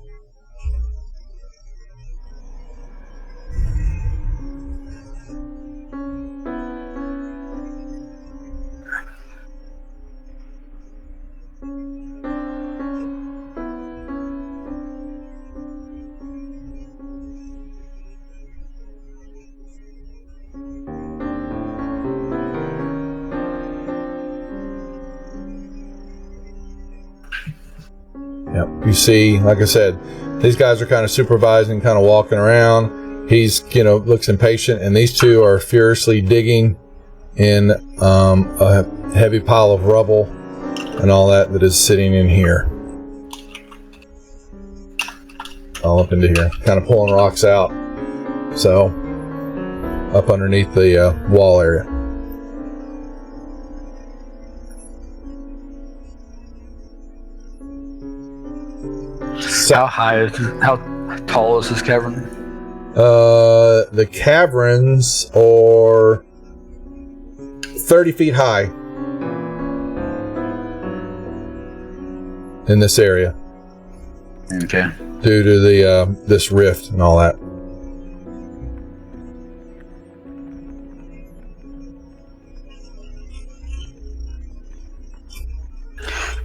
Yep. You see, like I said, these guys are kind of supervising, kind of walking around. He's, looks impatient, and these 2 are furiously digging in a heavy pile of rubble and all that is sitting in here. All up into here. Kind of pulling rocks out. So, up underneath the wall area. How tall is this cavern? The caverns are 30 feet high in this area. Okay. Due to the this rift and all that.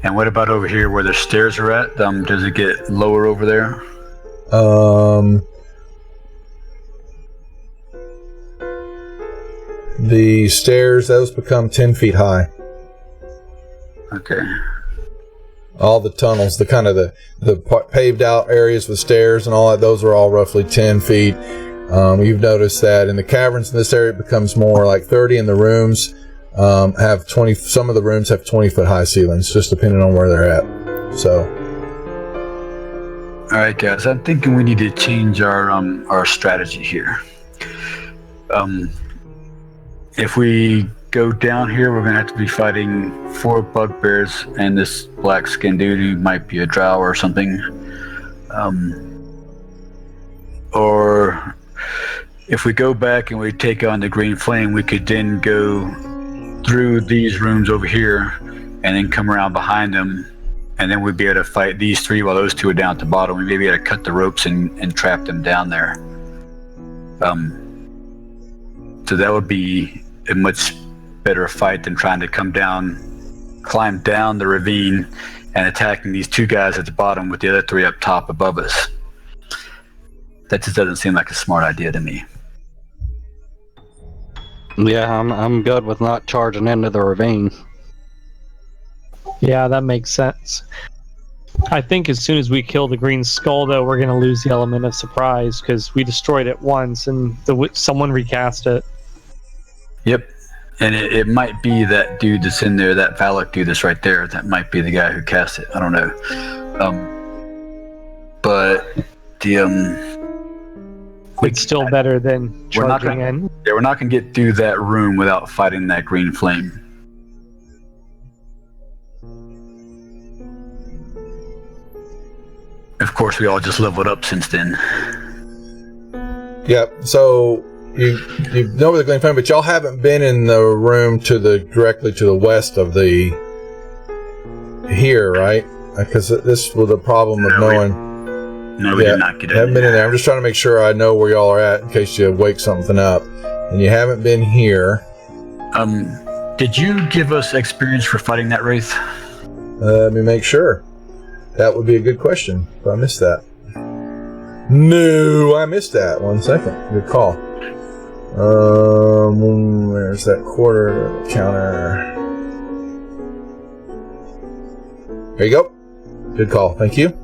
And what about over here where the stairs are at? Does it get lower over there? The stairs, those become 10 feet high. Okay. All the tunnels, the kind of the paved out areas with stairs and all that, those are all roughly 10 feet. You've noticed that in the caverns in this area it becomes more like 30, and the rooms have 20. Some of the rooms have 20-foot high ceilings, just depending on where they're at. So. All right, guys. I'm thinking we need to change our strategy here. If we go down here, we're gonna have to be fighting 4 bugbears and this black-skinned dude who might be a drow or something. Or if we go back and we take on the green flame, we could then go through these rooms over here, and then come around behind them, and then we'd be able to fight these three while those two are down at the bottom. We may be able to cut the ropes and trap them down there. So that would be a much better fight than trying to climb down the ravine and attacking these two guys at the bottom with the other three up top above us. That just doesn't seem like a smart idea to me. Yeah, I'm good with not charging into the ravine. Yeah, that makes sense. I think as soon as we kill the green skull, though, we're going to lose the element of surprise because we destroyed it once and someone recast it. Yep. And it might be that dude that's in there, that Valak dude that's right there. That might be the guy who cast it. I don't know. But the it's still better than charging in. Yeah, we're not going to get through that room without fighting that green flame. Of course, we all just leveled up since then. Yep. So you know where the green flame, but y'all haven't been in the room directly to the west of the here, right? Because this was the problem of knowing. No, we did not get in. Haven't been in there. I'm just trying to make sure I know where y'all are at in case you wake something up. And you haven't been here. Did you give us experience for fighting that wraith? Let me make sure. That would be a good question. But I missed that. No, I missed that. 1 second. Good call. There's that quarter counter. There you go. Good call. Thank you.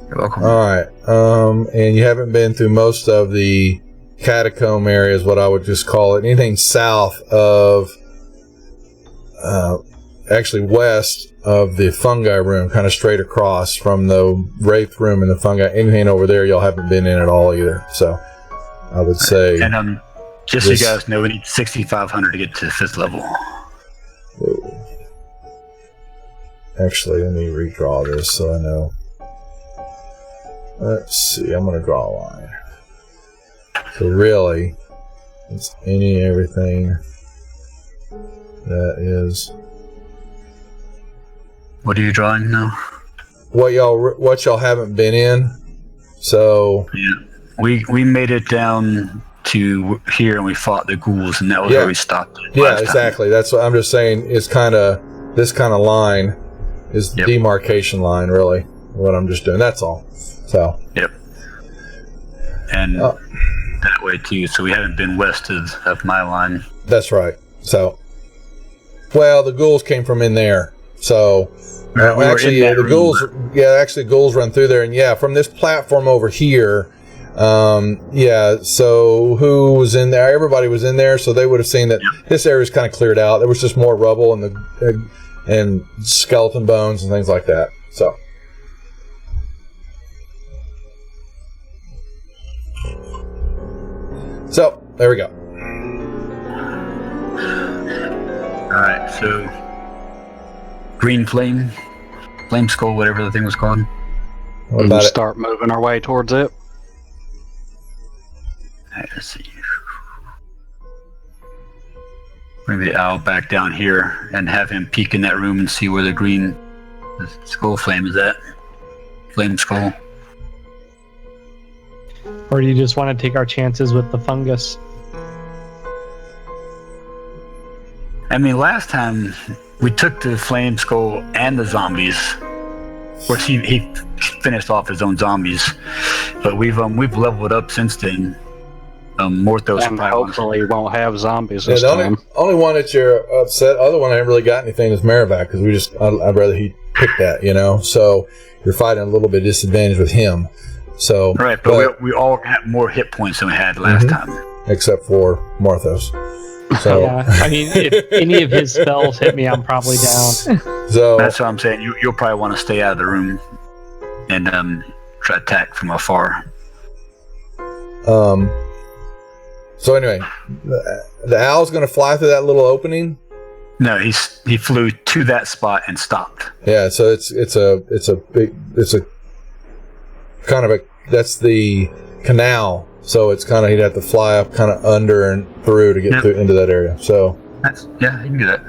You're welcome. All right. And you haven't been through most of the catacomb areas, what I would just call it. Anything south of, actually west of the fungi room, kind of straight across from the wraith room and the fungi. Anything over there, y'all haven't been in at all either. So I would say. And just so you guys know, we need 6,500 to get to 5th level. Whoa. Actually, let me redraw this so I know. Let's see. I'm going to draw a line. So really, it's everything that is. What are you drawing now? What y'all haven't been in. So yeah, we made it down to here and we fought the ghouls, and that was where we stopped. Yeah, exactly. That's what I'm just saying. Is kind of this kind of line is the demarcation line, really. What I'm just doing. That's all. So. Yep. And that way too. So we haven't been west of my line. That's right. So. Well, the ghouls came from in there. So. Actually, the ghouls. Yeah, actually, ghouls run through there, and from this platform over here. So who was in there? Everybody was in there, so they would have seen that this area is kind of cleared out. There was just more rubble and skeleton bones and things like that. So there we go. All right, so green flame skull, whatever the thing was called. What about start moving our way towards it. Let's see. Bring the owl back down here and have him peek in that room and see where the skull flame is at. Flame skull. Or do you just want to take our chances with the fungus? I mean, last time we took the flame skull and the zombies. Of course, he finished off his own zombies, but we've leveled up since then. Morthos and hopefully won't have zombies this time. Only one that you're upset. Other one I haven't really got anything is Merrivac because I'd rather he pick that, So you're fighting a little bit disadvantage with him. So right, but we all have more hit points than we had last time, except for Morthos. So yeah, I mean, if any of his spells hit me, I'm probably down. So that's what I'm saying. You'll probably want to stay out of the room and try to attack from afar. So anyway, the owl's going to fly through that little opening. No, he flew to that spot and stopped. Yeah, so it's a kind of that's the canal. So it's kind of he'd have to fly up kind of under and through to get through into that area. So Yeah, you can do that.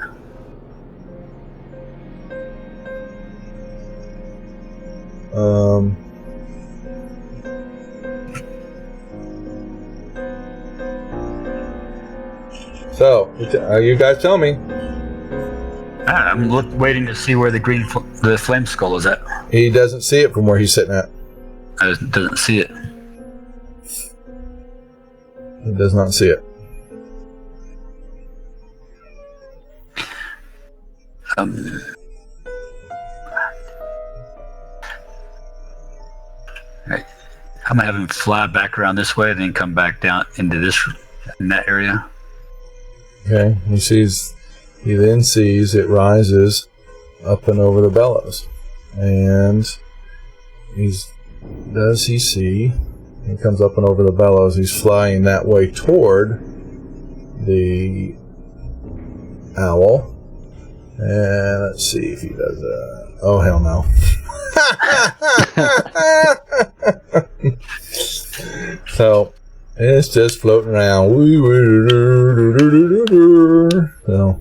So, you guys tell me. I'm waiting to see where the flame skull is at. He doesn't see it from where he's sitting at. Doesn't see it. He does not see it. Right. I'm gonna have him fly back around this way, then come back down into in that area. Okay. He then sees it rises up and over the bellows. And does he see? He comes up and over the bellows. He's flying that way toward the owl. And let's see if he does that. Oh, hell no. So, it's just floating around. So,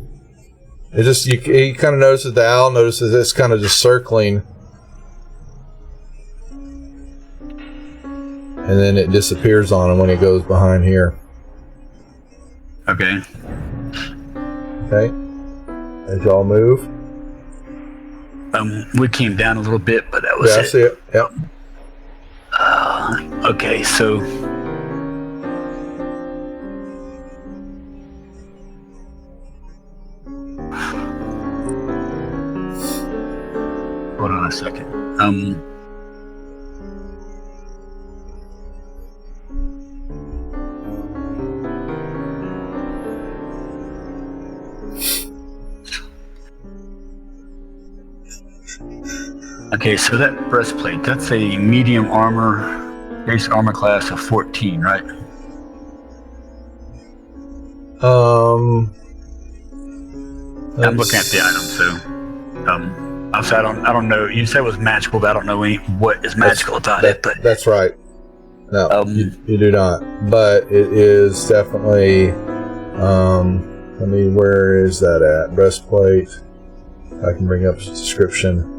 he kind of notices, the owl notices it's kind of just circling. And then it disappears on him when he goes behind here. Okay. Okay. As y'all move. We came down a little bit, but that was it. Yeah, I see it. Yep. Okay, so hold on a second. Okay, so that breastplate, that's a medium armor, base armor class of 14, right? I'm looking at the item, so I don't know. You said it was magical, but I don't know what is magical about it. But that's right. No, you do not. But it is definitely. Where is that at? Breastplate. I can bring up the description.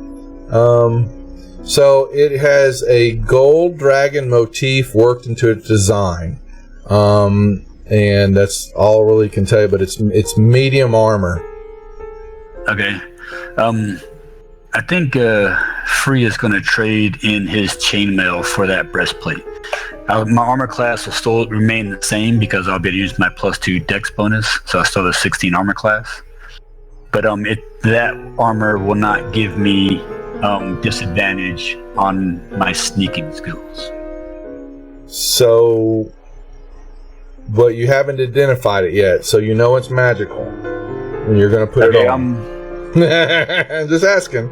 So it has a gold dragon motif worked into its design. And that's all I really can tell you, but it's medium armor. Okay. I think Free is going to trade in his chainmail for that breastplate. My armor class will still remain the same because I'll be able to use my +2 dex bonus, so I still have a 16 armor class. But that armor will not give me disadvantage on my sneaking skills. So, but you haven't identified it yet, so you know it's magical. And you're going to put it on. Just asking.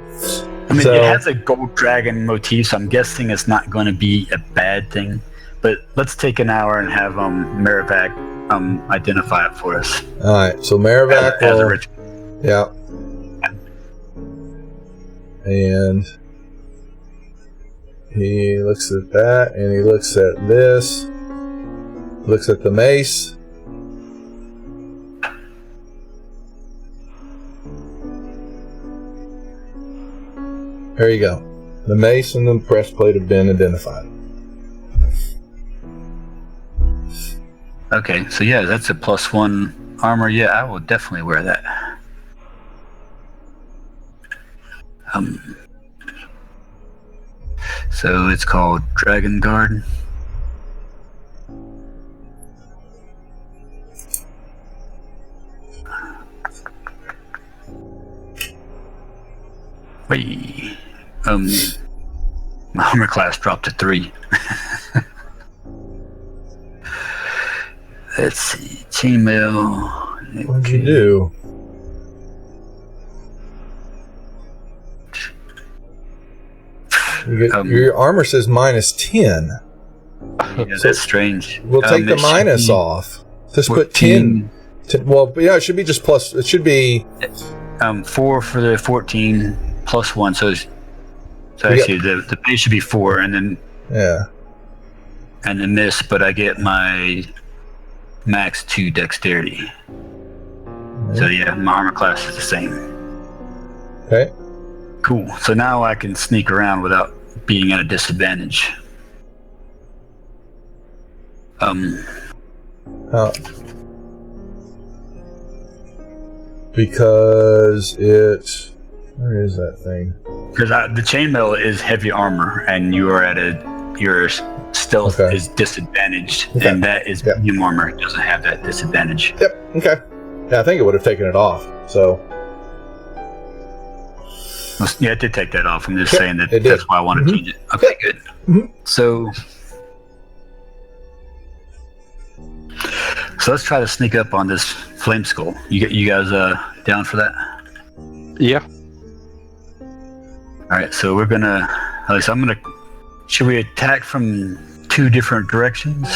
I mean, it has a gold dragon motif, so I'm guessing it's not going to be a bad thing. But let's take an hour and have Marivac identify it for us. All right, so Marivac as a ritual. Yeah. And he looks at that, and he looks at this, looks at the mace. There you go. The mace and the breastplate have been identified. Okay, so yeah, that's a +1 armor. Yeah, I will definitely wear that. So it's called Dragon Guard. Wait, my armor class dropped to 3. Let's see, chainmail. What'd you do? Your armor says -10. Yeah, that's strange. We'll take the minus off. Just 14. Put 10. Well, yeah, it should be just plus. It should be 4 for the 14 +1. So actually, the base should be 4, and then and then this. But I get my max 2 dexterity. So yeah, my armor class is the same. Okay. Cool. So now I can sneak around without being at a disadvantage. Because it... Where is that thing? Because the chainmail is heavy armor, and you are at your stealth is disadvantaged, and that is medium armor. It doesn't have that disadvantage. Yep. Okay. Yeah, I think it would have taken it off. So. Yeah, it did take that off. I'm just saying that that's why I want to change it. Okay, good. So let's try to sneak up on this flame skull. You guys down for that? Yeah. All right. So we're gonna. At least I'm gonna. Should we attack from 2 different directions?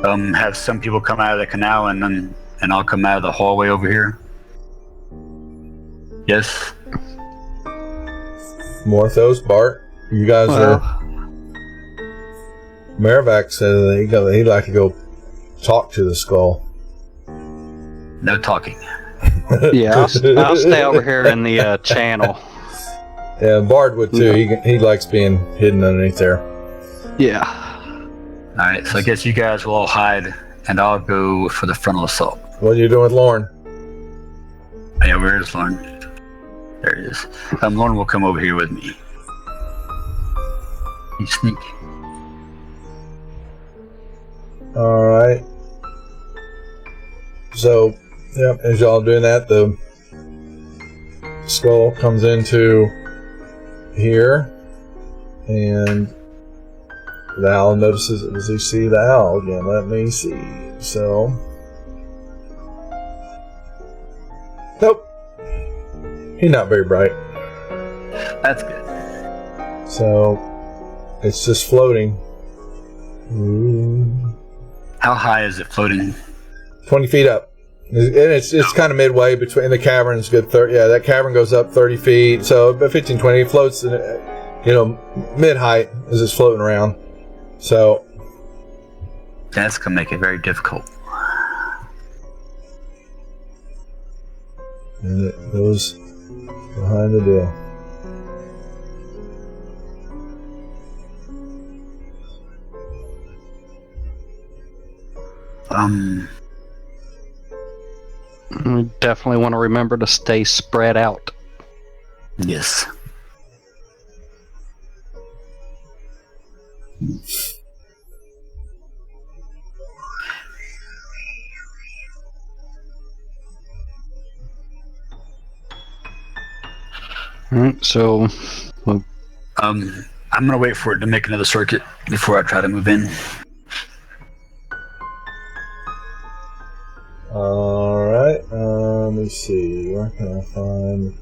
Have some people come out of the canal and I'll come out of the hallway over here. Yes. Morthos, Bart, you guys are. Merrivac said he'd like to go talk to the skull. No talking. Yeah, I'll stay over here in the channel. Yeah, Bard would too. He likes being hidden underneath there. Yeah. All right, so I guess you guys will all hide, and I'll go for the frontal assault. What are you doing with Lorne? Yeah, where is Lorne? There he is. Lorne will come over here with me. You sneak. All right. So, as y'all doing that, the skull comes into here, and the owl notices it. Does he see the owl again? Let me see. So, nope. He's not very bright. That's good. So, it's just floating. Ooh. How high is it floating? 20 feet up. And it's kind of midway between the caverns. Good 30. Yeah, that cavern goes up 30 feet. So about 15, 20. It floats, mid height as it's floating around. So that's gonna make it very difficult. And it goes behind the deal. We definitely want to remember to stay spread out. Yes. Alright, so I'm gonna wait for it to make another circuit before I try to move in. Alright, let me see. Where can I find...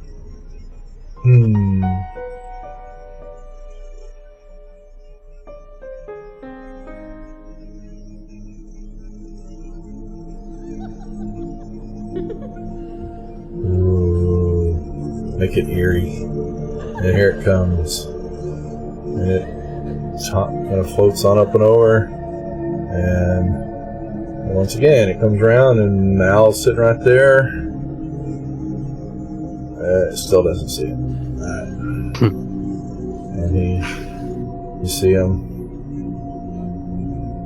Ooh, make it eerie. And here it comes. And it's hot, kind of floats on up and over. And once again, it comes around and the owl's sitting right there. It still doesn't see it. Alright. And you see him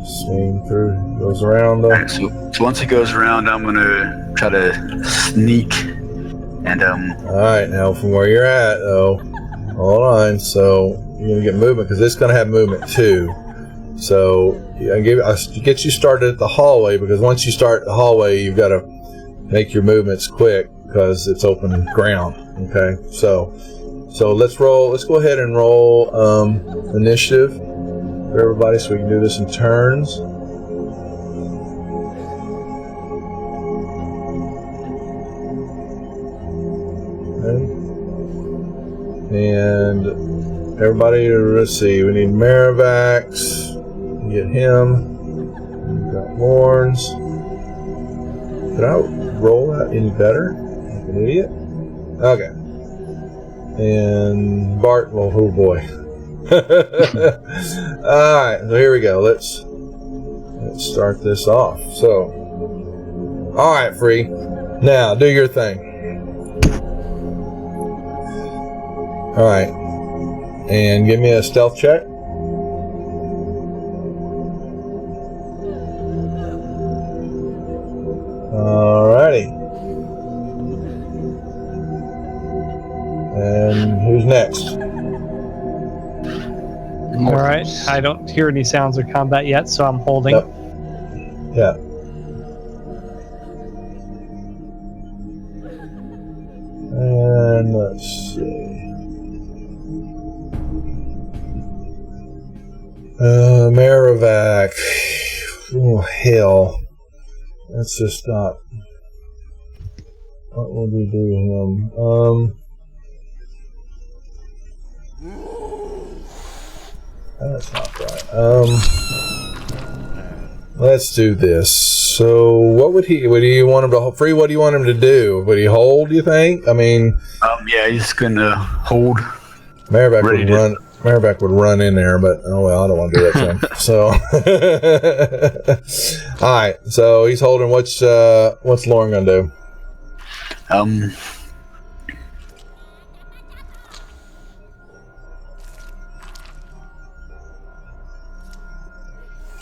swing through, goes around. Alright, so once it goes around, I'm gonna try to sneak and Alright, now from where you're at, though, hold on. So you're gonna get movement because it's gonna have movement too. So I get you started at the hallway, because once you start the hallway, you've got to make your movements quick because it's open ground. Okay, so let's roll. Let's go ahead and roll initiative for everybody, so we can do this in turns. Okay. And everybody, let's see. We need Merrivax. Get him. We've got Lorne's. Did I roll that any better? Like an idiot. Okay. And Bart. Well, oh boy. All right. So here we go. Let's start this off. So, all right, Free. Now, do your thing. All right. And give me a stealth check. Alrighty. And who's next? All right. I don't hear any sounds of combat yet, so I'm holding. Yep. Yeah. And let's see. Marivac. Oh, hell. That's just not. What would we do to him? That's not right. Let's do this. So, what would he? Would you want him to free? What do you want him to do? Would he hold? You think? I mean, yeah, he's gonna hold. Marivac would run. Marivac would run in there, but oh well, I don't want to do that to him. So, all right. So he's holding. What's Lauren gonna do?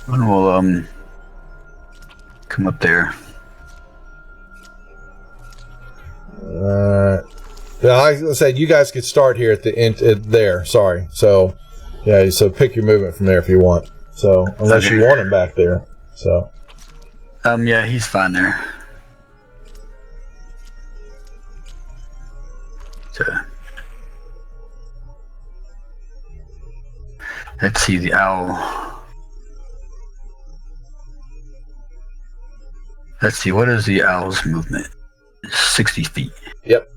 One will come up there. Yeah, I said you guys could start here at the end there. Sorry. So, yeah. So pick your movement from there if you want. So unless you want him back there. So. Yeah, he's fine there. So, let's see the owl. Let's see, what is the owl's movement? 60 feet. Yep.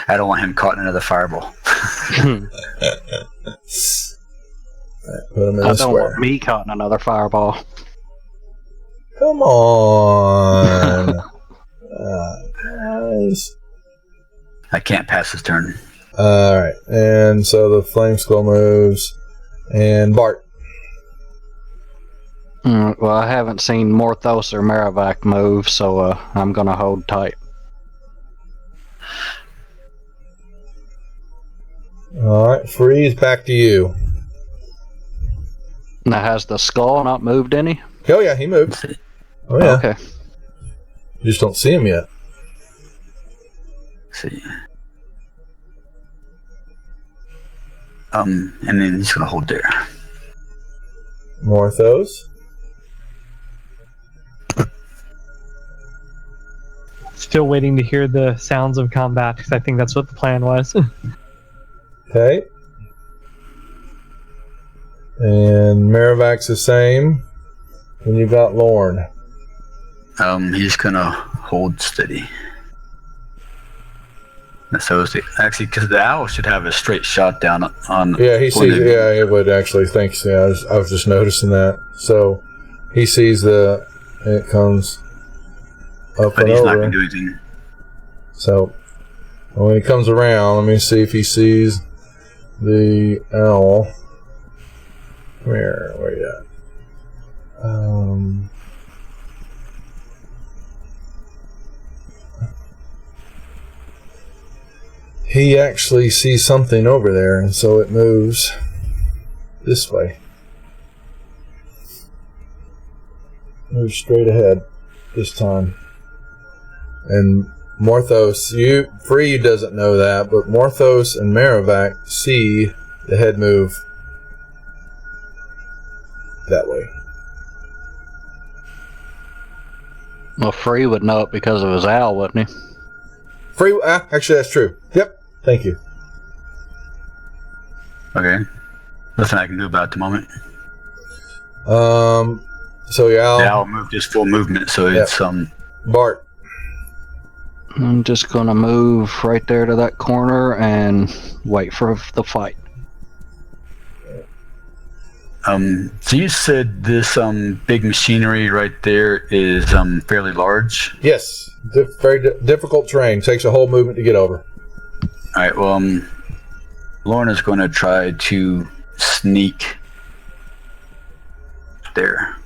I don't want him caught in another fireball. Put him in I the don't square. want me caught in another fireball. Come on. Guys. I can't pass his turn. Alright, and so the flame skull moves. And Bart. Well, I haven't seen Morthos or Marivac move, so I'm going to hold tight. Alright, Freeze, back to you. Now, has the skull not moved any? Oh yeah, he moved. Oh yeah. Okay. You just don't see him yet. Let's see. And then he's gonna hold there. Morthos. Still waiting to hear the sounds of combat because I think that's what the plan was. Okay. And Maravac's the same. And you got Lorne. He's gonna hold steady. So is actually, because the owl should have a straight shot down on. Yeah, he sees. Yeah, he would actually think. Yeah, I was just noticing that. So he sees and it comes up But and he's over. not gonna do anything. So when he comes around, let me see if he sees the owl. Where you at? He actually sees something over there, and so it moves this way. Moves straight ahead this time. And Morthos, Free doesn't know that, but Morthos and Marivac see the head move that way. Well, Free would know it because of his owl, wouldn't he? Free, actually, that's true. Yep. Thank you. Okay. Nothing I can do about it at the moment. So yeah, The owl moved his full movement, so it's Bart. I'm just going to move right there to that corner and wait for the fight. So you said this big machinery right there is fairly large. Yes, very difficult terrain. Takes a whole movement to get over. All right. Well, Lauren is going to try to sneak there.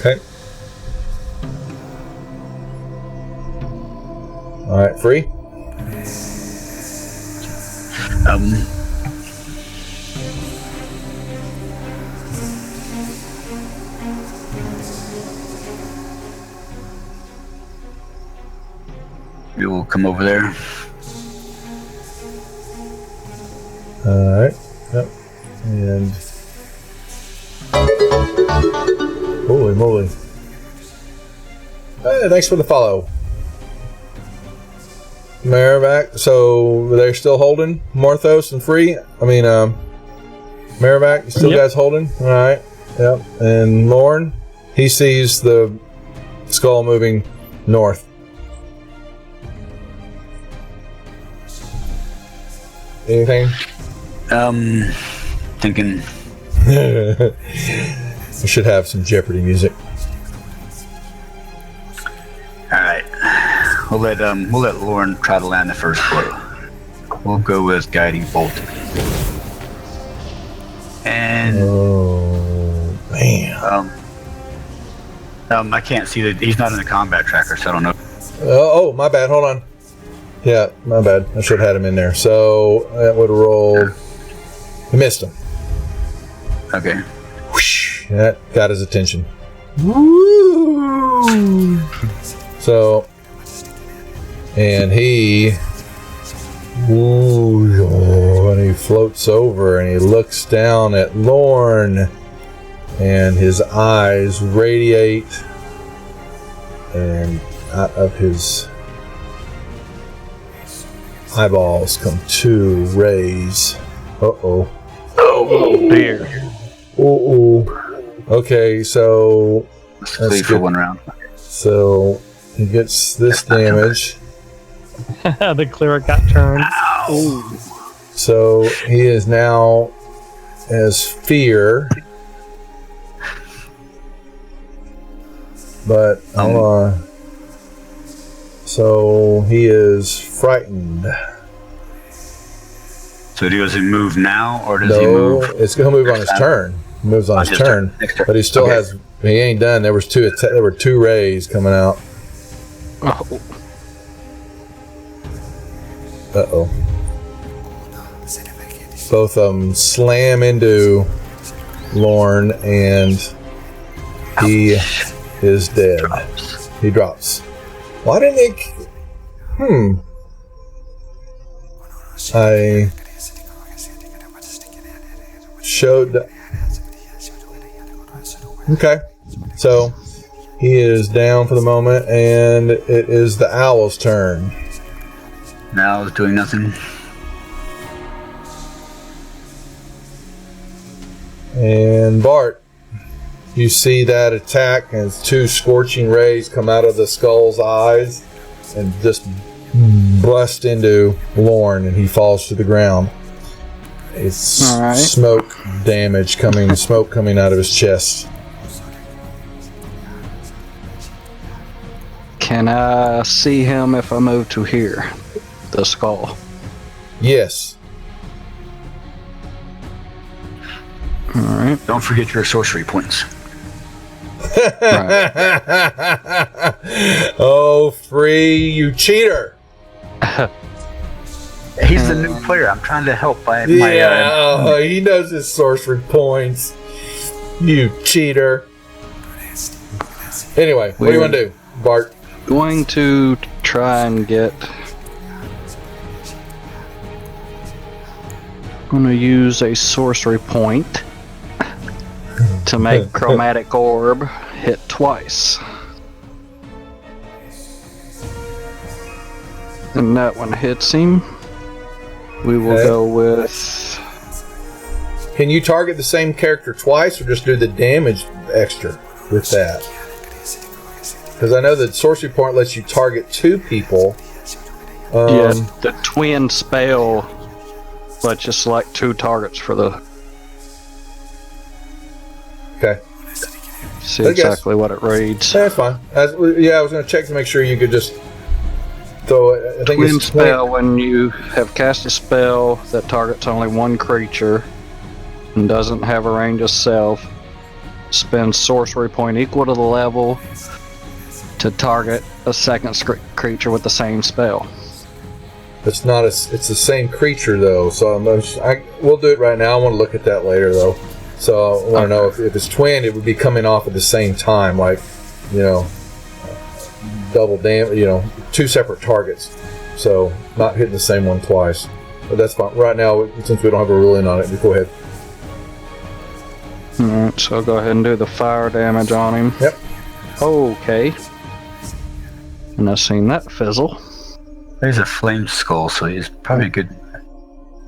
Okay. All right, free. We will come over there. All right. Yep. And holy moly! Hey, thanks for the follow, Marivac. So they're still holding Morthos and free. I mean, Marivac, you still guys holding? All right. Yep. And Lorne, he sees the skull moving north. Anything? Thinking. We should have some Jeopardy music. All right. We'll let Lauren try to land the first blow. We'll go with guiding bolt. And oh man. I can't see that he's not in the combat tracker, so I don't know. Oh, my bad. Hold on. Yeah, my bad. I should have had him in there. So that would have rolled. He missed him. Okay. Whoosh, that got his attention. Woo! So, and he, and he floats over and he looks down at Lorne, and his eyes radiate, and out of his eyeballs come two rays. Uh-oh. Oh dear. Okay, so Let's leave for one round. So he gets this damage. The cleric got turned. Ow. So he is now as fear. But so he is frightened. So does he move now, or does he No, move? it's gonna move on his turn. He moves on his turn. Next turn. But he still has. He ain't done. There were two rays coming out. Oh, Uh-oh. Both of them slam into Lorne, and he is dead. He drops. Why didn't it... I showed... Okay. So, he is down for the moment, and it is the owl's turn. Now it's doing nothing. And Bart, you see that attack, and it's two scorching rays come out of the skull's eyes and just bust into Lorne, and he falls to the ground. It's All right. smoke coming out of his chest. can I see him if I move to here? The skull. Yes. Alright. Don't forget your sorcery points. Oh, free, you cheater! He's the new player. I'm trying to help by He knows his sorcery points. You cheater. Anyway, what do you want to do, Bart? Going to try and get... I'm going to use a sorcery point to make Chromatic Orb hit twice. And that one hits him. We will Okay. go with... Can you target the same character twice, or just do the damage extra with that? Because I know that sorcery point lets you target two people. Yes, the twin spell lets you select two targets for the... See I guess. exactly what it reads. That's fine. I was going to check to make sure you could just throw it. I think Twin it's spell, when you have cast a spell that targets only one creature and doesn't have a range of self, spend sorcery point equal to the level to target a second creature with the same spell. It's not. It's the same creature though. So we'll do it right now. I want to look at that later though. So I want to know if it's twin, it would be coming off at the same time, like double damage. Two separate targets. So not hitting the same one twice. But that's fine. Right now, since we don't have a ruling on it, go ahead. Alright, so I'll go ahead and do the fire damage on him. Yep. Okay. And I've seen that fizzle. There's a flame skull, so he's probably good.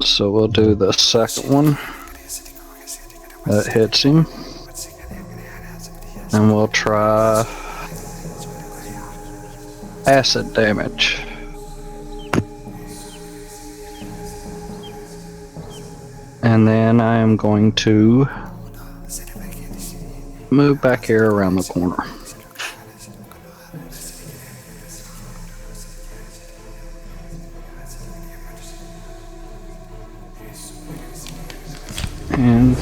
So we'll do the second one. That hits him. And we'll try acid damage. And then I am going to move back here around the corner. And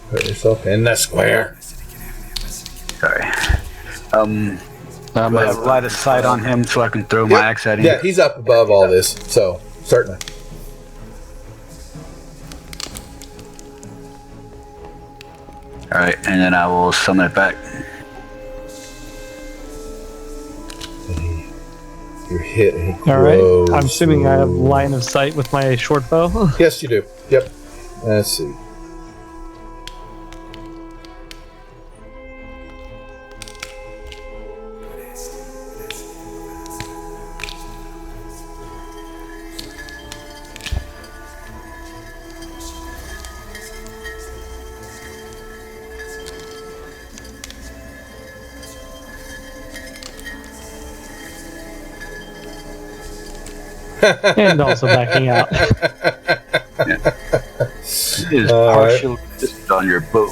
Put yourself in the square. Sorry. Do I have line of sight on him so I can throw my axe at him? Yeah, he's up above all this, so certainly. Alright, and then I will summon it back. You're hit. And he All right. grows. I'm assuming I have line of sight with my short bow. Yes, you do. Yep. Let's see. And also backing out. It is partial resist on your bow.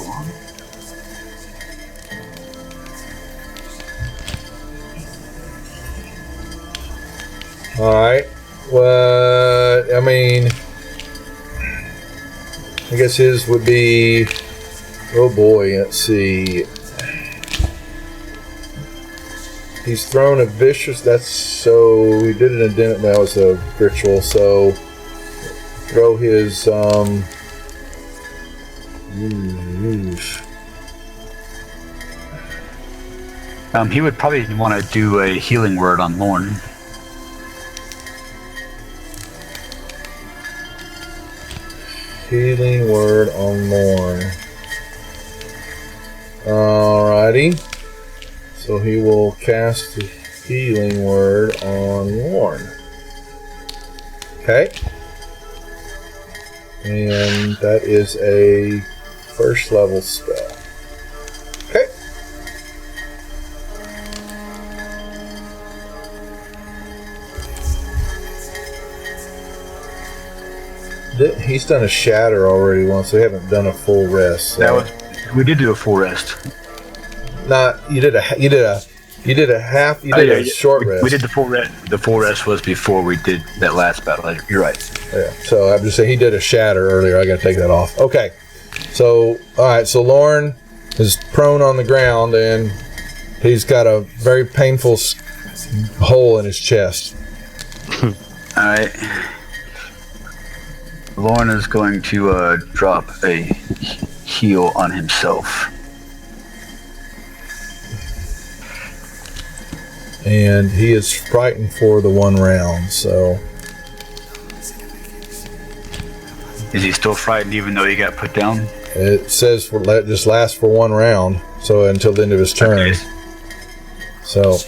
Alright. What? I mean, I guess his would be. Oh boy, let's see. He's thrown a vicious. That's so. We did an addendum. That was a ritual. So throw his. He would probably want to do a healing word on Lorne. Healing word on Lorne. Alrighty. So he will cast the healing word on Lorne. Okay. And that is a first level spell. Okay. He's done a shatter already once. We haven't done a full rest. So. We did do a full rest. You did a short rest. We did the full rest. The full rest was before we did that last battle. You're right. Yeah. So I'm just saying he did a shatter earlier. I got to take that off. Okay. So all right. So Lorne is prone on the ground and he's got a very painful hole in his chest. All right. Lorne is going to drop a heal on himself. And he is frightened for the 1 round, so... Is he still frightened even though he got put down? It says just lasts for 1 round, so until the end of his turn. Okay. So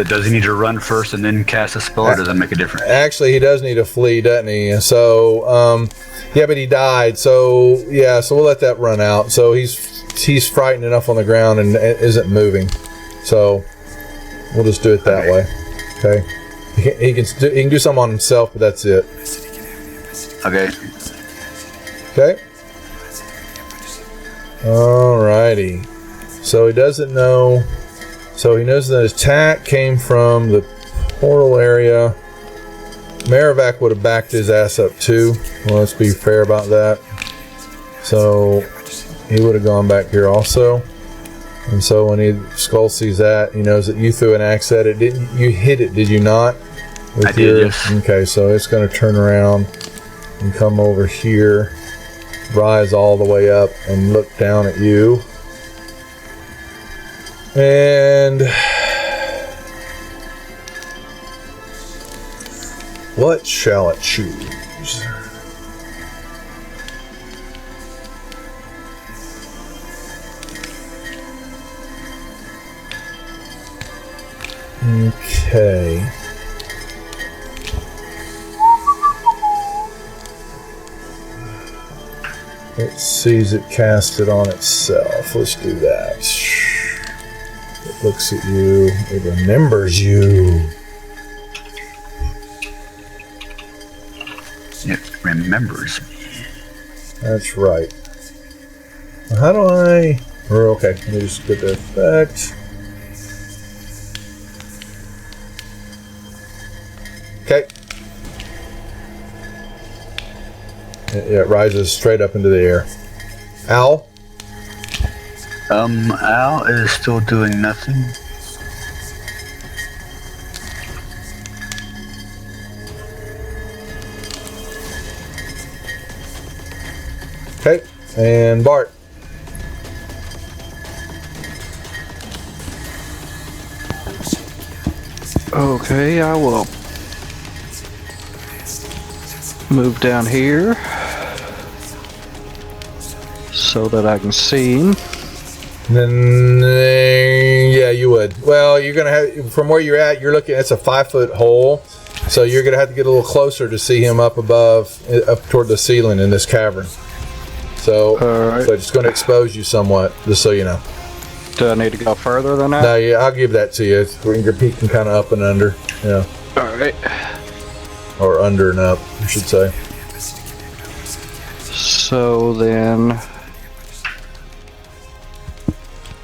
does he need to run first and then cast a spell, or does that make a difference? Actually, he does need to flee, doesn't he? So, yeah, but he died, so, yeah, so we'll let that run out. So he's frightened enough on the ground and isn't moving. So... we'll just do it that way. Okay. He can do something on himself, but that's it. Okay. Okay. Alrighty. So he doesn't know. So he knows that his attack came from the portal area. Maravac would have backed his ass up too. Well, let's be fair about that. So he would have gone back here also. And so when Skull sees that, he knows that you threw an axe at it. Didn't you hit it? Did you not? I did, yes. Okay, so it's going to turn around and come over here, rise all the way up, and look down at you. And what shall it choose? Okay. It sees it cast it on itself. Let's do that. It looks at you. It remembers you. It remembers me. That's right. How do I... Okay, let me just get the effect. Okay. Yeah, it rises straight up into the air. Owl? Al is still doing nothing. Okay. And Bart? Okay, I will move down here so that I can see him. Then, yeah, you would. Well, you're gonna have, from where you're at, you're looking. It's a 5-foot hole, so you're gonna have to get a little closer to see him up above, up toward the ceiling in this cavern. So, right. So it's going to expose you somewhat, just so you know. Do I need to go further than that? No, yeah, I'll give that to you. You're peeking kind of up and under, yeah, All right. or under and up, I should say. So then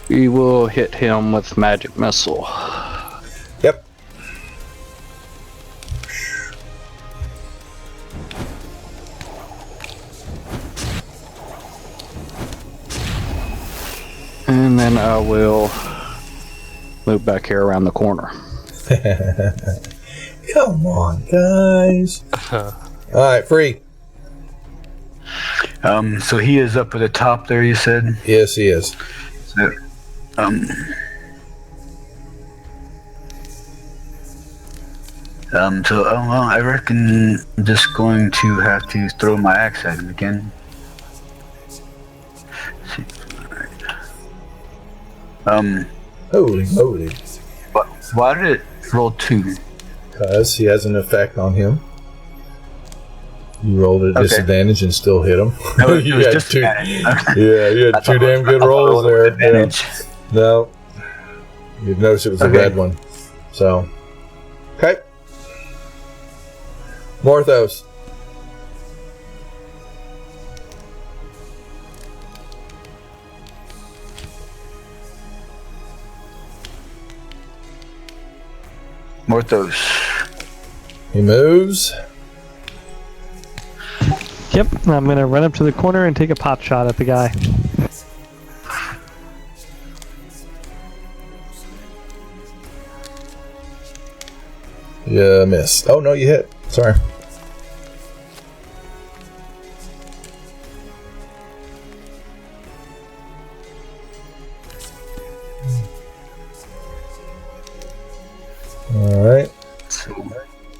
we will hit him with magic missile. Yep. And then I will move back here around the corner. Come on, guys. All right, free. So he is up at the top there, you said? Yes, he is. So, well, I reckon I'm just going to have to throw my axe at him again. Let's see. Holy moly. Why did it roll 2? Because he has an effect on him. You rolled at a Okay. disadvantage and still hit him. No, it You was had just two, okay. yeah, you had two damn good rolls there. Yeah. Advantage. No. You'd notice it was a Okay. red one. So. Okay. Morthos. Morthos. He moves. Yep, I'm gonna run up to the corner and take a pot shot at the guy. Yeah, miss. Oh, no, you hit. Sorry. Alright.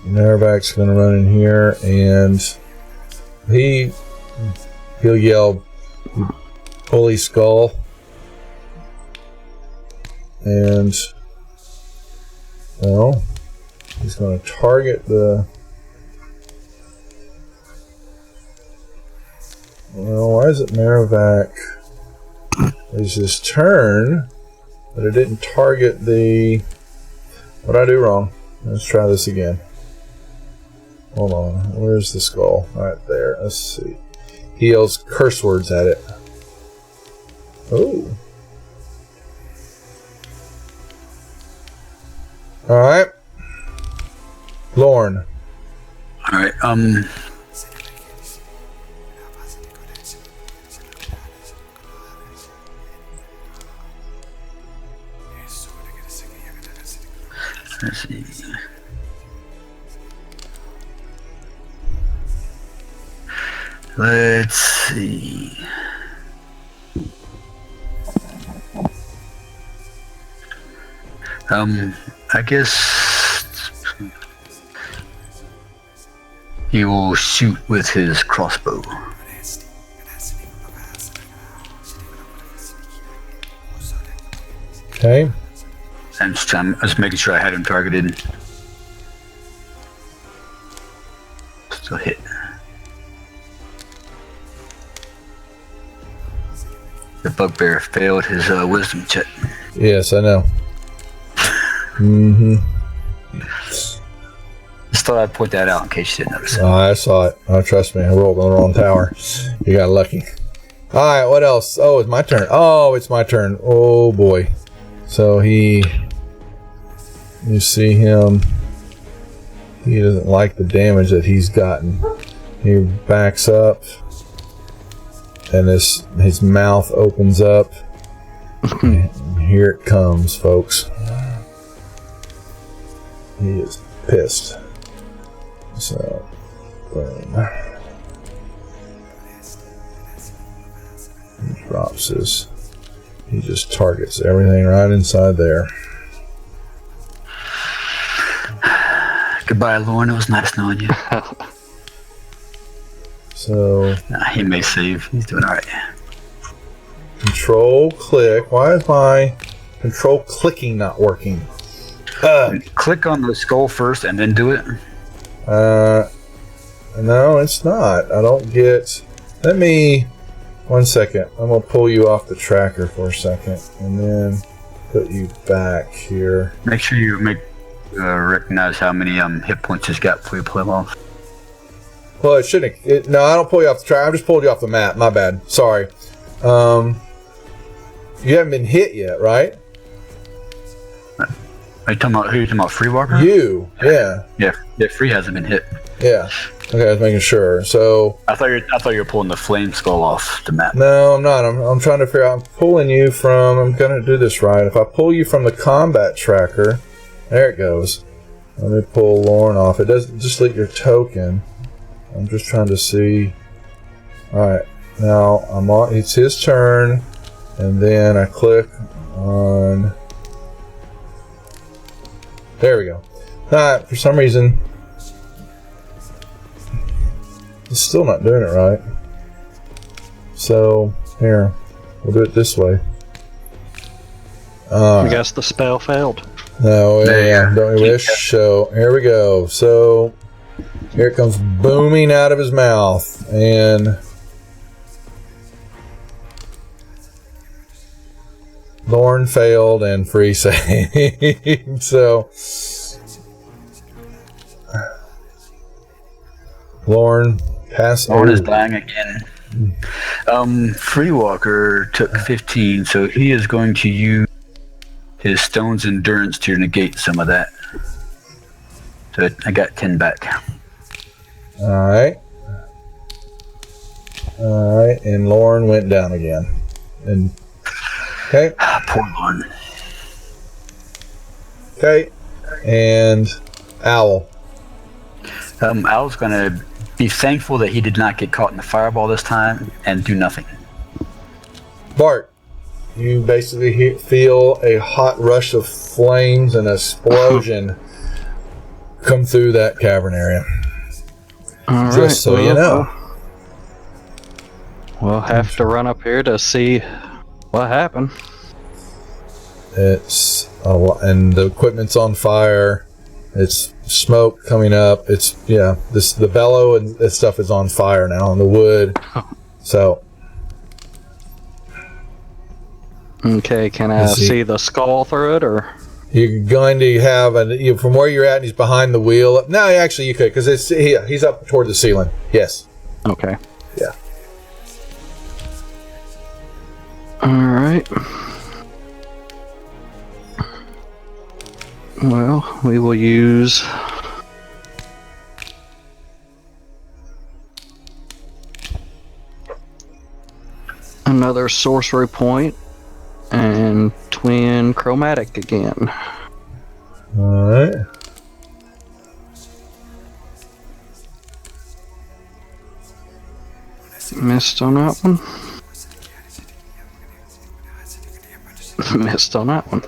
Narvac's going to run in here and he'll yell, "Holy skull." And, well, he's going to target the... Well, why is it Narvac? It's his turn, but it didn't target the... What did I do wrong? Let's try this again. Hold on. Where's the skull? Right there. Let's see. He yells curse words at it. Oh. Alright. Lorne. Alright, let's see. Let's see. I guess he will shoot with his crossbow. Okay. I'm just making sure I had him targeted. Still hit. The bugbear failed his wisdom check. Yes, I know. Mm-hmm. Just thought I'd point that out in case you didn't notice it. I saw it. Oh, trust me. I rolled on the wrong tower. You got lucky. Alright, what else? Oh, it's my turn. Oh, it's my turn. Oh, boy. So you see him. He doesn't like the damage that he's gotten. He backs up. And his mouth opens up. And here it comes, folks. He is pissed. So, boom. He drops his. He just targets everything right inside there. Goodbye, Lauren. It was nice knowing you. So, Nah, he may save. He's doing alright. control click. Why is my control clicking not working? Click on the skull first and then do it. No, it's not. I don't get. Let me. 1 second. I'm gonna pull you off the tracker for a second, and then put you back here. Make sure you recognize how many hit points he's got before you pull him off. Well, it shouldn't. No, I don't pull you off the track. I just pulled you off the map. My bad. Sorry. You haven't been hit yet, right? Are you talking about who? You talking about Free Walker? You. Yeah. Yeah. Free hasn't been hit. Yeah. Okay, I was making sure. So. I thought you were pulling the flame skull off the map. No, I'm not. I'm trying to figure out. I'm pulling you from. I'm gonna do this right. If I pull you from the combat tracker, there it goes. Let me pull Lorne off. It doesn't just delete your token. I'm just trying to see. Alright, now I'm on. It's his turn, and then I click on. There we go. Alright, for some reason, it's still not doing it right. So, here, we'll do it this way. I guess the spell failed. No, yeah, don't we wish? So, here we go. So, here it comes booming out of his mouth, and Lorne failed and Free saved. So, Lorne passed. Lorne is dying again. Free Walker took 15, so he is going to use his Stone's Endurance to negate some of that. So I got 10 back. Alright, and Lorne went down again. And okay. Poor Lorne. Okay, and Owl. Owl's going to be thankful that he did not get caught in the fireball this time and do nothing. Bart, you basically feel a hot rush of flames and explosion come through that cavern area. All Just right, so you know. We'll have to run up here to see what happened. It's a lot, and the equipment's on fire. It's smoke coming up. It's the bellow and this stuff is on fire now, and the wood. So. Okay, can I see the skull through it, or? You're going to have from where you're at, and he's behind the wheel. No, actually, you could, because he's up toward the ceiling. Yes. Okay. Yeah. All right. Well, we will use another sorcery point and twin chromatic again. All right. Missed on that one. Missed on that one.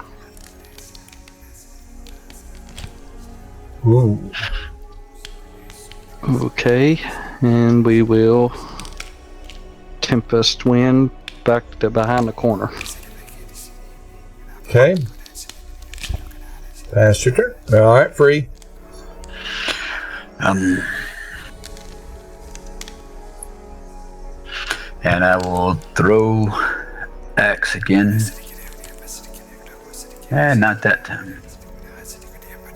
Ooh. Okay, and we will Tempest Wind back to behind the corner. Okay. Pass your turn. All right, free. And I will throw axe again. And not that time.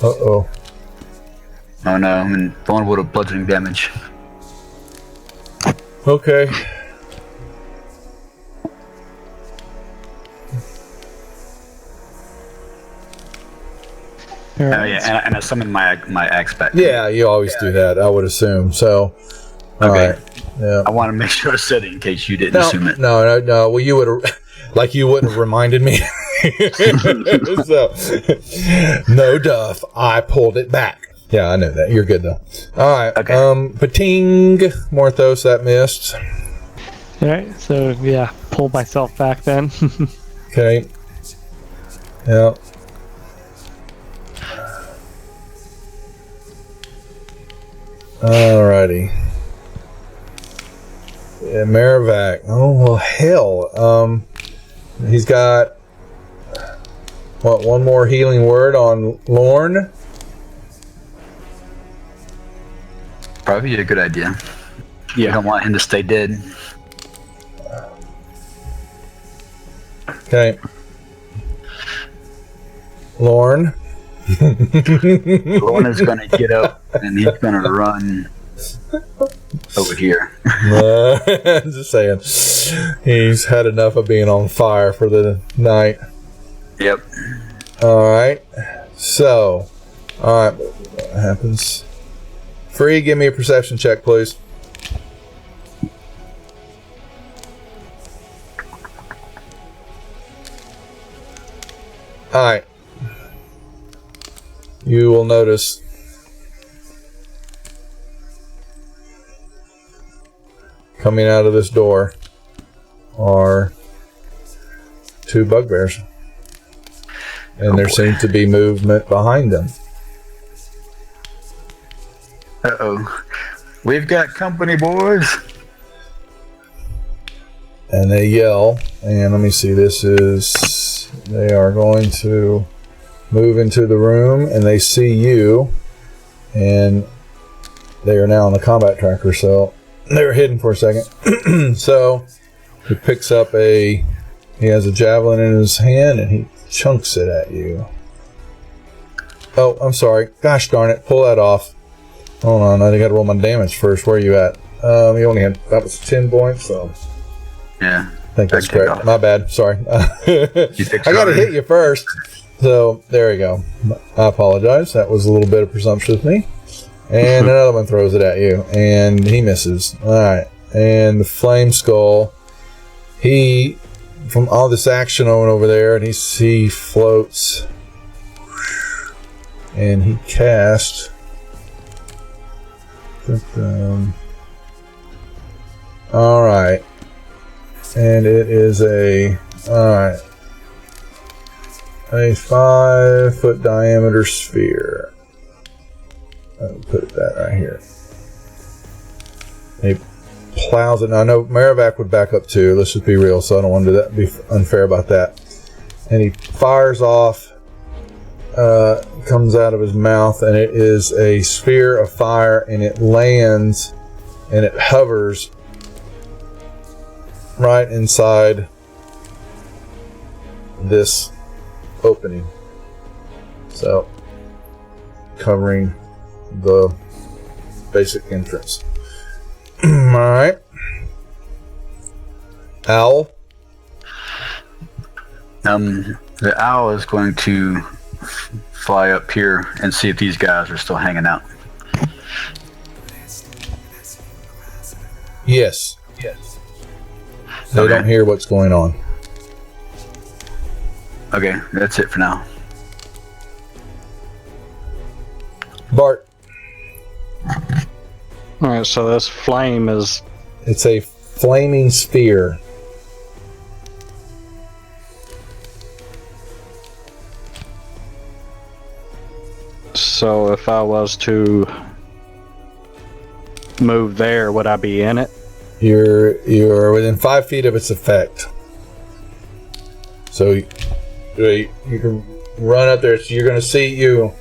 Uh-oh. Oh no, I'm in vulnerable to bludgeoning damage. Okay. Oh yeah, and I summon my axe back. Yeah, you always do that, I would assume. So, all Okay. right. Yeah. I want to make sure I said it in case you didn't assume it. No. Well, you would have, like you wouldn't have reminded me. So, no, Duff. I pulled it back. Yeah, I know that. You're good though. All right. Okay. Pating, Morthos, that missed. All right, so yeah, pull myself back then. Okay. Yeah. Alrighty. Yeah, Maravac. Oh well, hell. He's got one more healing word on Lorne. Probably a good idea. Yeah. I don't want him to stay dead. Okay. Lorne. Lorne is going to get up and he's going to run over here. Just saying. He's had enough of being on fire for the night. Yep. Alright. So. Alright. What happens? Free, give me a perception check, please. Alright. You will notice coming out of this door are two bugbears. And there seems to be movement behind them. Uh-oh. We've got company, boys. And they yell, and let me see, they are going to move into the room, and they see you, and they are now on the combat tracker, so they were hidden for a second. So he picks up he has a javelin in his hand, and he chunks it at you. Oh, I'm sorry. Gosh darn it, pull that off. Hold on, I got to roll my damage first. Where are you at? You only had, that was 10 points, so. Yeah. I think that's correct. My bad. Sorry. I got to hit you first. So, there you go. I apologize. That was a little bit of presumptuous of me. And another one throws it at you. And he misses. Alright. And the Flame Skull, from all this action over there, and he floats. And he casts. Alright. And it is a 5-foot diameter sphere. I'll put that right here. He plows it. Now, I know Maravac would back up too. Let's just be real, so I don't want to be unfair about that. And he fires off, comes out of his mouth, and it is a sphere of fire, and it lands, and it hovers right inside this opening. So, covering the basic entrance. Alright. Owl. The owl is going to fly up here and see if these guys are still hanging out. Yes. They Okay. don't hear what's going on. Okay, that's it for now. Bart. Alright, so this flame is. It's a flaming sphere. So if I was to move there, would I be in it? You're within 5 feet of its effect. So you can run up there. So you're going to see you're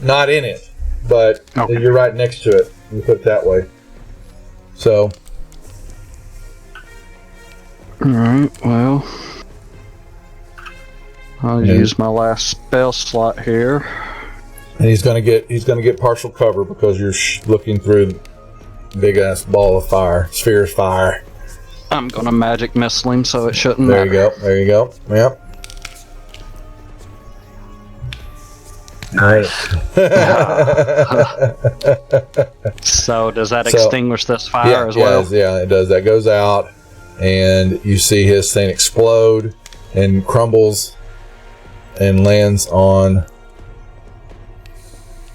not in it, but Okay. you're right next to it. You put it that way. So Alright, well. I'll Yeah. use my last spell slot here. and he's going to get partial cover because you're looking through big ass ball of fire, sphere of fire. I'm gonna magic missile him, so it shouldn't There you matter. go. There you go. Yep. Nice. So does that So- extinguish this fire as well? Yeah, it does. That goes out, and you see his thing explode and crumbles and lands on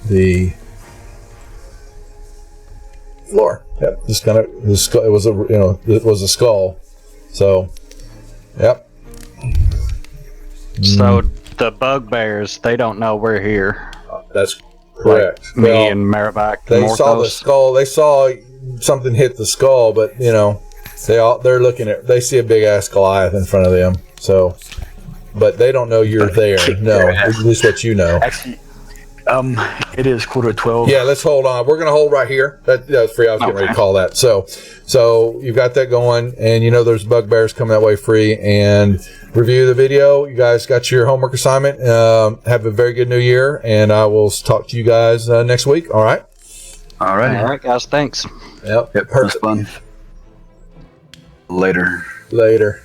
the floor. Yep, just kind of it was a skull. So, yep. So the bugbears, they don't know we're here. That's correct. Me Well, and Maribak. they saw the Morthos. skull. They saw something hit the skull, but they see a big ass Goliath in front of them. So, but they don't know you're there. No, at least what you know. Actually, it is 11:45. Yeah, let's hold on. We're going to hold right here. That's free. I was getting ready to call that. So you've got that going, and you know there's bugbears coming that way free. And review the video. You guys got your homework assignment. Have a very good new year, and I will talk to you guys next week. All right? All right. All right, guys. Thanks. Yep. Yep, that's Perfect. fun. Later. Later.